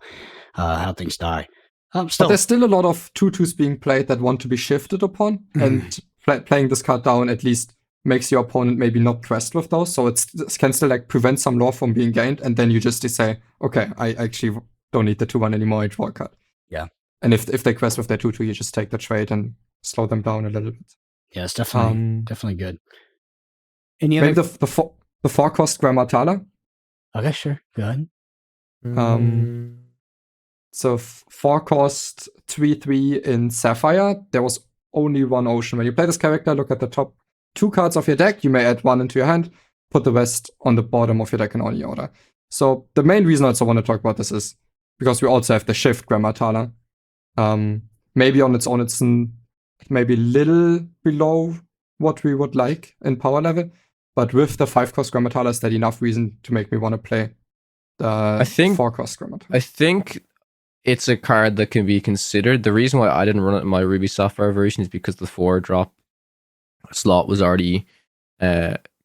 things die. But there's still a lot of 2/2s being played that want to be shifted upon, and playing this card down at least makes your opponent maybe not pressed with those, so it can still like prevent some lore from being gained, and then you just say, okay, I actually don't need the 2/1 anymore, I draw a card. Yeah. And if they quest with their 2/2, you just take the trade and slow them down a little bit. Yeah, it's definitely good. Any other? Maybe the 4-cost Grammatala. Okay, sure. Go ahead. So 4-cost 3/3 in Sapphire. There was only one ocean. When you play this character, look at the top 2 cards of your deck. You may add 1 into your hand, put the rest on the bottom of your deck in any order. So the main reason I also want to talk about this is because we also have the shift Grammatala. Maybe on its own, it's maybe little below what we would like in power level, but with the 5-cost Grammatala, is that enough reason to make me want to play the 4-cost Grammatala? I think it's a card that can be considered. The reason why I didn't run it in my Ruby Sapphire version is because the 4-drop slot was already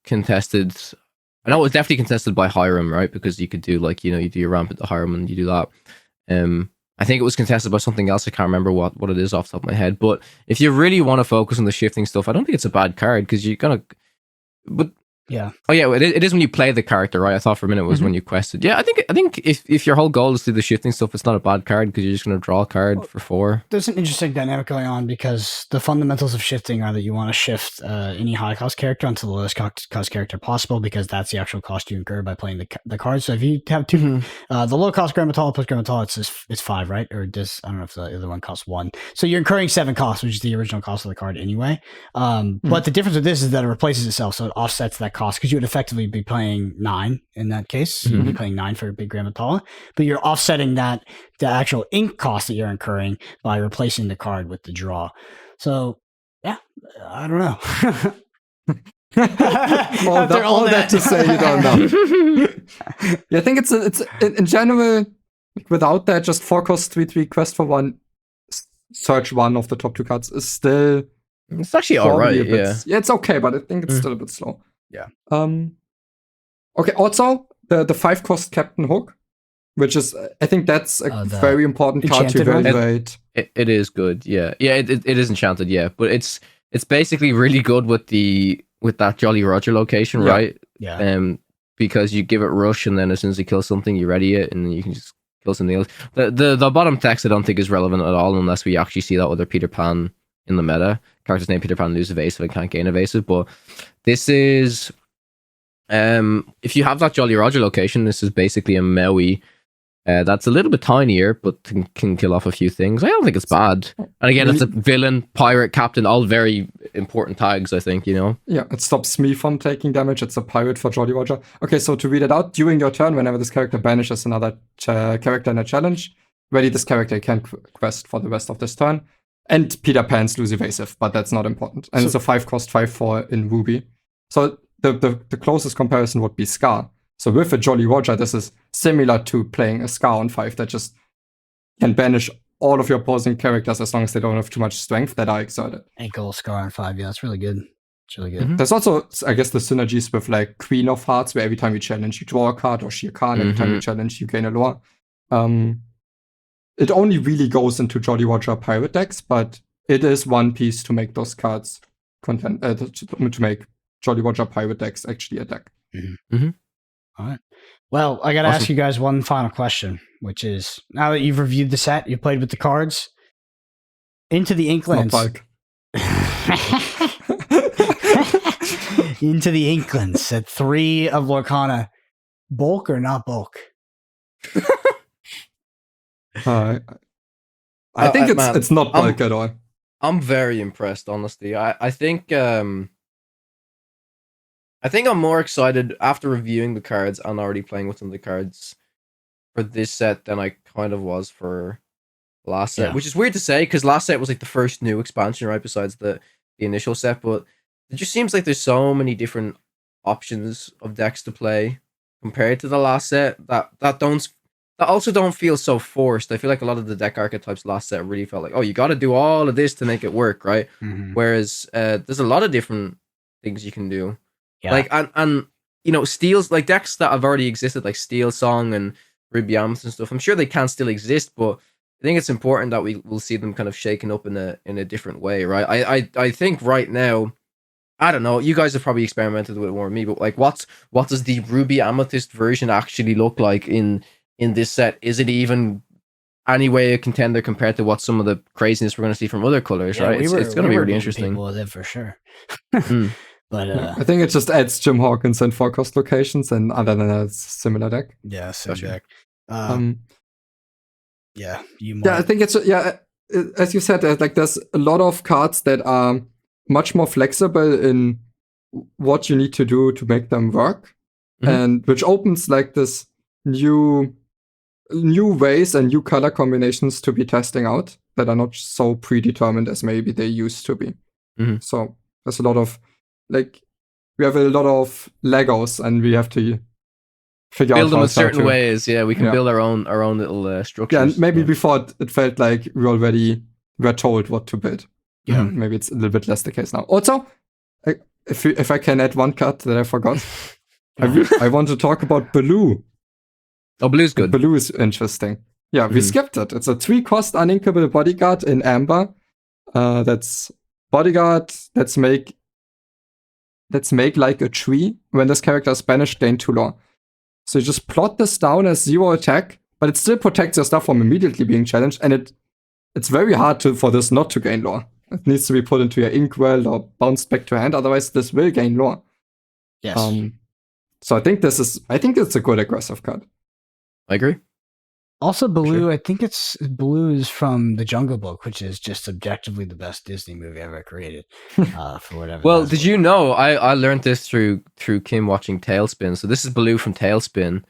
contested. I know it was definitely contested by Hiram, right? Because you could do you do your ramp at the Hiram and you do that. I think it was contested by something else. I can't remember what it is off the top of my head. But if you really want to focus on the shifting stuff, I don't think it's a bad card because you're gonna. But yeah, oh yeah, it is when you play the character, right? I thought for a minute it was when you quested. Yeah, I think if your whole goal is to do the shifting stuff, it's not a bad card because you're just gonna draw a card for 4. There's an interesting dynamic going on because the fundamentals of shifting are that you want to shift any high cost character onto the lowest cost character possible, because that's the actual cost you incur by playing the cards. So if you have 2, the low cost Grammatala plus Grammatala, it's 5, right? Or does, I don't know if the other one costs 1. So you're incurring 7 costs, which is the original cost of the card anyway. But the difference with this is that it replaces itself, so it offsets that cost, because you would effectively be playing 9 in that case. You'd be playing 9 for a big Grammatala, but you're offsetting the actual ink cost that you're incurring by replacing the card with the draw. So yeah, I don't know. all that to say you don't know. Yeah, I think it's in general, without that, just 4-cost 3/3 quest for 1, search 1 of the top 2 cards is still. It's actually alright. Yeah, it's okay, but I think it's still a bit slow. Yeah. Okay. Also, the 5-cost Captain Hook, which is, I think that's a very important card to evaluate. It is good. Yeah. It is enchanted. Yeah, but it's basically really good with that Jolly Roger location, right? Yeah. Because you give it rush, and then as soon as you kill something, you ready it, and you can just kill something else. The bottom text I don't think is relevant at all unless we actually see that other Peter Pan in the meta. Character's name Peter Pan, lose evasive and can't gain evasive. But this is if you have that Jolly Roger location, this is basically a Maui that's a little bit tinier but can kill off a few things. I don't think it's bad. And again, it's a villain, pirate, captain, all very important tags, I think, Yeah, it stops me from taking damage. It's a pirate for Jolly Roger. Okay, so to read it out, during your turn, whenever this character banishes another character in a challenge, ready this character can quest for the rest of this turn. And Peter Pan's lose evasive, but that's not important. And it's a 5-cost 5/4 in Ruby. So the closest comparison would be Scar. So with a Jolly Roger, this is similar to playing a Scar on 5 that just can banish all of your opposing characters as long as they don't have too much strength that are exerted. Ankle Scar on 5, yeah, that's really good. It's really good. There's also, I guess, the synergies with like Queen of Hearts, where every time you challenge, you draw a card, or Shere Khan, every time you challenge, you gain a lore. It only really goes into Jolly Roger pirate decks, but it is one piece to make those cards to make Jolly Roger pirate decks actually a deck. All right. Well, I got to ask you guys one final question, which is, now that you've reviewed the set, you played with the cards, Into the Inklands. Into the Inklands, set 3 of Lorcana. Bulk or not bulk? I think it's not bulk at all. I'm very impressed, honestly. I think I'm more excited after reviewing the cards and already playing with some of the cards for this set than I kind of was for last set, which is weird to say because last set was like the first new expansion, right? Besides the initial set, but it just seems like there's so many different options of decks to play compared to the last set that also don't feel so forced. I feel like a lot of the deck archetypes last set really felt like, oh, you got to do all of this to make it work, right? Whereas there's a lot of different things you can do. Yeah. Like and you know, steals, like decks that have already existed, like Steel Song and Ruby Amethyst and stuff. I'm sure they can still exist, but I think it's important that we will see them kind of shaken up in a different way, right? I think right now, I don't know, you guys have probably experimented with it more than me, but like what does the Ruby Amethyst version actually look like in this set? Is it even any way a contender compared to what some of the craziness we're going to see from other colors, right? It's going to be really interesting. People with it for sure. But I think it just adds Jim Hawkins and 4-cost locations, and other than that, it's a similar deck. Yeah, same deck. Yeah, I think it's as you said, there's a lot of cards that are much more flexible in what you need to do to make them work, and which opens like this new ways and new color combinations to be testing out that are not so predetermined as maybe they used to be. So there's a lot of we have a lot of Legos, and we have to figure build out them in certain ways. Yeah, we can build our own little structures. Yeah, and maybe before it felt like we already were told what to build. Yeah, maybe it's a little bit less the case now. Also, if I can add one card that I forgot, I want to talk about Blue. Oh, Blue's good. Blue is interesting. Yeah, we skipped it. It's a 3-cost uninkable bodyguard in Amber. That's bodyguard. Let's make like a tree. When this character is banished, gain 2 lore. So you just plot this down as 0 attack, but it still protects your stuff from immediately being challenged, and it's very hard for this not to gain lore. It needs to be put into your Inkwell or bounced back to hand, otherwise this will gain lore. Yes. So I think it's a good aggressive card. I agree. Also, Baloo, sure. I think Baloo is from The Jungle Book, which is just objectively the best Disney movie ever created. For whatever. Well, did you know? I learned this through Kim watching Tailspin. So this is Baloo from Tailspin,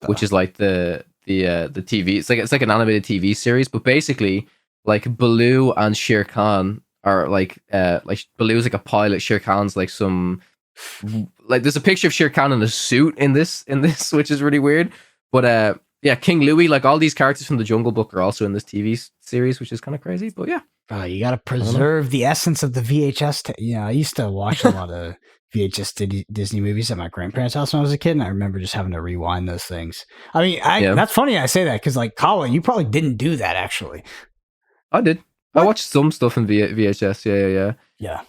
which is like the TV. It's like an animated TV series, but basically, like Baloo and Shere Khan are like Baloo is like a pilot. Shere Khan's like some there's a picture of Shere Khan in a suit in this, which is really weird. But yeah, King Louie, like all these characters from the Jungle Book are also in this TV series, which is kind of crazy. But yeah, you got to preserve the essence of the VHS. I used to watch a lot of VHS Disney movies at my grandparents' house when I was a kid, and I remember just having to rewind those things. I mean, that's funny I say that because, like, Kawa, you probably didn't do that actually. I did. What? I watched some stuff in VHS. Yeah.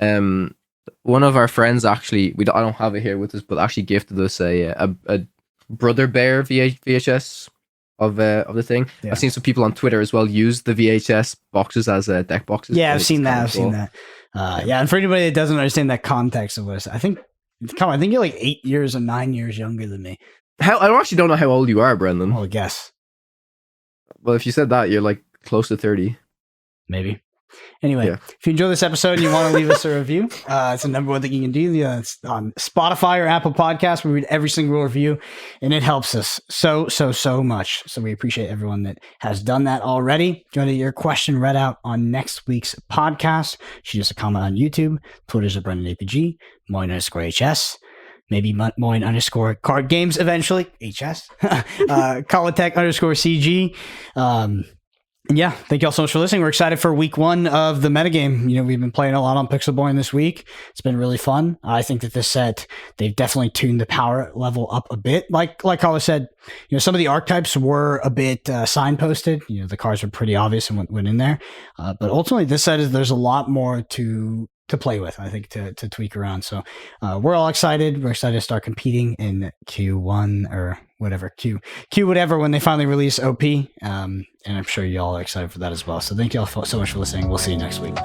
One of our friends actually, I don't have it here with us, but actually gifted us a Brother Bear VHS of the thing. Yeah. I've seen some people on Twitter as well use the VHS boxes as deck boxes. Yeah, I've seen that. Yeah, and for anybody that doesn't understand that context of this, I think you're like 8 years or 9 years younger than me. I actually don't know how old you are, Brendan. Well, guess. Well, if you said that, you're like close to 30. Maybe. Anyway, Yeah. if you enjoy this episode and you want to leave us a review, it's the number one thing you can do. It's on Spotify or Apple Podcasts. We read every single review, and it helps us so much. So we appreciate everyone that has done that already. If you want to get your question read out on next week's podcast, shoot us a comment on YouTube. Twitter's at BrendanAPG, Moyen_HS. Maybe Moyen_ Games eventually, HS. Kawa_CG. And yeah, thank you all so much for listening. We're excited for week 1 of the metagame. You know, we've been playing a lot on Pixelborn this week. It's been really fun. I think that this set, they've definitely tuned the power level up a bit. Like Kawa said, you know, some of the archetypes were a bit signposted. You know, the cards were pretty obvious and went in there. But ultimately, this set there's a lot more to play with, I think, to tweak around. So we're all excited. We're excited to start competing in Q1 or whatever, Q whatever, when they finally release OP. And I'm sure y'all are excited for that as well. So thank you all so much for listening. We'll see you next week.